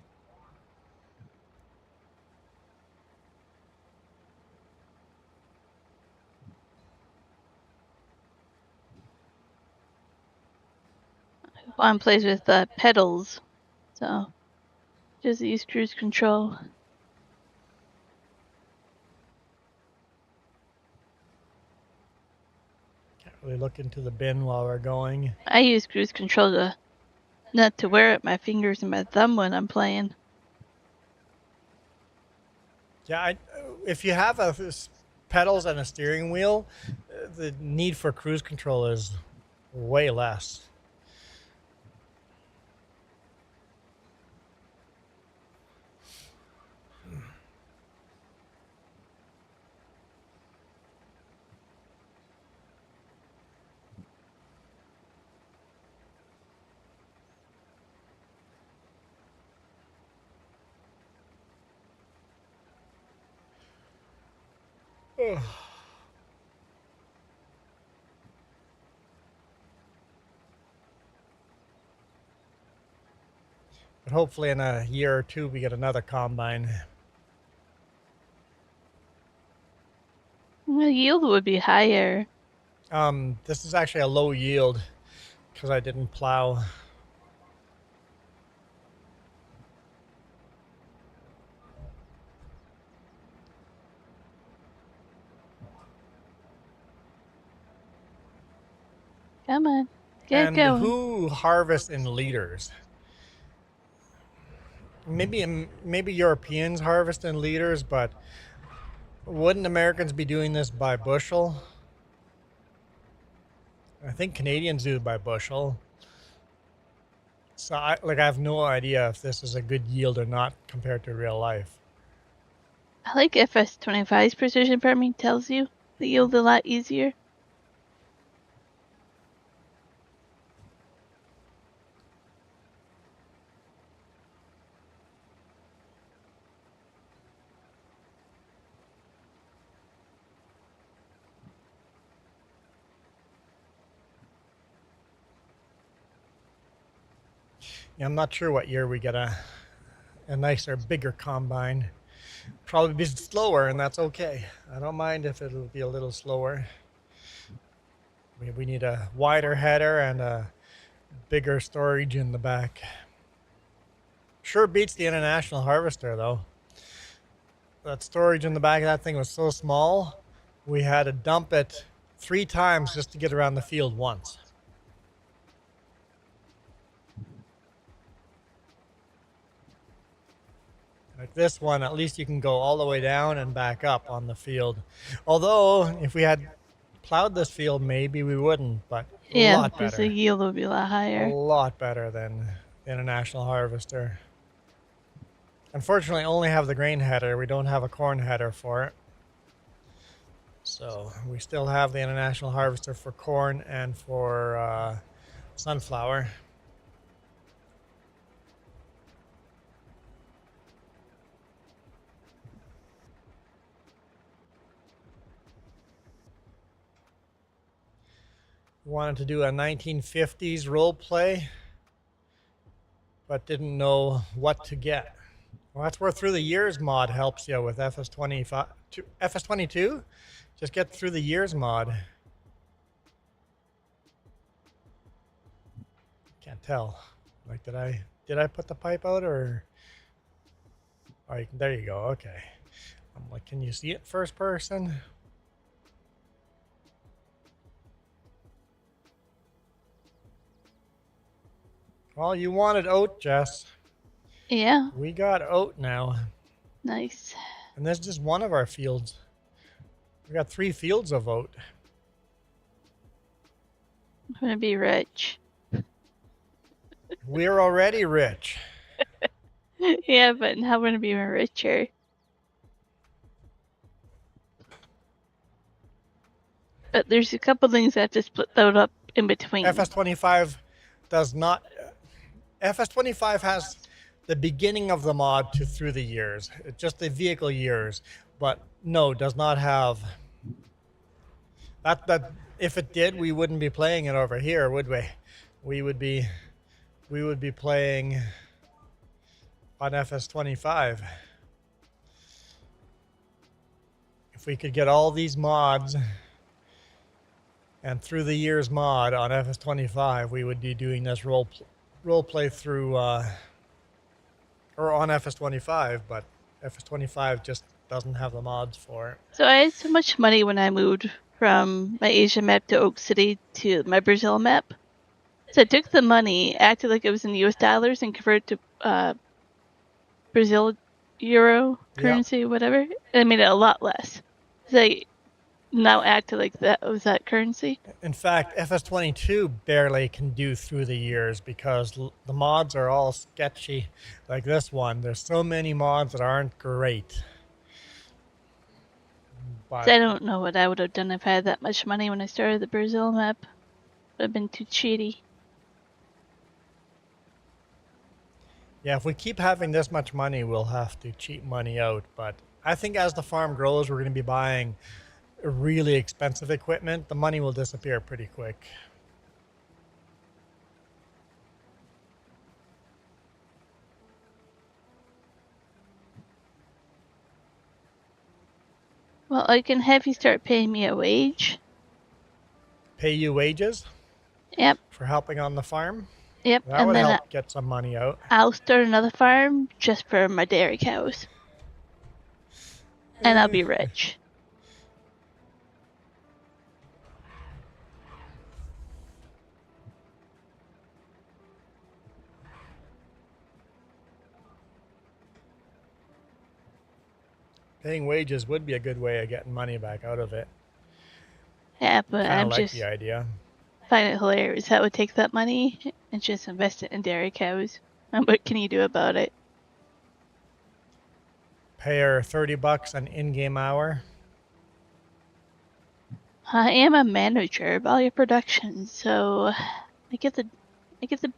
One plays with the pedals, so just use cruise control. can't really look into the bin while we're going. I use cruise control to not to wear at my fingers and my thumb when I'm playing. Yeah, if you have pedals and a steering wheel, the need for cruise control is way less. But hopefully in a year or two we get another combine. The yield would be higher. This is actually a low yield because I didn't plow. Come on, get And going. who harvests in liters? Maybe Europeans harvest in liters, but wouldn't Americans be doing this by bushel? I think Canadians do it by bushel. So I have no idea if this is a good yield or not compared to real life. I like FS25's precision farming tells you the yield a lot easier. Yeah, I'm not sure what year we get a nicer, bigger combine. Probably be slower, and that's okay. I don't mind if it'll be a little slower. We need a wider header and a bigger storage in the back. Sure beats the International Harvester, though. That storage in the back of that thing was so small, we had to dump it 3 times just to get around the field once. Like this one, at least you can go all the way down and back up on the field. Although, if we had plowed this field, maybe we wouldn't, but a Yeah, lot because the better. yield would be a lot A higher. lot better than the International Harvester. Unfortunately, only have the grain header. We don't have a corn header for it. So we still have the International Harvester for corn and for sunflower. Wanted to do a 1950s role play, but didn't know what to get. Well, that's where Through the Years mod helps you with FS25, FS22. Just get Through the Years mod. Can't tell. Like, did I put the pipe out or? Oh, there you go. Okay. I'm like, can you see it first person? Well, you wanted oat, Jess. Yeah, We got oat now. nice. And that's just one of our fields. We got 3 fields of oat. I'm gonna be rich. We're already rich. Yeah, but now we're gonna be even richer. But there's a couple things I have to split that up in between. FS25 does not. FS25 has the beginning of the mod to through the years. It's just the vehicle years. But no, does not have that. If it did, we wouldn't be playing it over here, would we? We would be. We would be playing on FS25. If we could get all these mods and through the years mod on FS25, we would be doing this role play through or on FS25, but FS25 just doesn't have the mods for it. So I had so much money when I moved from my Asia map to Oak City to my Brazil map. So I took the money, acted like it was in US dollars, and converted to Brazil euro Yep. currency, whatever. And I made it a lot less. So I now acted like that was that currency. In fact, FS22 barely can do through the years because the mods are all sketchy, like this one. There's so many mods that aren't great. So But I don't know what I would have done if I had that much money when I started the Brazil map. Would have been too cheaty. yeah, if we keep having this much money, we'll have to cheat money out. But I think as the farm grows, we're going to be buying really expensive equipment. The money will disappear pretty quick. Well, I can have you start paying me a wage. Pay you wages Yep, for helping on the farm. yep. That And would then help get some money out. I'll start another farm just for my dairy cows. And I'll be rich. Paying wages would be a good way of getting money back out of it. Yeah, but Kind of I'm like just the idea. find it hilarious how I would take that money and just invest it in dairy cows. And what can you do about it? Pay her $30 an in-game hour. I am a manager of all your productions, so I get the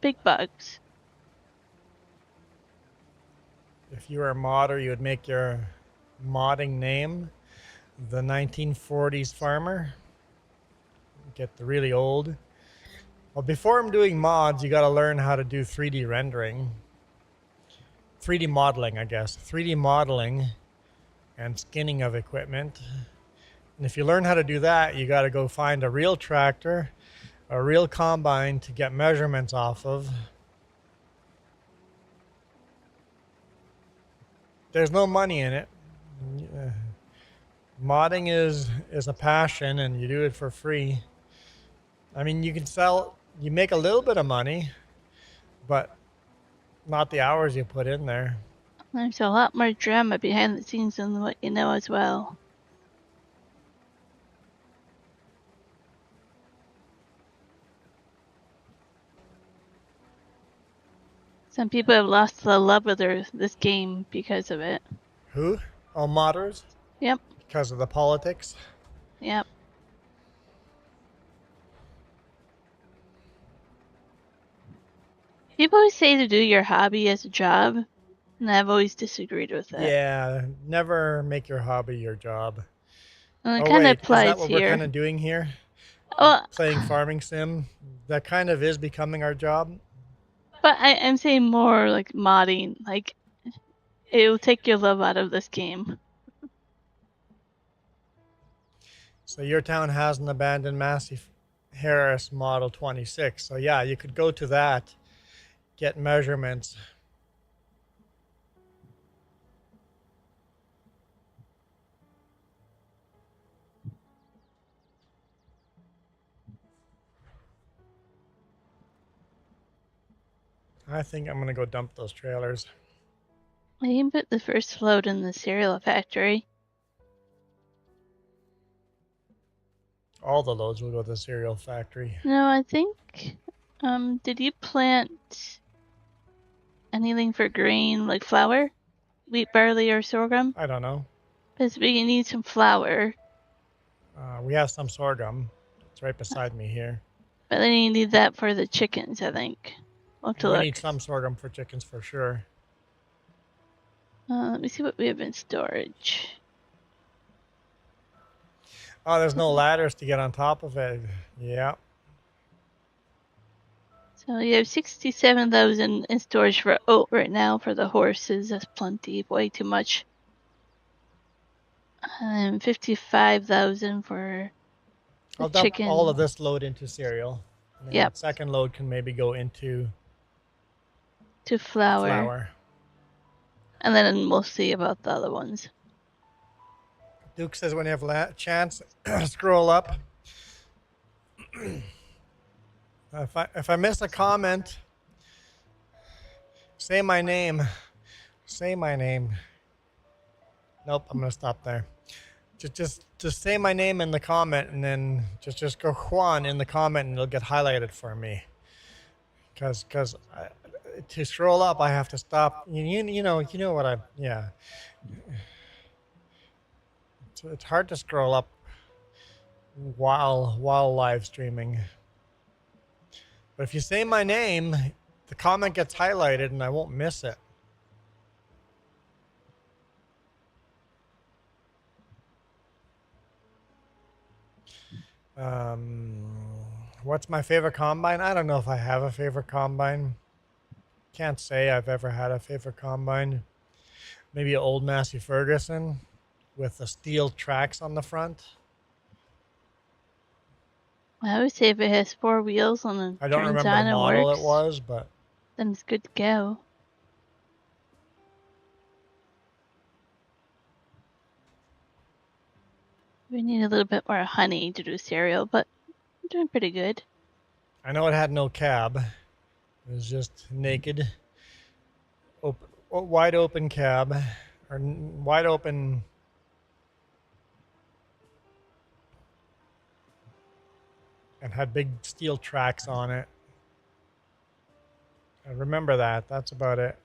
big bucks. If you were a modder, you would make your modding name the 1940s farmer. Get the really old. Well, before I'm doing mods, you got to learn how to do 3D rendering. 3D modeling, I guess. 3D modeling and skinning of equipment. And if you learn how to do that, you got to go find a real tractor, a real combine to get measurements off of. There's no money in it. Modding is a passion and you do it for free. I mean, you can you make a little bit of money, but not the hours you put in there. There's a lot more drama behind the scenes than what you know as well. Some people have lost the love of this game because of it. Who? Oh, modders? Yep, Because of the politics? yep. People always say to do your hobby as a job, and I've always disagreed with it. Yeah, never make your hobby your job. And it Oh, kind of wait, is that applies what we're here. kind of doing here? Well, Playing farming sim? That kind of is becoming our job. but I'm saying more like modding. Like, it will take your love out of this game. So your town has an abandoned Massey Harris Model 26. So yeah, you could go to that, get measurements. I think I'm going to go dump those trailers. I can put the first load in the cereal factory. All the loads will go to the cereal factory. No, I think. Did you plant anything for grain like flour? Wheat, barley, or sorghum? I don't know. Because we need some flour. We have some sorghum. It's right beside me here. But then you need that for the chickens, I think. We'll have to We look. need some sorghum for chickens for sure. Let me see what we have in storage. Oh, there's no ladders to get on top of it. Yeah. So you have 67,000 in storage for oat right now for the horses. That's plenty, way too much. And 55,000 for the I'll dump chicken. all of this load into cereal. And Yep. the second load can maybe go into To flour. flour. And then we'll see about the other ones. Duke says when you have a chance, scroll up. If I miss a comment, say my name. Say my name. Nope, I'm gonna stop there. Just say my name in the comment, and then just go Juan in the comment, and it'll get highlighted for me. Because to scroll up, I have to stop. You know what I yeah. It's hard to scroll up while live streaming. But if you say my name, the comment gets highlighted, and I won't miss it. What's my favorite combine? I don't know if I have a favorite combine. Can't say I've ever had a favorite combine. Maybe an old Massey Ferguson with the steel tracks on the front. I would say if it has 4 wheels and then I don't turns remember on the and model works, it was, but then it's good to go. We need a little bit more honey to do cereal, but I'm doing pretty good. I know it had no cab. It was just naked, wide open cab, or wide open. And had big steel tracks on it. I remember that. That's about it.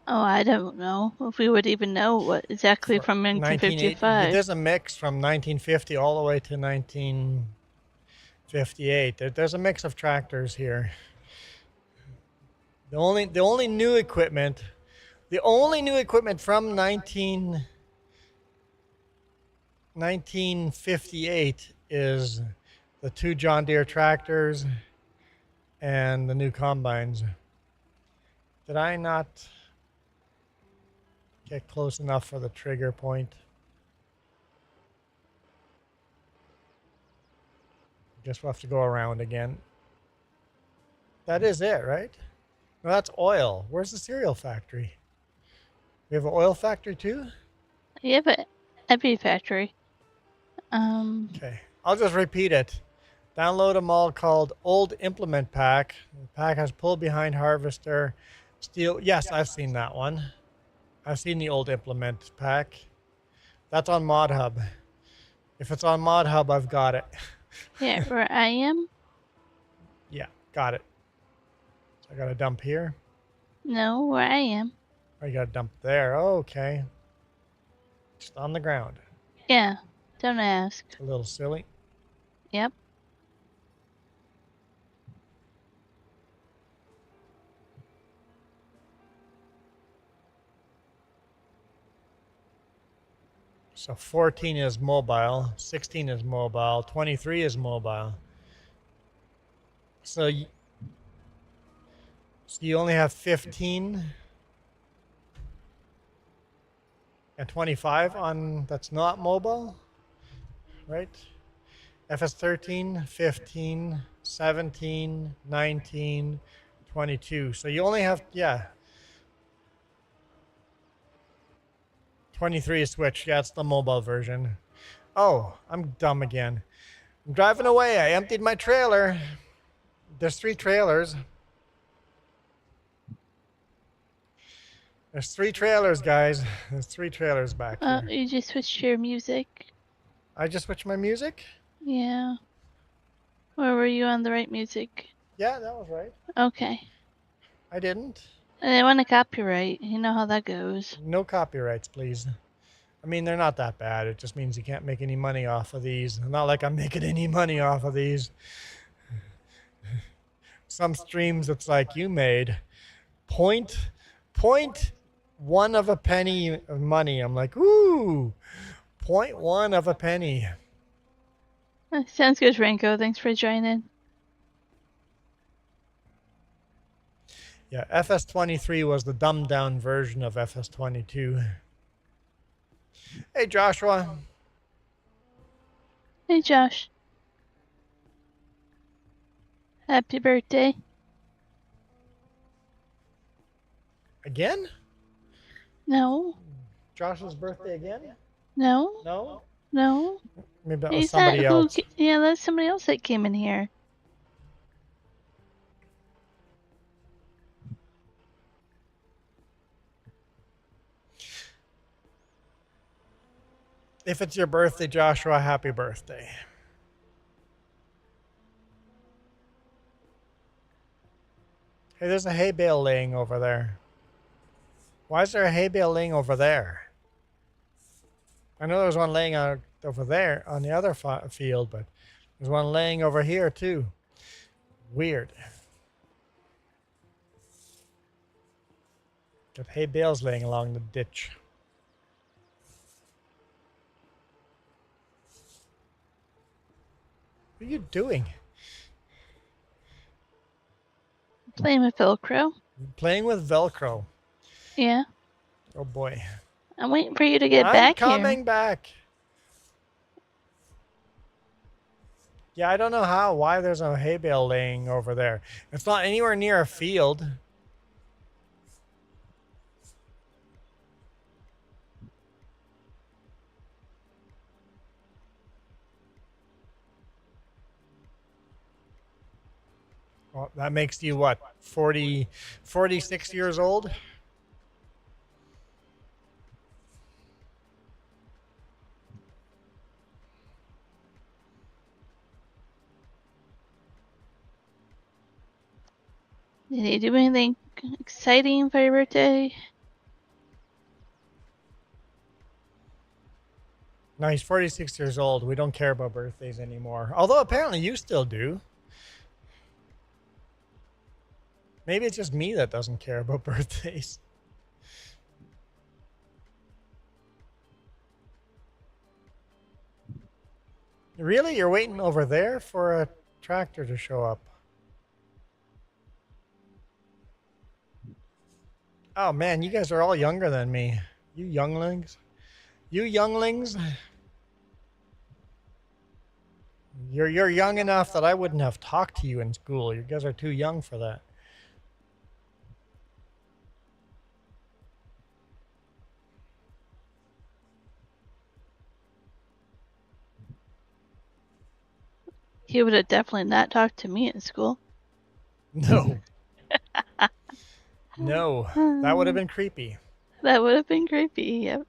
Oh, I don't know if we would even know what exactly from 1955. There's a mix from 1950 all the way to 1958. There's a mix of tractors here. The only new equipment from 1958 is the 2 John Deere tractors and the new combines. Did I not get close enough for the trigger point? Guess we'll have to go around again. That is it, right? No, that's oil. Where's the cereal factory? We have an oil factory too? Yeah, but Epi factory. Okay, I'll just repeat it. Download a mod called Old Implement Pack. The pack has pull behind harvester, steel. Yes, I've seen that one. I've seen the Old Implement Pack. That's on Mod Hub. If it's on Mod Hub, I've got it. Yeah, where I am? Yeah, got it. So I got a dump here. No, where I am. Oh, you got a dump there. Oh, okay. Just on the ground. Yeah, don't ask. It's a little silly. Yep. So 14 is mobile, 16 is mobile, 23 is mobile. So you only have 15 and 25 on that's not mobile, right? FS13, 15, 17, 19, 22. So you only have, yeah. 23 is switched. Yeah, it's the mobile version. Oh, I'm dumb again. I'm driving away. I emptied my trailer. There's 3 trailers. There's 3 trailers, guys. There's 3 trailers back here. You just switched your music. I just switched my music? Yeah. Or were you on the right music? Yeah, that was right. Okay. I didn't. And they want a copyright. You know how that goes. No copyrights, please. I mean, they're not that bad. It just means you can't make any money off of these. Not like I'm making any money off of these. Some streams, it's like you made point one of a penny of money. I'm like, ooh, 0.1 of a penny. Sounds good, Franco. Thanks for joining. Yeah, FS23 was the dumbed down version of FS22. Hey, Joshua. Hey, Josh. Happy birthday. Again? No. Josh's birthday again? No. No? No. Maybe that was somebody else. Yeah, that's somebody else that came in here. If it's your birthday, Joshua, happy birthday. Hey, there's a hay bale laying over there. Why is there a hay bale laying over there? I know there's one laying out over there on the other field, but there's one laying over here too. Weird. Got hay bales laying along the ditch. What are you doing? Playing with Velcro. Playing with Velcro. Yeah. Oh boy. I'm waiting for you to get back here. I'm coming back. Yeah, I don't know why there's a hay bale laying over there. It's not anywhere near a field. Well, that makes you what, 46 years old? Did you do anything exciting for your birthday? No, he's 46 years old. We don't care about birthdays anymore. Although apparently you still do. Maybe it's just me that doesn't care about birthdays. Really? You're waiting over there for a tractor to show up? Oh man, you guys are all younger than me. You younglings. You younglings. You're young enough that I wouldn't have talked to you in school. You guys are too young for that. He would have definitely not talked to me in school. No. No. That would have been creepy. That would have been creepy, yep.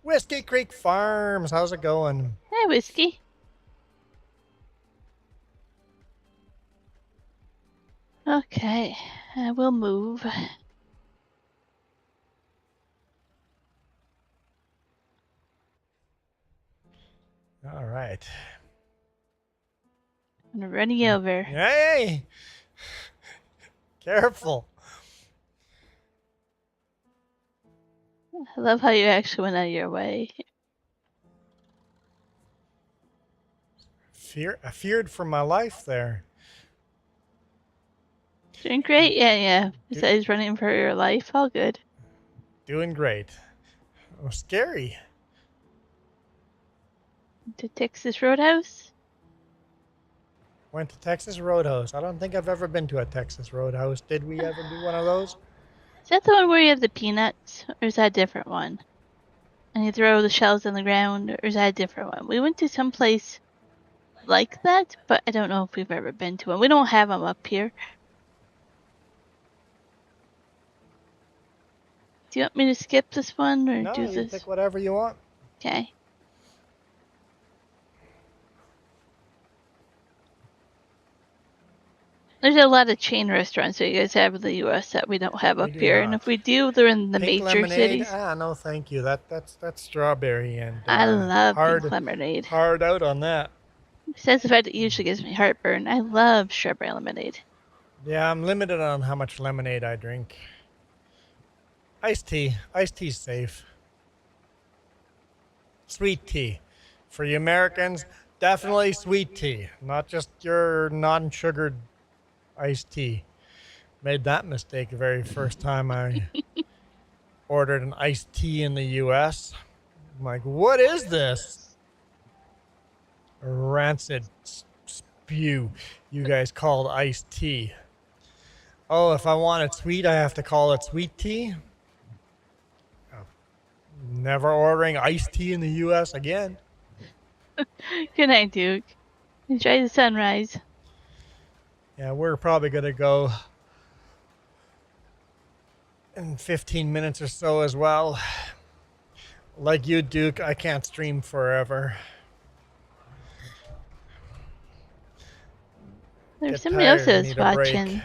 Whiskey Creek Farms, how's it going? Hey, Whiskey. Okay, I will move. All right. I'm running over. Hey! Careful. I love how you actually went out of your way. I feared for my life there. Doing great? Yeah. Besides running for your life, all good. Doing great. Oh, scary. To Texas Roadhouse? Went to Texas Roadhouse. I don't think I've ever been to a Texas Roadhouse. Did we ever do one of those? Is that the one where you have the peanuts, or is that a different one? And you throw the shells on the ground, or is that a different one? We went to some place like that, but I don't know if we've ever been to one. We don't have them up here. Do you want me to skip this one or No, do you this? pick whatever you want. Okay. There's a lot of chain restaurants that you guys have in the U.S. that we don't have We up do here, and not. if we do, they're in the Pink major lemonade? cities. Ah, no, thank you. That's strawberry and I love pink hard lemonade. hard out on that. Besides the fact it usually gives me heartburn, I love strawberry lemonade. Yeah, I'm limited on how much lemonade I drink. Iced tea. Iced tea's safe. Sweet tea. For you Americans, definitely sweet tea, not just your non-sugared iced tea. Made that mistake the very first time I ordered an iced tea in the US. I'm like, what is this? Rancid spew you guys called iced tea. Oh, if I want it sweet, I have to call it sweet tea? Oh, never ordering iced tea in the US again. Good night, Duke. Enjoy the sunrise. Yeah, we're probably going to go in 15 minutes or so as well. Like you, Duke, I can't stream forever. There's Get somebody else tired and that was need a break. watching.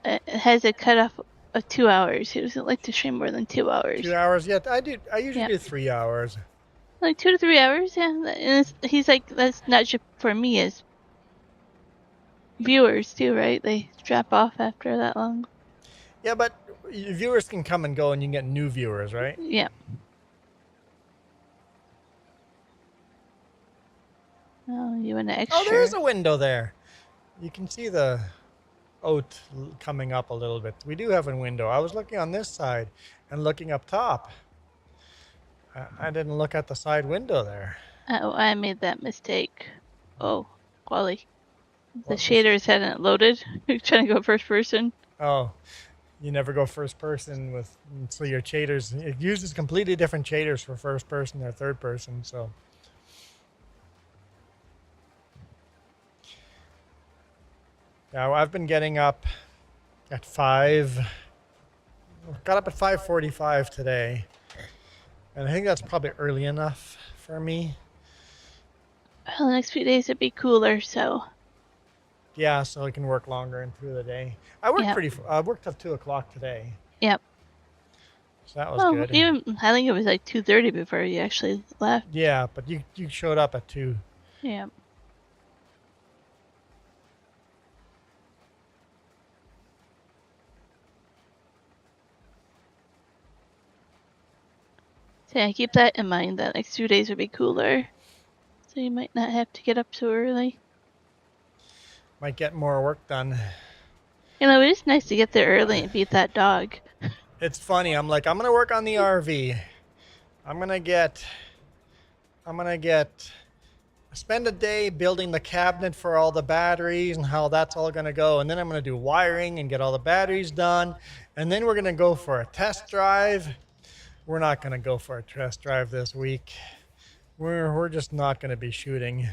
It has a cutoff of 2 hours. He doesn't like to stream more than 2 hours. 2 hours? Yeah, I usually Yep. do 3 hours. Like 2 to 3 hours, yeah. And he's like, that's not just for me, as viewers too, right? They drop off after that long. Yeah, but viewers can come and go and you can get new viewers, right? Yeah. Oh, you want an Oh, there is extra? a window there. You can see the oat coming up a little bit. We do have a window. I was looking on this side and looking up top. I didn't look at the side window there. Oh, I made that mistake. Oh, Wally. The What was? shaders hadn't loaded. You're trying to go first person. Oh, you never go first person with, so your shaders, it uses completely different shaders for first person or third person, so. Yeah, I've been getting up at 5. Got up at 5:45 today. And I think that's probably early enough for me. Well, the next few days it'd be cooler, so. Yeah, so I can work longer and through the day. I worked Yep. I worked till 2 o'clock today. Yep. So that was Well, good. even I think it was like 2:30 before you actually left. Yeah, but you showed up at 2. Yeah. So yeah, keep that in mind. That next 2 days would be cooler, so you might not have to get up so early. Might get more work done. You know, it is nice to get there early and beat that dog. It's funny. I'm like, I'm gonna work on the RV. I'm gonna get. Spend a day building the cabinet for all the batteries and how that's all gonna go, and then I'm gonna do wiring and get all the batteries done, and then we're gonna go for a test drive. We're not gonna go for a test drive this week. We're just not gonna be shooting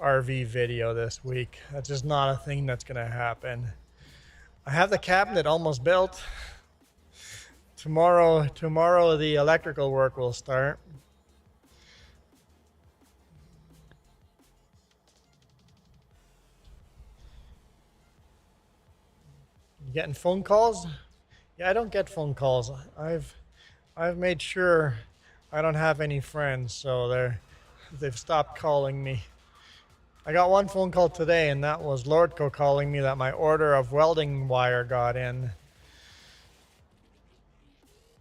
RV video this week. That's just not a thing that's gonna happen. I have the cabinet almost built. Tomorrow the electrical work will start. You getting phone calls? Yeah, I don't get phone calls. I've made sure I don't have any friends, so they've stopped calling me. I got one phone call today, and that was Lordco calling me that my order of welding wire got in.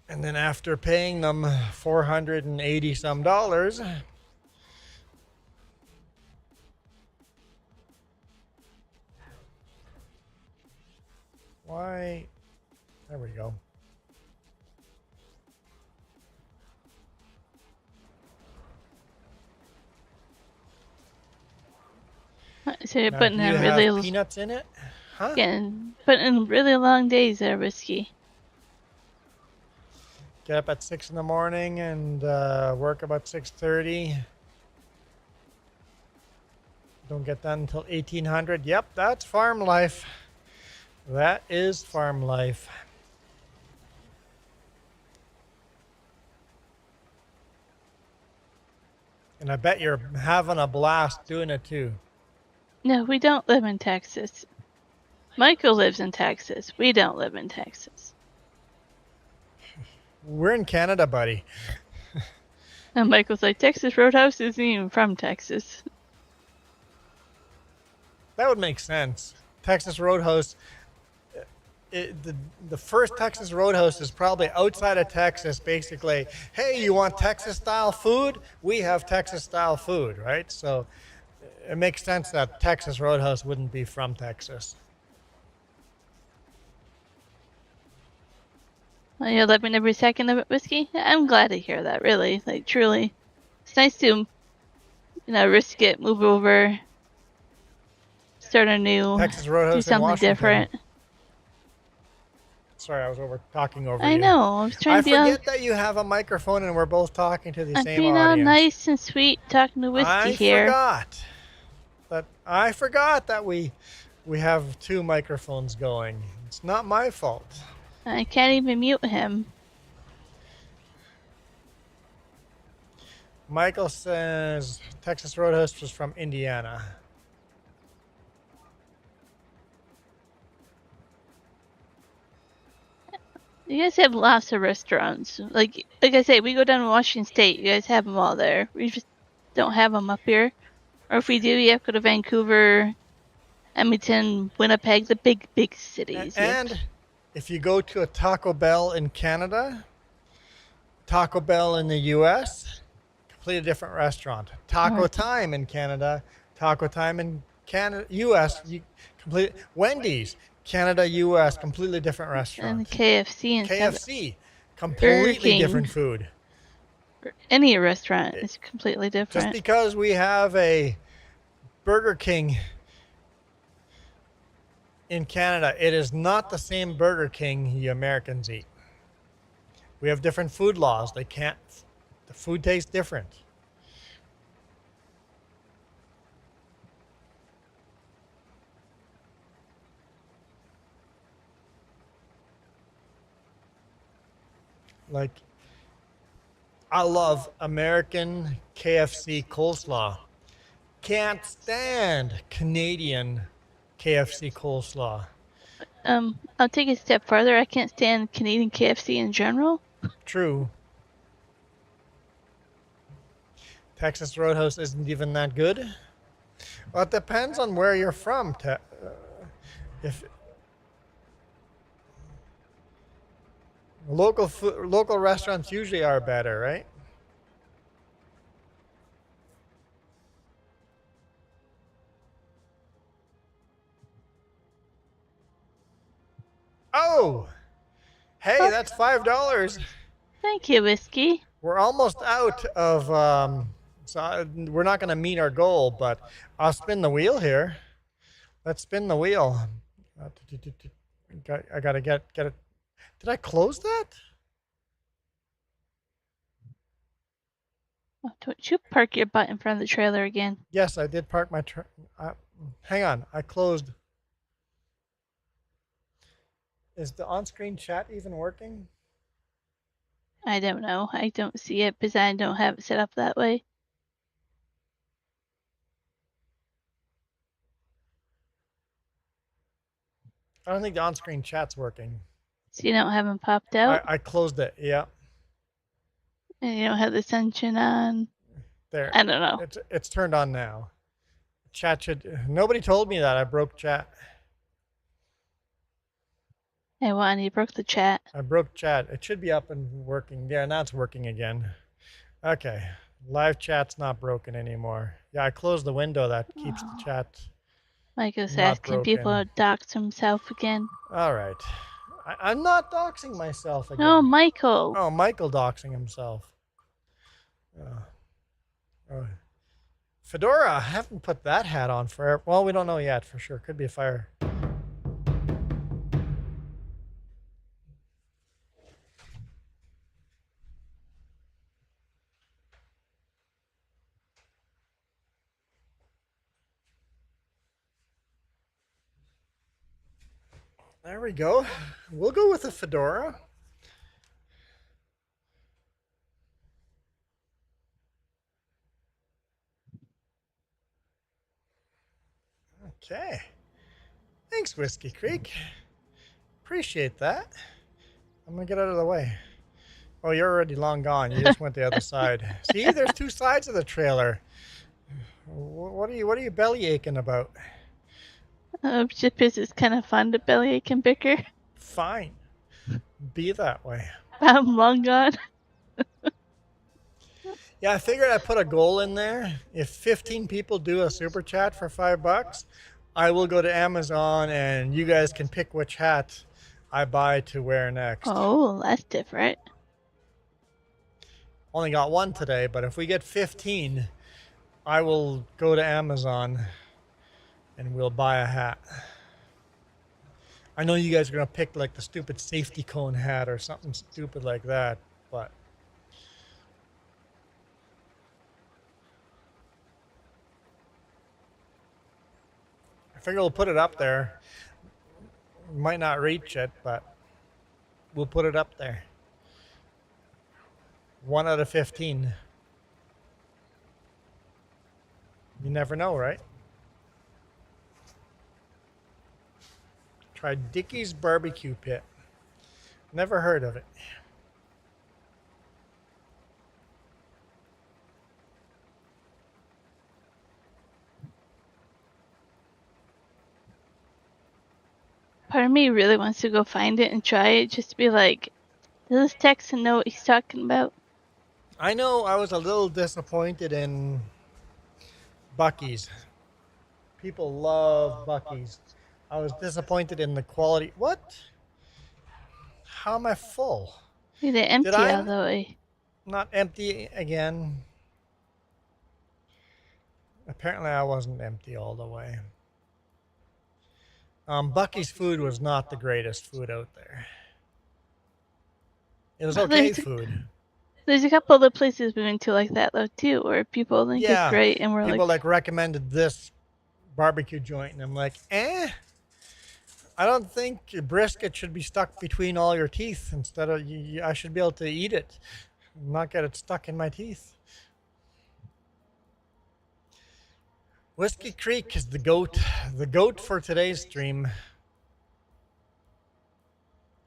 And then after paying them $480 some, why? There we go. So you're Now, putting do you in have peanuts in it? Huh? putting in really long days there, Whiskey. Get up at 6 in the morning and work about 6:30. Don't get done until 1800. Yep, that's farm life. That is farm life. And I bet you're having a blast doing it too. No, we don't live in Texas. Michael lives in Texas. We don't live in Texas. We're in Canada, buddy. And Michael's like, Texas Roadhouse isn't even from Texas. That would make sense. Texas Roadhouse. The first Texas Roadhouse is probably outside of Texas, basically. Hey, you want Texas style food? We have Texas style food, right? So it makes sense that Texas Roadhouse wouldn't be from Texas. Well, you're loving every second of it, Whiskey? I'm glad to hear that, really. Like, truly. It's nice to, risk it, move over, start anew, Texas do Roadhouse in something Washington. different. Sorry, I was talking over you. I know. I was trying I to be all, forget that you have a microphone and we're both talking to the I'm same being all audience. nice and sweet talking to Whiskey I here. forgot that we have two microphones going. It's not my fault. I can't even mute him. Michael says Texas Roadhouse was from Indiana. You guys have lots of restaurants. Like I say, we go down to Washington State. You guys have them all there. We just don't have them up here. Or if we do, you have to go to Vancouver, Edmonton, Winnipeg, the big cities. And if you go to a Taco Bell in Canada, Taco Bell in the U.S., completely different restaurant. Taco Time in Canada, Taco Time in Canada, U.S., Wendy's, Canada, U.S., completely different restaurant. And KFC and KFC, completely different food. Any restaurant is completely different. Just because we have a Burger King in Canada, it is not the same Burger King you Americans eat. We have different food laws. The food tastes different. Like, I love American KFC coleslaw. Can't stand Canadian KFC coleslaw. I'll take it a step further. I can't stand Canadian KFC in general. True. Texas Roadhouse isn't even that good. Well, it depends on where you're from. If local restaurants usually are better, right? Oh, hey, that's $5. Thank you, Whiskey. We're almost out of. So we're not going to meet our goal, but I'll spin the wheel here. Let's spin the wheel. I gotta get it. Did I close that? Oh, don't you park your butt in front of the trailer again? Yes, I did park my. Hang on, I closed. Is the on-screen chat even working? I don't know. I don't see it because I don't have it set up that way. I don't think the on-screen chat's working. So you don't have them popped out? I closed it, yeah. And you don't have the sunshine on? There. I don't know. It's turned on now. Chat should. Nobody told me that I broke chat. Hey, Juan, you broke the chat. I broke chat. It should be up and working. Yeah, now it's working again. Okay. Live chat's not broken anymore. Yeah, I closed the window that keeps the chat. Mike is Not asking broken. people to dox himself again. All right. I'm not doxing myself again. No, Michael. Oh, Michael doxing himself. Fedora, I haven't put that hat on forever. Well, we don't know yet for sure. Could be a fire. There we go. We'll go with a fedora. Okay. Thanks, Whiskey Creek. Appreciate that. I'm gonna get out of the way. Oh, you're already long gone. You just went the other side. See, there's two sides of the trailer. What are you belly aching about? Just because it's kind of fun to bellyache and bicker. Fine. Be that way. I'm long gone. Yeah, I figured I'd put a goal in there. If 15 people do a super chat for $5, I will go to Amazon and you guys can pick which hat I buy to wear next. Oh, that's different. Only got one today, but if we get 15, I will go to Amazon and we'll buy a hat. I know you guys are going to pick like the stupid safety cone hat or something stupid like that, but I figure we'll put it up there. Might not reach it, but we'll put it up there. 1 out of 15. You never know, right? Try Dickie's Barbecue Pit. Never heard of it. Part of me really wants to go find it and try it, just to be like, does this Texan know what he's talking about? I know I was a little disappointed in Buc-ee's. People love Buc-ee's. I was disappointed in the quality. What? How am I full? They're empty all the way. Not empty again. Apparently I wasn't empty all the way. Buc-ee's food was not the greatest food out there. It was okay food. There's a couple other places we went to like that though too, where people think it's great and we're people like recommended this barbecue joint and I'm like, I don't think brisket should be stuck between all your teeth. Instead of, I should be able to eat it, not get it stuck in my teeth. Whiskey Creek is the goat for today's stream.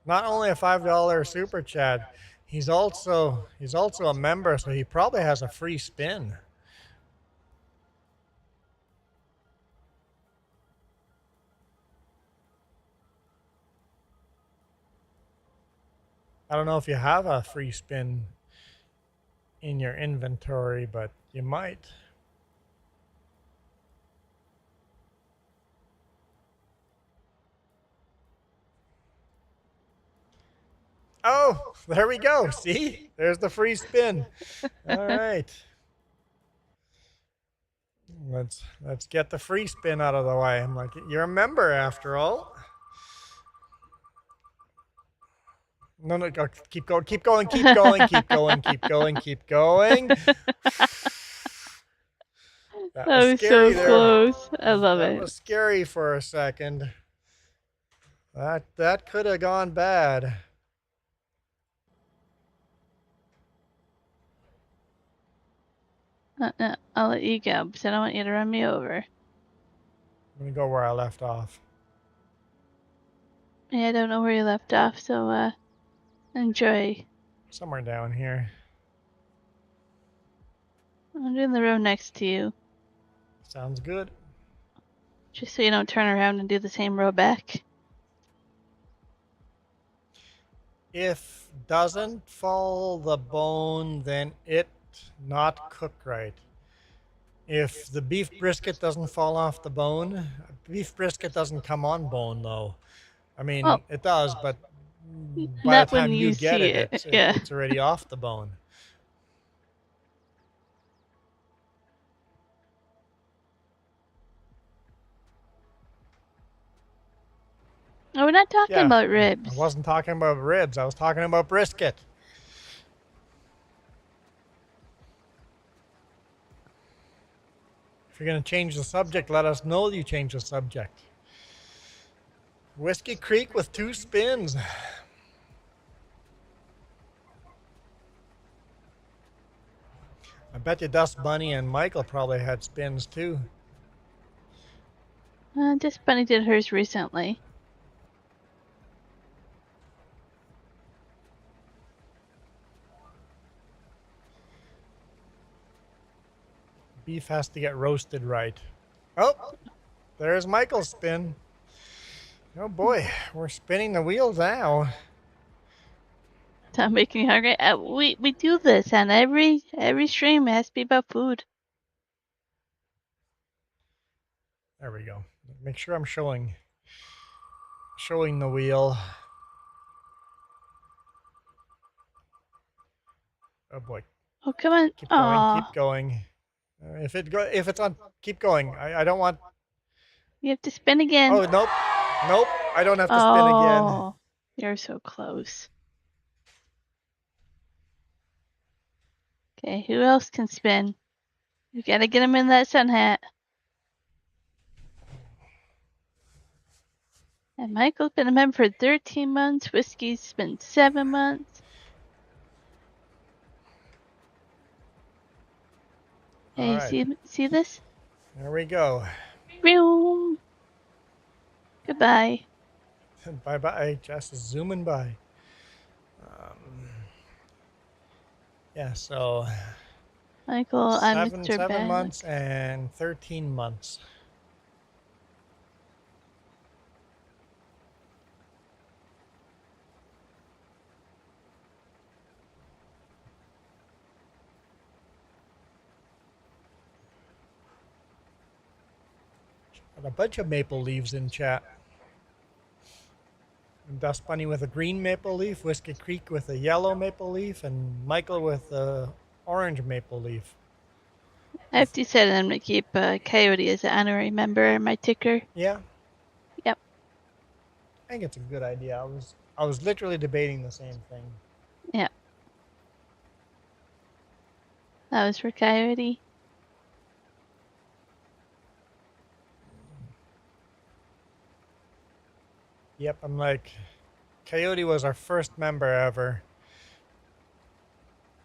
Not only a $5 super chat, he's also a member, so he probably has a free spin. I don't know if you have a free spin in your inventory, but you might. Oh, there we go. See? There's the free spin. All right. Let's get the free spin out of the way. I'm like, you're a member after all. No, go, keep going, keep going, keep going, keep going, keep going, keep going. That was so close. I love it. That was scary for a second. That could have gone bad. I'll let you go because I don't want you to run me over. I'm gonna go where I left off. Yeah, I don't know where you left off, so enjoy. Somewhere down here. I'm doing the row next to you. Sounds good. Just so you don't turn around and do the same row back. If doesn't fall the bone, then it not cooked right. If the beef brisket doesn't fall off the bone, beef brisket doesn't come on bone though. I mean, it does, but by the time you get it, it's already off the bone. Oh, we're not talking Yeah, about I ribs. wasn't talking about ribs. I was talking about brisket. If you're going to change the subject, let us know you change the subject. Whiskey Creek with 2 spins. I bet you Dust Bunny and Michael probably had spins too. Just Bunny did hers recently. Beef has to get roasted right. Oh, there's Michael's spin. Oh boy, we're spinning the wheels now. Stop making me hungry. We do this, and every stream has to be about food. There we go. Make sure I'm showing the wheel. Oh boy. Oh, come on. Keep going, keep Aw. going. If it's on, keep going. I don't want. You have to spin again. Oh nope, nope. I don't have to spin again. Oh, you're so close. Okay, who else can spin? You gotta get him in that sun hat. And Michael's been a member for 13 months. Whiskey's been 7 months. All Hey, right. see this? There we go. Boom. Goodbye. Bye bye. Just zooming by. Yeah. So Michael, I'm Mr. 7 Bag. months and 13 months. Got a bunch of maple leaves in chat. Dust Bunny with a green maple leaf, Whiskey Creek with a yellow maple leaf, and Michael with a orange maple leaf. I have decided I'm gonna keep Coyote as an honorary member in my ticker. Yeah, Yep. I think it's a good idea. I was literally debating the same thing. Yep. That was for Coyote. Yep, I'm like, Coyote was our first member ever.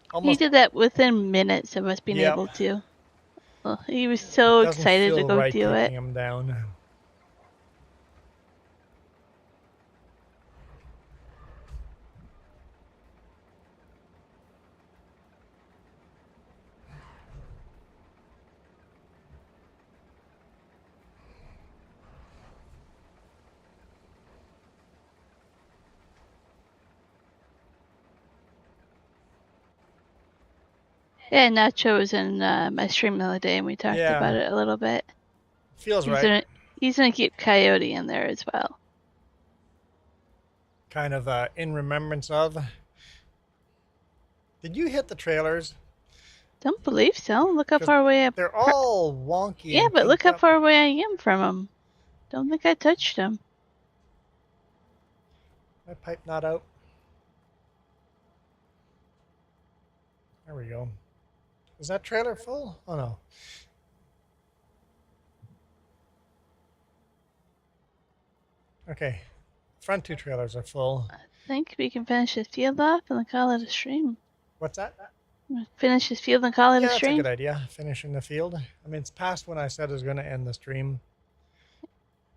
He Almost. did that within minutes of us being Yep. able to. Well, he was so Doesn't excited to feel go right do it. taking him down. Yeah, Nacho was in my stream the other day, and we talked Yeah. about it a little bit. Feels right. He's gonna keep Coyote in there as well. Kind of in remembrance of. Did you hit the trailers? Don't believe so. Look how far away They're all wonky. Yeah, and but look how up. far away I am from him. Don't think I touched him. My pipe not out. There we go. Is that trailer full? Oh no. Okay. Front 2 trailers are full. I think we can finish this field off and then call it a stream. What's that? Finish this field and call it a Yeah, stream. that's a good idea. Finishing the field. I mean, it's past when I said I was going to end the stream.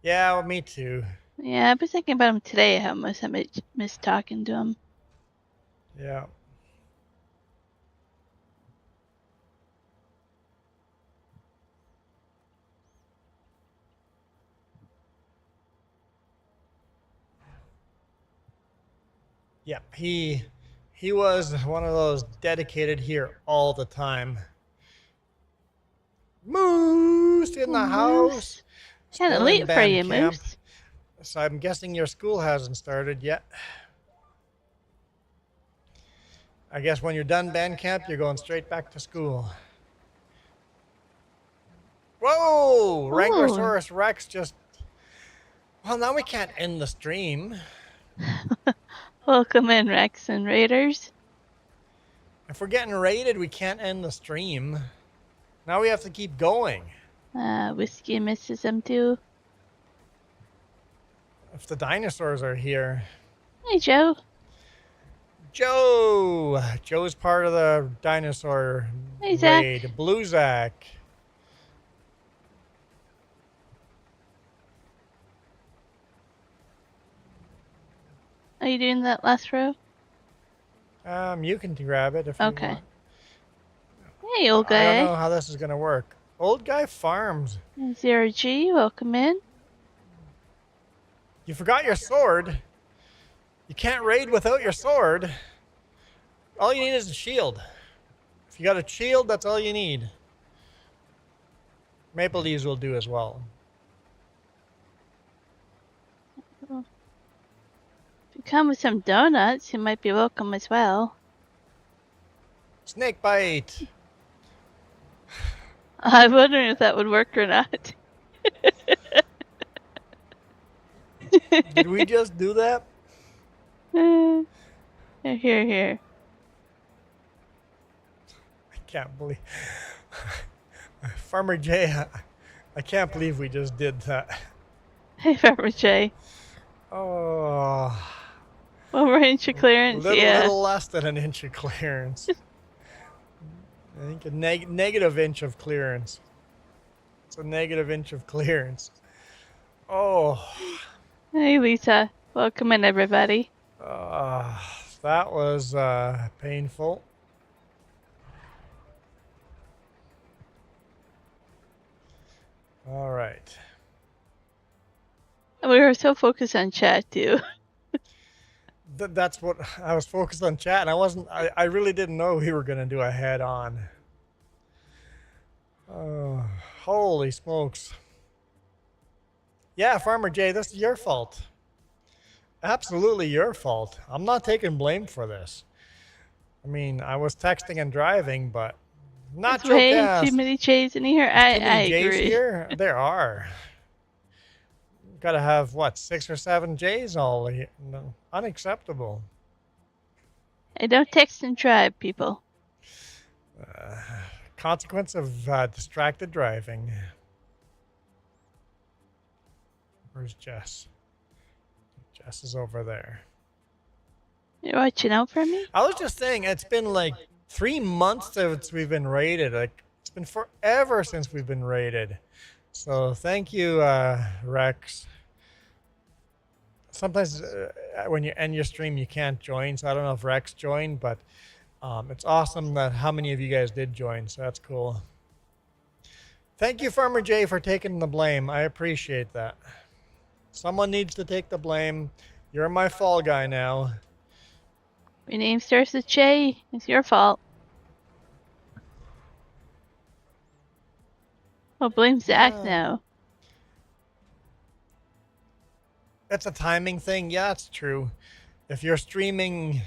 Yeah, well, me too. Yeah, I was thinking about him today, how much I missed talking to him. Yeah. Yep, he was one of those dedicated here all the time. Moose in the house. Kinda Still late in for band you, camp. Moose. So I'm guessing your school hasn't started yet. I guess when you're done band camp, you're going straight back to school. Whoa! Wranglerosaurus Rex just Well, now we can't end the stream. Welcome in, Rex and Raiders. If we're getting raided, we can't end the stream. Now we have to keep going. Whiskey misses them too. If the dinosaurs are here. Hey, Joe. Joe's part of the dinosaur Hey, Zach. raid. Blue Zach. Are you doing that last row? You can grab it if you Okay. want. Hey, old I don't guy. know how this is gonna work. Old guy farms. Zero G, welcome in. You forgot your sword. You can't raid without your sword. All you need is a shield. If you got a shield, that's all you need. Maple leaves will do as well. If you come with some donuts, you might be welcome as well. Snake bite. I'm wondering if that would work or not. Did we just do that? Here. I can't believe. Farmer Jay, I can't believe we just did that. Hey, Farmer Jay. Oh. Over inch of clearance, yeah. Little less than an inch of clearance. I think a negative inch of clearance. It's a negative inch of clearance. Oh. Hey, Lisa. Welcome in, everybody. That was painful. All right. We were so focused on chat, too. That's what I was focused on chat. And I really didn't know we were going to do a head on. Oh, holy smokes. Yeah, Farmer Jay, this is your fault. Absolutely your fault. I'm not taking blame for this. I mean, I was texting and driving, but not There's way Joecast. too many J's in here. I Too many J's agree. here? There are. Gotta have, what, 6 or 7 J's all here? No, unacceptable. I don't text and drive, people. Consequence of distracted driving. Where's Jess? Jess is over there. You're watching out for me? I was just saying, it's been like 3 months since we've been raided. Like, it's been forever since we've been raided. So thank you, Rex. Sometimes when you end your stream, you can't join. So I don't know if Rex joined, but it's awesome that how many of you guys did join. So that's cool. Thank you, Farmer Jay, for taking the blame. I appreciate that. Someone needs to take the blame. You're my fall guy now. Your name starts with J. It's your fault. Oh, blame Zach now. It's a timing thing. Yeah, it's true. If you're streaming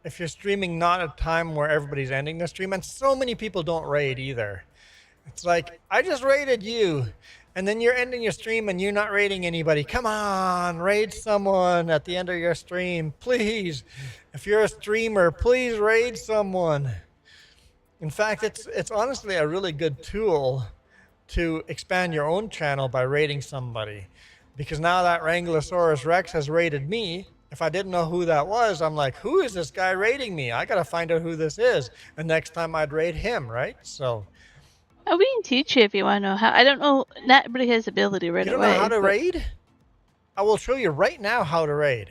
not at a time where everybody's ending the stream, and so many people don't raid either. It's like, I just raided you, and then you're ending your stream and you're not raiding anybody. Come on, raid someone at the end of your stream, please. If you're a streamer, please raid someone. In fact, it's honestly a really good tool to expand your own channel by raiding somebody. Because now that Wranglosaurus Rex has raided me, if I didn't know who that was, I'm like, who is this guy raiding me? I got to find out who this is. And next time I'd raid him, right? So. Oh, we can teach you if you want to know how. I don't know. Not everybody has ability right away. You don't know how to raid? I will show you right now how to raid.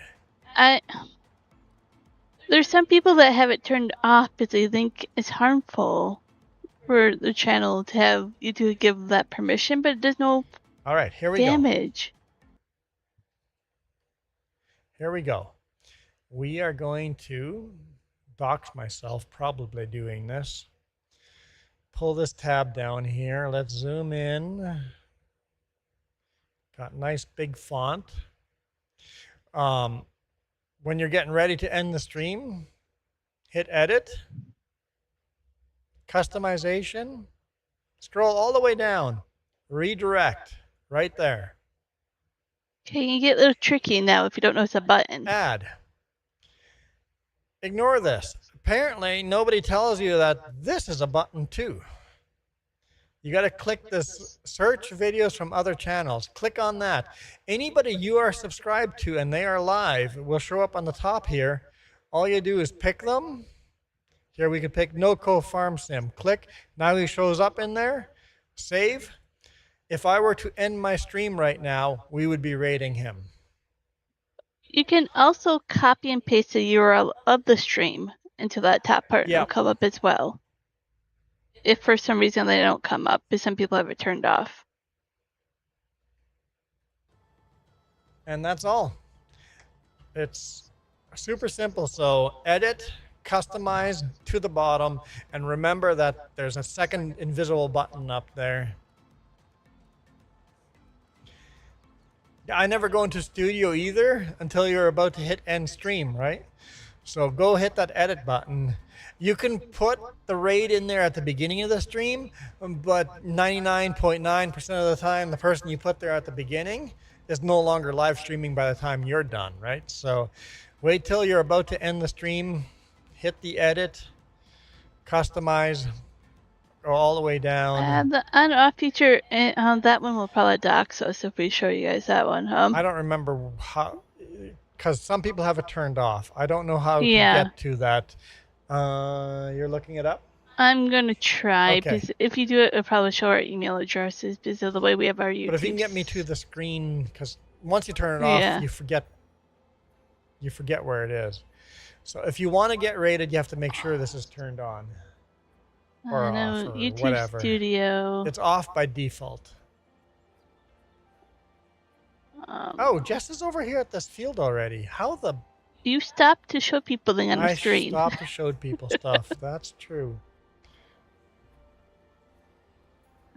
There's some people that have it turned off because they think it's harmful for the channel to have you to give that permission, but it does no All right, here we go. damage. Here we go. We are going to dox myself probably doing this. Pull this tab down here. Let's zoom in. Got nice big font. When you're getting ready to end the stream, hit edit, customization, scroll all the way down, redirect. right there. Okay, you get a little tricky now if you don't know it's a button. Add. Ignore this. Apparently, nobody tells you that this is a button too. You got to click this search videos from other channels. Click on that. Anybody you are subscribed to and they are live will show up on the top here. All you do is pick them. Here we can pick NoCo Farm Sim. Click. Now he shows up in there. Save. If I were to end my stream right now, we would be rating him. You can also copy and paste the URL of the stream into that top part and it'll come up as well. If for some reason they don't come up, because some people have it turned off. And that's all. It's super simple. So edit, customize to the bottom, and remember that there's a second invisible button up there. I never go into studio either until you're about to hit end stream, right? So go hit that edit button. You can put the raid in there at the beginning of the stream, but 99.9% of the time, the person you put there at the beginning is no longer live streaming by the time you're done, right? So wait till you're about to end the stream, hit the edit, customize, go all the way down. The on-off feature, that one will probably dox us if we show you guys that one. I don't remember how, because some people have it turned off. I don't know how to get to that. You're looking it up? I'm going to try, because if you do it, it'll probably show our email addresses because of the way we have our YouTube. But if you can get me to the screen, because once you turn it off, you forget where it is. So if you want to get rated, you have to make sure this is turned on. Or off, or YouTube whatever. Studio. It's off by default. Oh, Jess is over here at this field already. How the... You stopped to show people things on the screen. I stopped to show people stuff. That's true.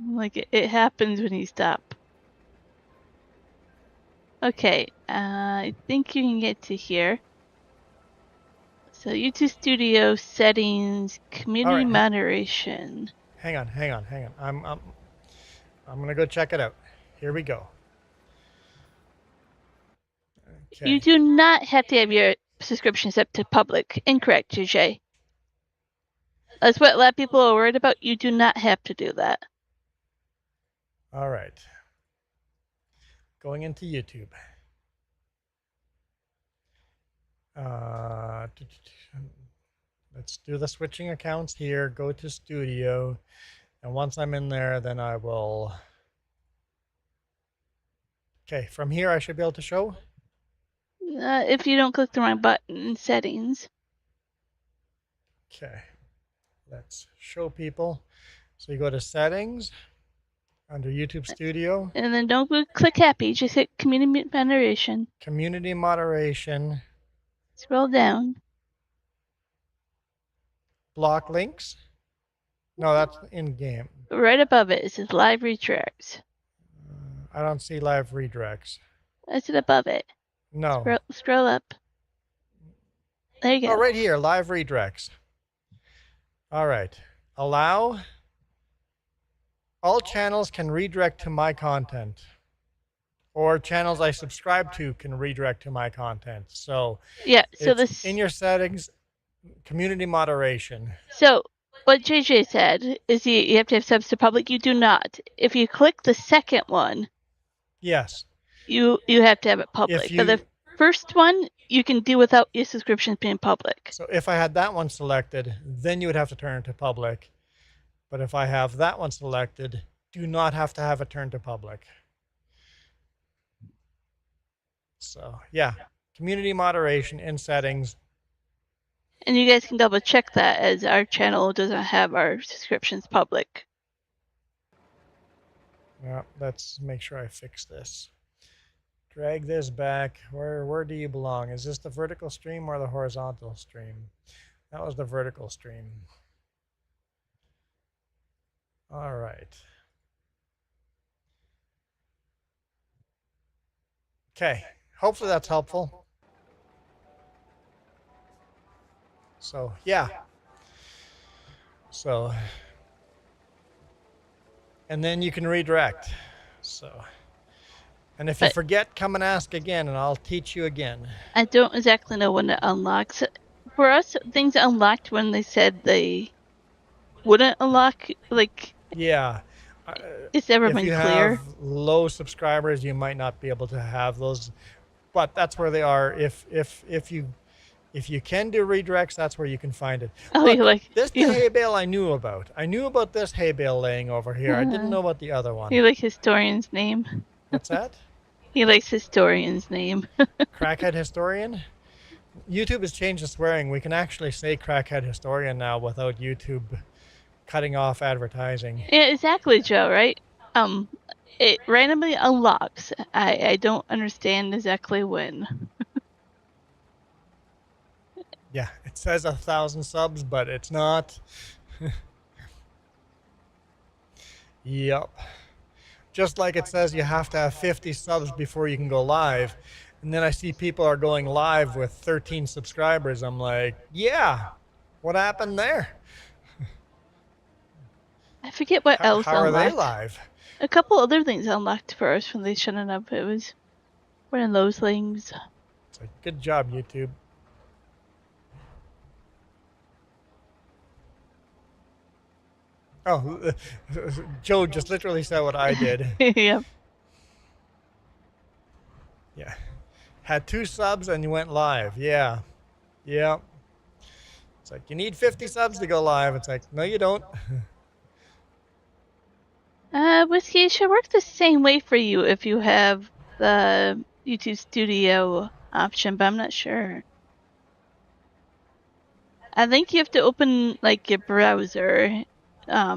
Like, it happens when you stop. Okay, I think you can get to here. So YouTube Studio settings, community moderation. Hang on. I'm gonna go check it out. Here we go. Okay. You do not have to have your subscription set to public. Incorrect, JJ. That's what a lot of people are worried about. You do not have to do that. All right. Going into YouTube. Let's do the switching accounts here. Go to Studio. And once I'm in there, then I will... Okay, from here I should be able to show? If you don't click the wrong button in settings. Okay, let's show people. So you go to settings under YouTube Studio. And then don't click happy, just hit community moderation. Community moderation. Scroll down. Block links. No, that's in game. Right above it, it says live redirects. I don't see live redirects. That's it above it. No. Scroll up. There you go. Oh, right here, live redirects. All right. Allow. All channels can redirect to my content. Or channels I subscribe to can redirect to my content. So yeah, so this in your settings, community moderation. So what JJ said is you have to have subs to public. You do not. If you click the second one, yes, you have to have it public. But the first one you can do without your subscriptions being public. So if I had that one selected, then you would have to turn it to public. But if I have that one selected, do not have to have it turned to public. So yeah, community moderation in settings. And you guys can double check that as our channel doesn't have our subscriptions public. Yeah, let's make sure I fix this. Drag this back. Where do you belong? Is this the vertical stream or the horizontal stream? That was the vertical stream. All right. Okay, hopefully that's helpful. So, yeah. So, and then you can redirect. So, And if you But forget, come and ask again, and I'll teach you again. I don't exactly know when it unlocks. For us, things unlocked when they said they wouldn't unlock. Like, Yeah. it's never If been you have clear. low subscribers, you might not be able to have those, but that's where they are. If you can do redirects, that's where you can find it. Oh, you Look, like this you. hay bale I knew about. I knew about this hay bale laying over here. I didn't Uh, know about the other one. you like historian's name. What's that? He likes historian's name. Crackhead historian? YouTube has changed the swearing. We can actually say crackhead historian now without YouTube cutting off advertising. Yeah, exactly, Joe. Right? Um, it randomly unlocks. I don't understand exactly when. Yeah, it says 1,000 subs, but it's not. Yep. Just like it says you have to have 50 subs before you can go live. And then I see people are going live with 13 subscribers. I'm like, yeah, what happened there? I forget what else How are they unlocked. live? A couple other things unlocked for us when they shouldn't have. It was one of those things. It's like, good job, YouTube. Oh, Joe just literally said what I did. Yep. Yeah. Had 2 subs and you went live. Yeah. Yeah. It's like, you need 50 subs to go live. It's like, no, you don't. Whiskey, it should work the same way for you if you have the YouTube Studio option, but I'm not sure. I think you have to open like your browser,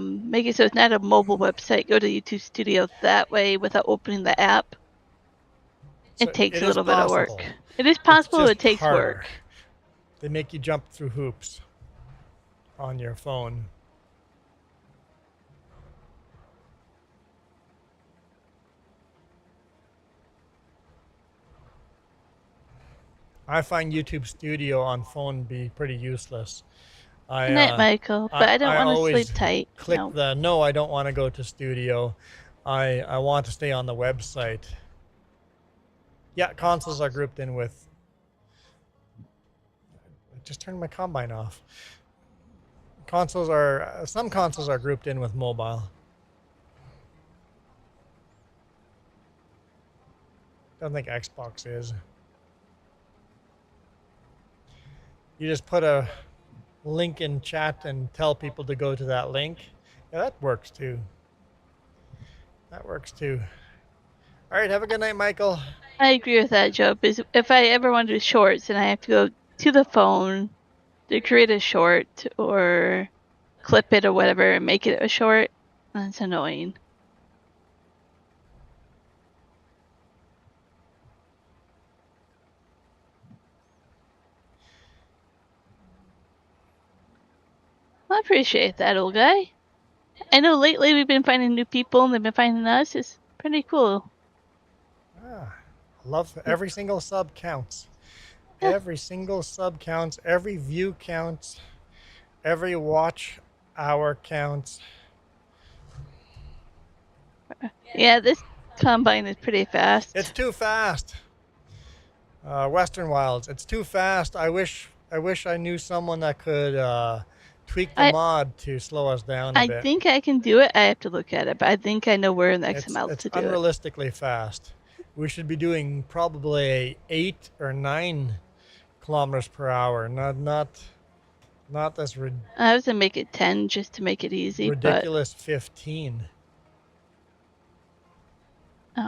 make it so it's not a mobile website. Go to YouTube Studio that way without opening the app. So It takes it a is little bit of possible. work. It is It's possible. just It takes harder. work. They make you jump through hoops on your phone. I find YouTube Studio on phone be pretty useless. Good night, Michael. But I don't I want to sleep always tight. click No. the no, I don't want to go to Studio. I want to stay on the website. Yeah, consoles are grouped in with. I just turned my combine off. Some consoles are grouped in with mobile. Don't think Xbox is. You just put a link in chat and tell people to go to that link. Yeah, that works too. That works too. All right, have a good night, Michael. I agree with that, Joe. Because if I ever want to do shorts and I have to go to the phone to create a short or clip it or whatever and make it a short, that's annoying. I appreciate that, old guy. I know lately we've been finding new people and they've been finding us. It's pretty cool. Ah, love every single sub counts. Yeah. Every single sub counts. Every view counts. Every watch hour counts. Yeah, this combine is pretty fast. It's too fast. Western Wilds. It's too fast. I wish I knew someone that could tweak the I mod to slow us down a I bit. think I can do it. I have to look at it, but I think I know where in the XML It's to do it. unrealistically fast. We should be doing probably 8 or 9 kilometers per hour. Not this I was gonna make it 10 just to make it easy, ridiculous 15. but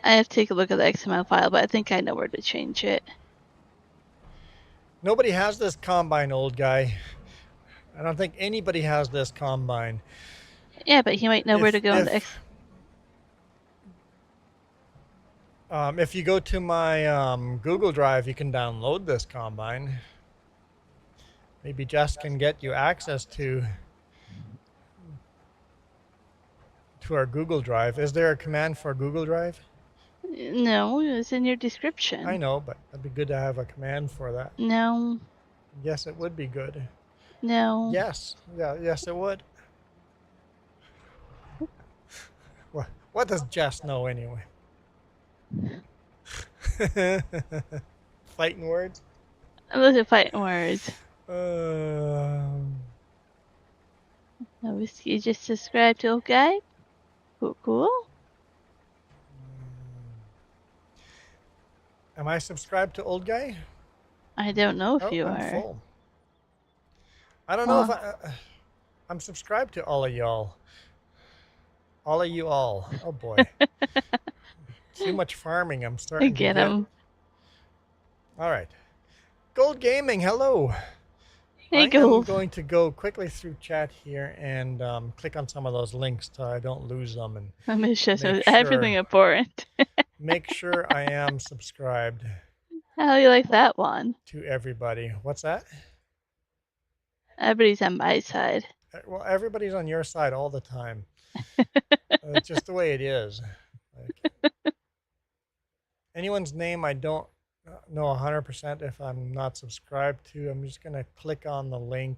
I have to take a look at the XML file, but I think I know where to change it. Nobody has this combine, old guy. I don't think anybody has this combine. Yeah, but he might know where to go in the If you go to my Google Drive, you can download this combine. Maybe Jess can get you access to our Google Drive. Is there a command for Google Drive? No, it's in your description. I know, but it'd be good to have a command for that. No. Yes, it would be good. No. Yes. Yeah, yes, it would. What does Jess know anyway? Fighting words. I love the fighting words. Um, You just subscribe to old guy? Cool. am I subscribed to old guy? I don't know if Oh, you I'm are. full. I don't know if Well, I'm subscribed to all of y'all. All of you all. Oh boy. Too much farming I'm I starting to get get. him. All right. Gold Gaming, hello. Hey, I am Gold. going to go quickly through chat here and click on some of those links so I don't lose them and I miss just make everything sure important. I am subscribed How do you like that one? to everybody. What's that? Everybody's on my side. Well, everybody's on your side all the time. It's just the way it is. Like, anyone's name I don't know 100% if I'm not subscribed to. I'm just going to click on the link.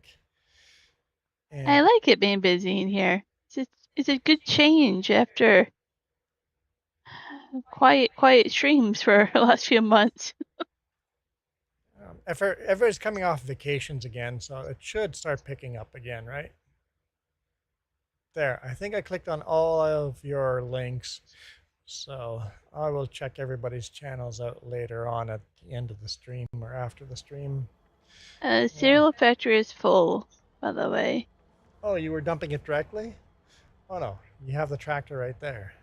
I And like it being busy in here. It's a good change after quiet streams for the last few months. everybody's coming off vacations again, so it should start picking up again, right? There, I think I clicked on all of your links. So I will check everybody's channels out later on at the end of the stream or after the stream. Cereal factory is full, by the way. Oh, you were dumping it directly? Oh no, you have the tractor right there.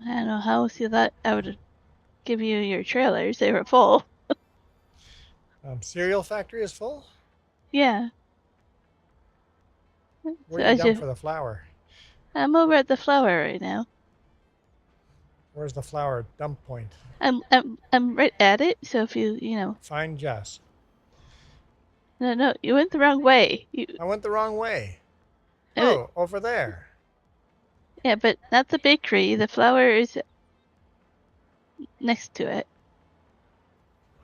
I don't know how else you thought I would give you your trailers. They were full. Cereal factory is full? Yeah. Where So do you dump for the flour? I'm over at the flour right now. Where's the flour dump point? I'm right at it. So if you Find Jess. no, you went the wrong way. I went the wrong way. Uh, Oh, over there. Yeah, but not the bakery. The flour is next to it.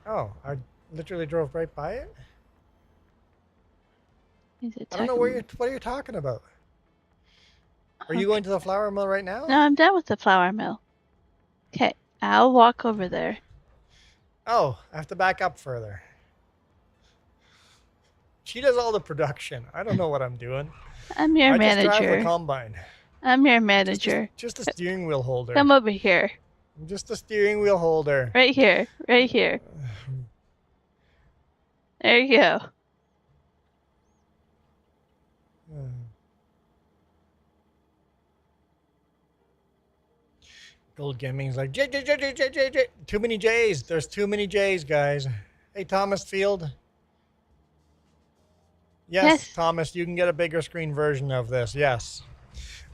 Oh, I literally drove right by it. Is it I don't know what are you talking about. Are you going to the flour mill right now? No, I'm done with the flour mill. Okay, I'll walk over there. Oh, I have to back up further. She does all the production. I don't know what I'm doing. I'm your I just drive the manager. combine. I'm your manager. Just a steering wheel holder. Come over here. I'm just a steering wheel holder. Right here. Right here. There you go. Gold Gaming's like, J. Too many J's. There's too many J's, guys. Hey, Thomas Field. Yes, Thomas, you can get a bigger screen version of this. Yes.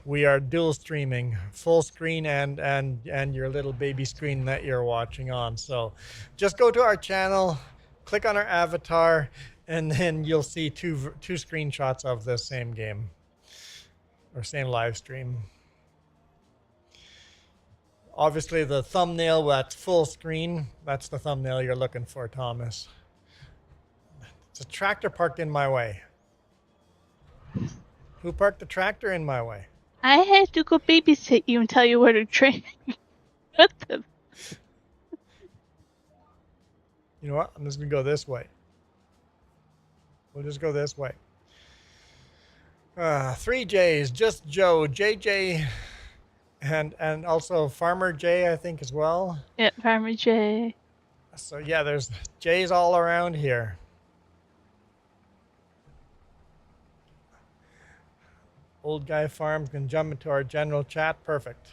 We are dual streaming, full screen and your little baby screen that you're watching on. So just go to our channel, click on our avatar, and then you'll see two screenshots of this same game or same live stream. Obviously, the thumbnail that's full screen, that's the thumbnail you're looking for, Thomas. It's a tractor parked in my way. Who parked the tractor in my way? I had to go babysit you and tell you where to train. What the? You know what? I'm just going to go this way. We'll just go this way. 3 J's, just Joe, JJ, and also Farmer J, I think, as well. Yeah, Farmer J. So, yeah, there's J's all around here. Old Guy Farms can jump into our general chat. Perfect.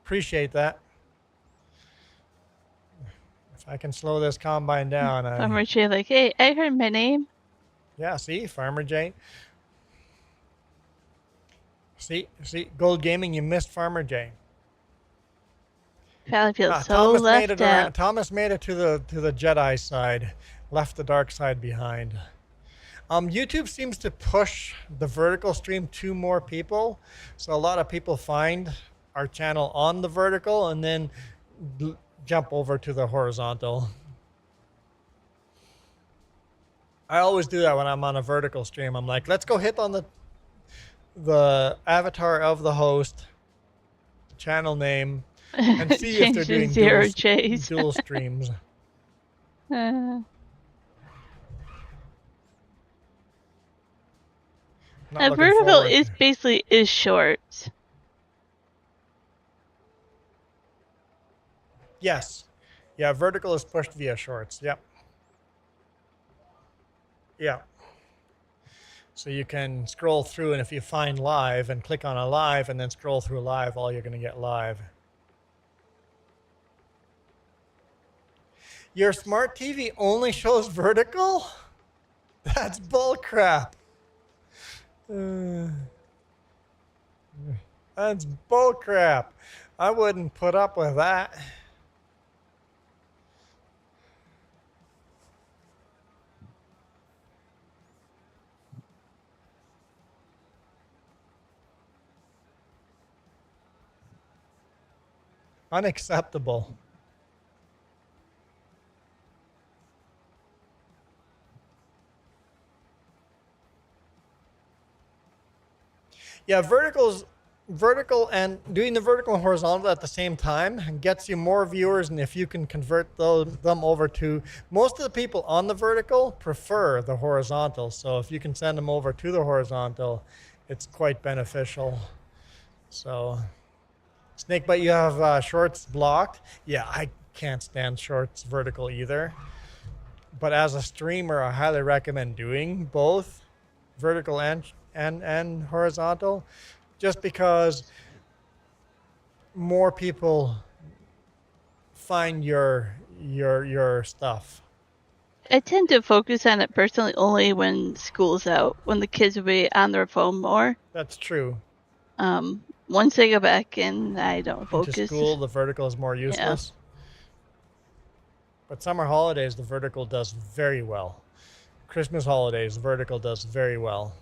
Appreciate that. If I can slow this combine down. Farmer J like, hey, I heard my name. Yeah, see, Farmer J. See, Gold Gaming, you missed Farmer J. Probably feels so Thomas left made it out. around. Thomas made it to the Jedi side, left the dark side behind. YouTube seems to push the vertical stream to more people, so a lot of people find our channel on the vertical and then jump over to the horizontal. I always do that when I'm on a vertical stream. I'm like, let's go hit on the avatar of the host, channel name and see if they're Change to doing zero J's. dual streams. Not Not looking vertical forward is to. basically is shorts. Yes. Yeah, vertical is pushed via shorts. Yep. Yeah. So you can scroll through, and if you find live and click on a live and then scroll through live, all you're going to get live. Your smart TV only shows vertical? That's bullcrap. That's bullcrap. I wouldn't put up with that. Unacceptable. Yeah, vertical and doing the vertical and horizontal at the same time gets you more viewers, and if you can convert them over to, most of the people on the vertical prefer the horizontal, so if you can send them over to the horizontal, it's quite beneficial. So Snakebite, you have shorts blocked. Yeah, I can't stand shorts vertical either, but as a streamer I highly recommend doing both vertical and horizontal, just because more people find your stuff. I tend to focus on it personally only when school's out, when the kids will be on their phone more. That's true. Once they go back in, I don't Into focus. school, the vertical is more useless. But summer holidays, the vertical does very well. Christmas holidays, the vertical does very well.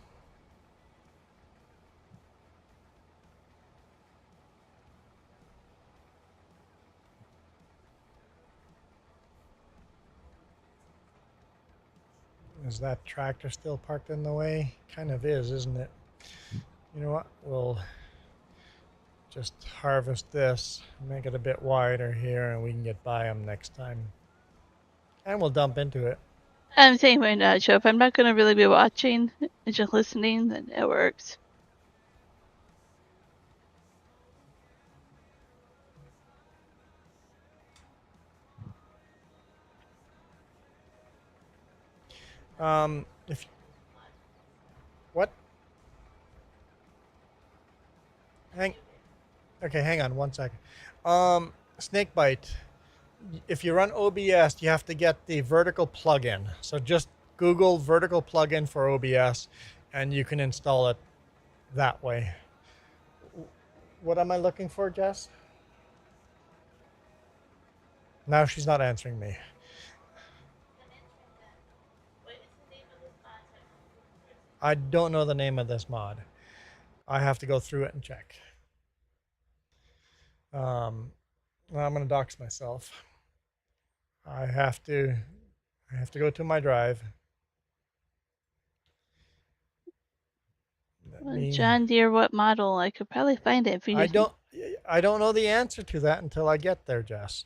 Is that tractor still parked in the way? Kind of is, isn't it? You know what? We'll just harvest this, make it a bit wider here, and we can get by them next time. And we'll dump into it. I'm saying right now, Joe, if I'm not going to really be watching and just listening, then it works. If what? Hang on one second. Snakebite. If you run OBS, you have to get the vertical plugin. So just Google vertical plugin for OBS, and you can install it that way. What am I looking for, Jess? Now she's not answering me. I don't know the name of this mod. I have to go through it and check. I'm going to dox myself. I have to go to my drive. John Deere, what model? I could probably find it if you just... I don't know the answer to that until I get there, Jess.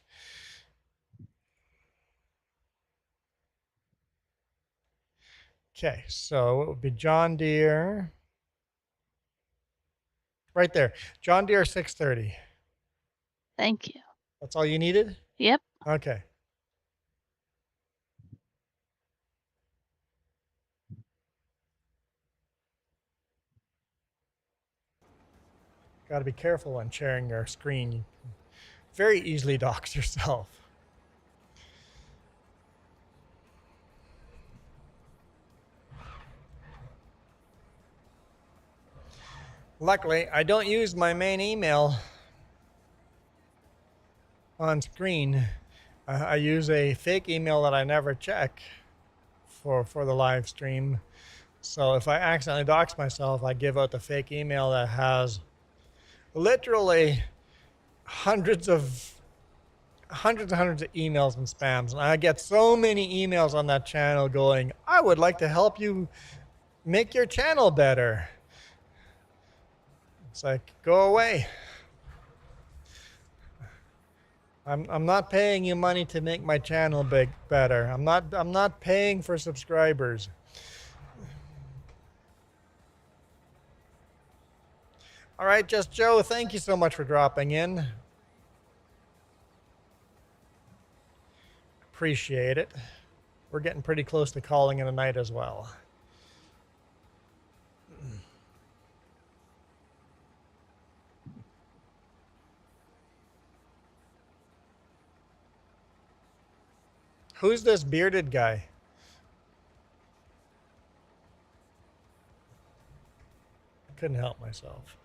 Okay, so it would be John Deere. Right there. John Deere 630. Thank you. That's all you needed? Yep. Okay. Got to be careful when sharing your screen. You can very easily dox yourself. Luckily, I don't use my main email on screen. I use a fake email that I never check for the live stream. So if I accidentally dox myself, I give out the fake email that has literally hundreds and hundreds of emails and spams. And I get so many emails on that channel going, I would like to help you make your channel better. It's like, go away. I'm not paying you money to make my channel better. I'm not paying for subscribers. All right, Just Joe, thank you so much for dropping in. Appreciate it. We're getting pretty close to calling it a night as well. Who's this bearded guy? I couldn't help myself.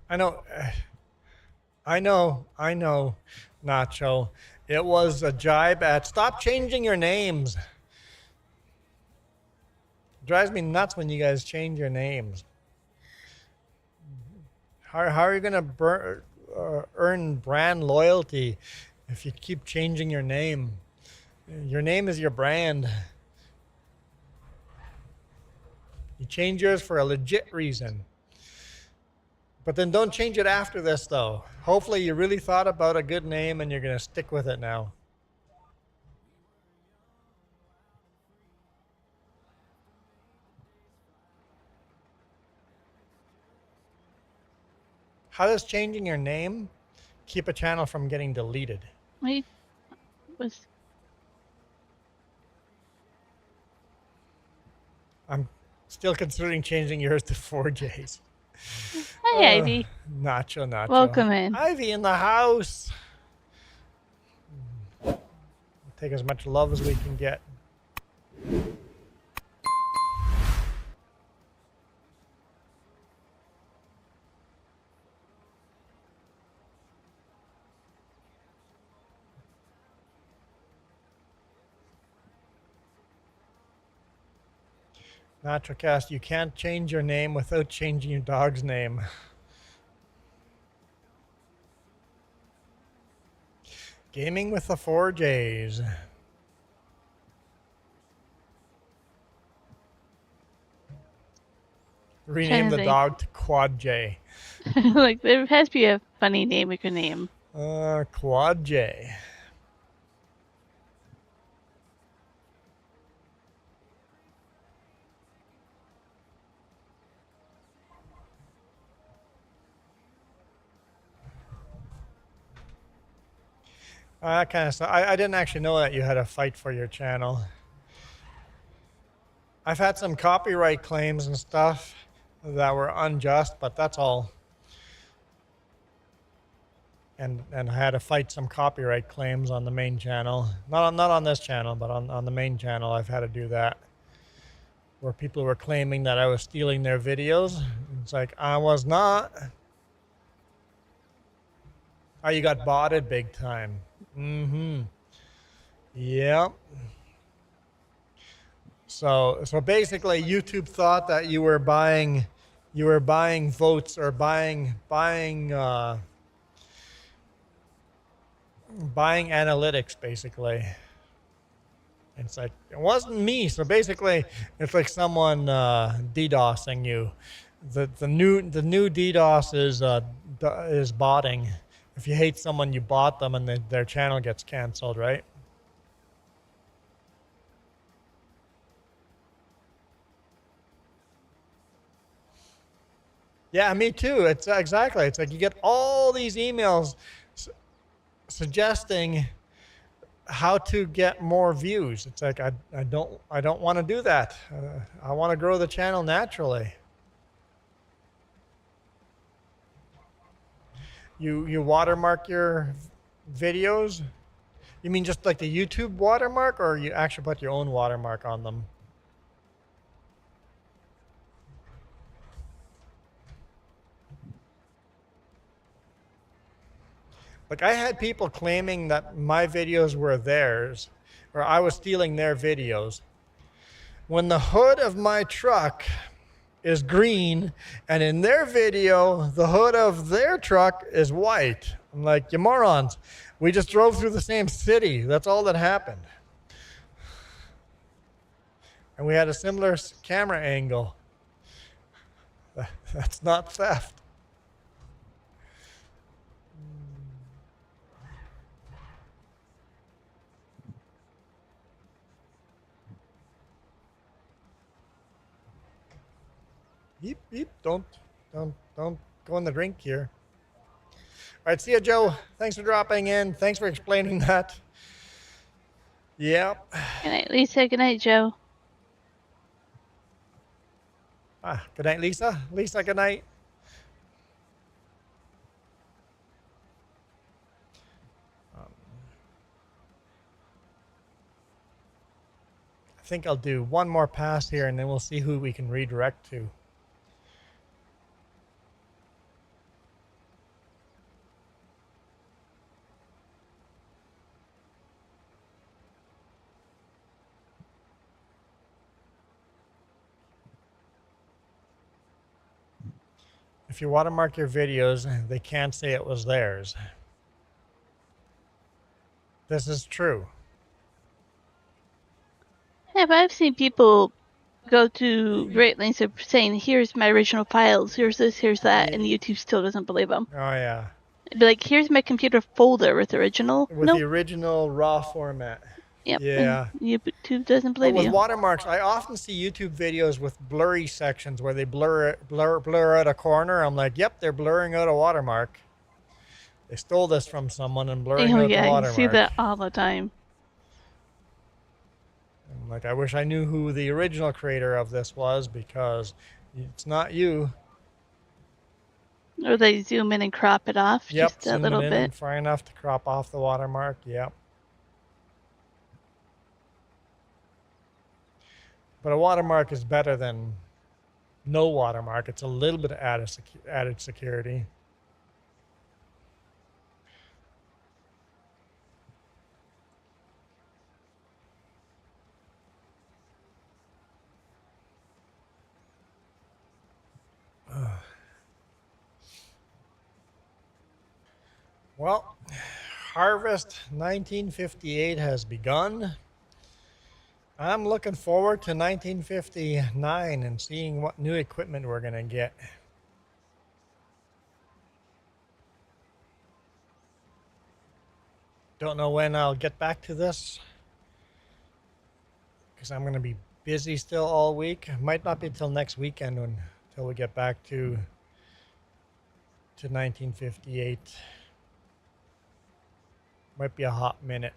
I know, I know, Nacho. It was a jibe at stop changing your names. It drives me nuts when you guys change your names. How are you going to earn brand loyalty if you keep changing your name? Your name is your brand. You change yours for a legit reason. But then don't change it after this, though. Hopefully you really thought about a good name and you're going to stick with it now. How does changing your name keep a channel from getting deleted? Wait, was I'm still considering changing yours to 4Js. Hi, Ivy. Nacho. Welcome in. Ivy in the house. We'll take as much love as we can get. NachoCast, you can't change your name without changing your dog's name. Gaming with the 4Js. Rename the dog to Quad J. Like, there has to be a funny name we could name. Quad J. That kind of stuff. I didn't actually know that you had a fight for your channel. I've had some copyright claims and stuff that were unjust, but that's all. And I had to fight some copyright claims on the main channel. Not on this channel, but on the main channel I've had to do that. Where people were claiming that I was stealing their videos. It's like, I was not. Oh, you got botted big time. Mm-hmm. Yep. So basically YouTube thought that you were buying votes or buying analytics, basically. It's like, it wasn't me. So basically it's like someone DDoSing you. The new DDoS is botting. If you hate someone, you bot them and their channel gets canceled, right? Yeah, me too. It's exactly. It's like you get all these emails suggesting how to get more views. It's like I don't want to do that. I want to grow the channel naturally. You watermark your videos? You mean just like the YouTube watermark, or you actually put your own watermark on them? Like, I had people claiming that my videos were theirs, or I was stealing their videos. When the hood of my truck is green, and in their video, the hood of their truck is white. I'm like, you morons. We just drove through the same city. That's all that happened. And we had a similar camera angle. That's not theft. Beep, beep. Don't go in the drink here. All right, see you, Joe. Thanks for dropping in. Thanks for explaining that. Yep. Good night, Lisa. Good night, Joe. Good night, Lisa. Lisa, good night. I think I'll do one more pass here, and then we'll see who we can redirect to. If you watermark your videos, they can't say it was theirs. This is true. Yeah, but I've seen people go to great lengths of saying, here's my original files, here's this, here's that, and YouTube still doesn't believe them. Oh, yeah. It'd be like, here's my computer folder with the original. With the original raw format. Yep. Yeah. And YouTube doesn't believe But with you. watermarks, I often see YouTube videos with blurry sections where they blur out a corner. I'm like, yep, they're blurring out a watermark. They stole this from someone and blurring out the watermark. I see that all the time. I'm like, I wish I knew who the original creator of this was, because it's not you. Or they zoom in and crop it off just a little bit. Far enough to crop off the watermark. Yep. But a watermark is better than no watermark. It's a little bit of added security. Well, harvest 1958 has begun. I'm looking forward to 1959 and seeing what new equipment we're going to get. Don't know when I'll get back to this, because I'm going to be busy still all week. Might not be till next weekend until we get back to 1958. Might be a hot minute.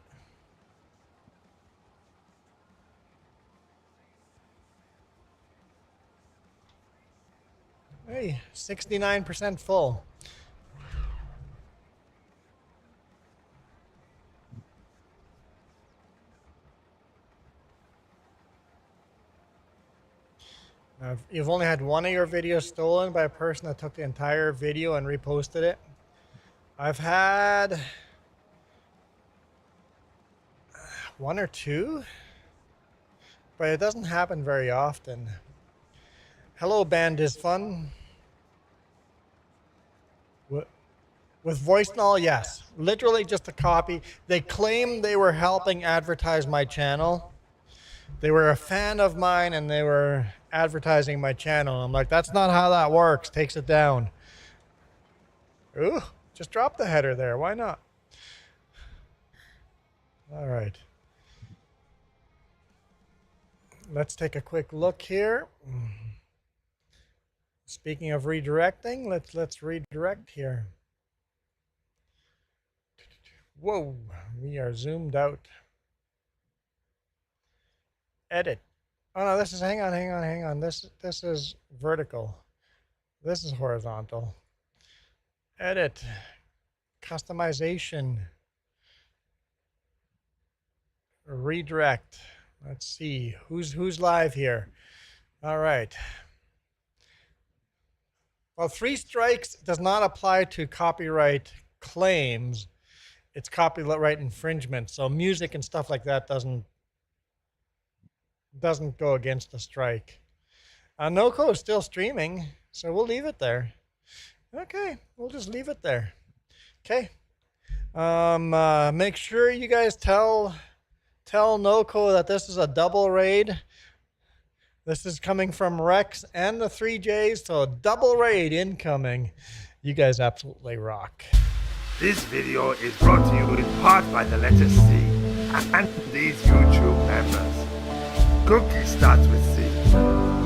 Hey, 69% full. Now, if you've only had one of your videos stolen by a person that took the entire video and reposted it, I've had one or two, but it doesn't happen very often. Hello, Band is Fun. With voice null, yes. Literally just a copy. They claimed they were helping advertise my channel. They were a fan of mine and they were advertising my channel. I'm like, that's not how that works. Takes it down. Ooh, just drop the header there. Why not? All right. Let's take a quick look here. Speaking of redirecting, let's redirect here. Whoa, we are zoomed out. Edit. Oh no, this is, hang on. This is vertical. This is horizontal. Edit. Customization. Redirect. Let's see who's live here. All right. Well, 3 strikes does not apply to copyright claims. It's copyright infringement. So music and stuff like that doesn't go against the strike. Noco is still streaming, so we'll leave it there. Okay, we'll just leave it there. Okay, Make sure you guys tell Noco that this is a double raid. This is coming from Rex and the 3Js, so double raid incoming. You guys absolutely rock. This video is brought to you in part by the letter C and these YouTube members. Cookie starts with C.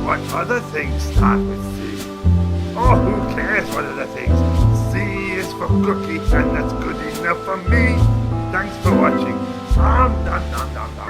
What other things start with C? Oh, who cares what other things? C is for cookie, and that's good enough for me. Thanks for watching. Nom nom nom nom nom.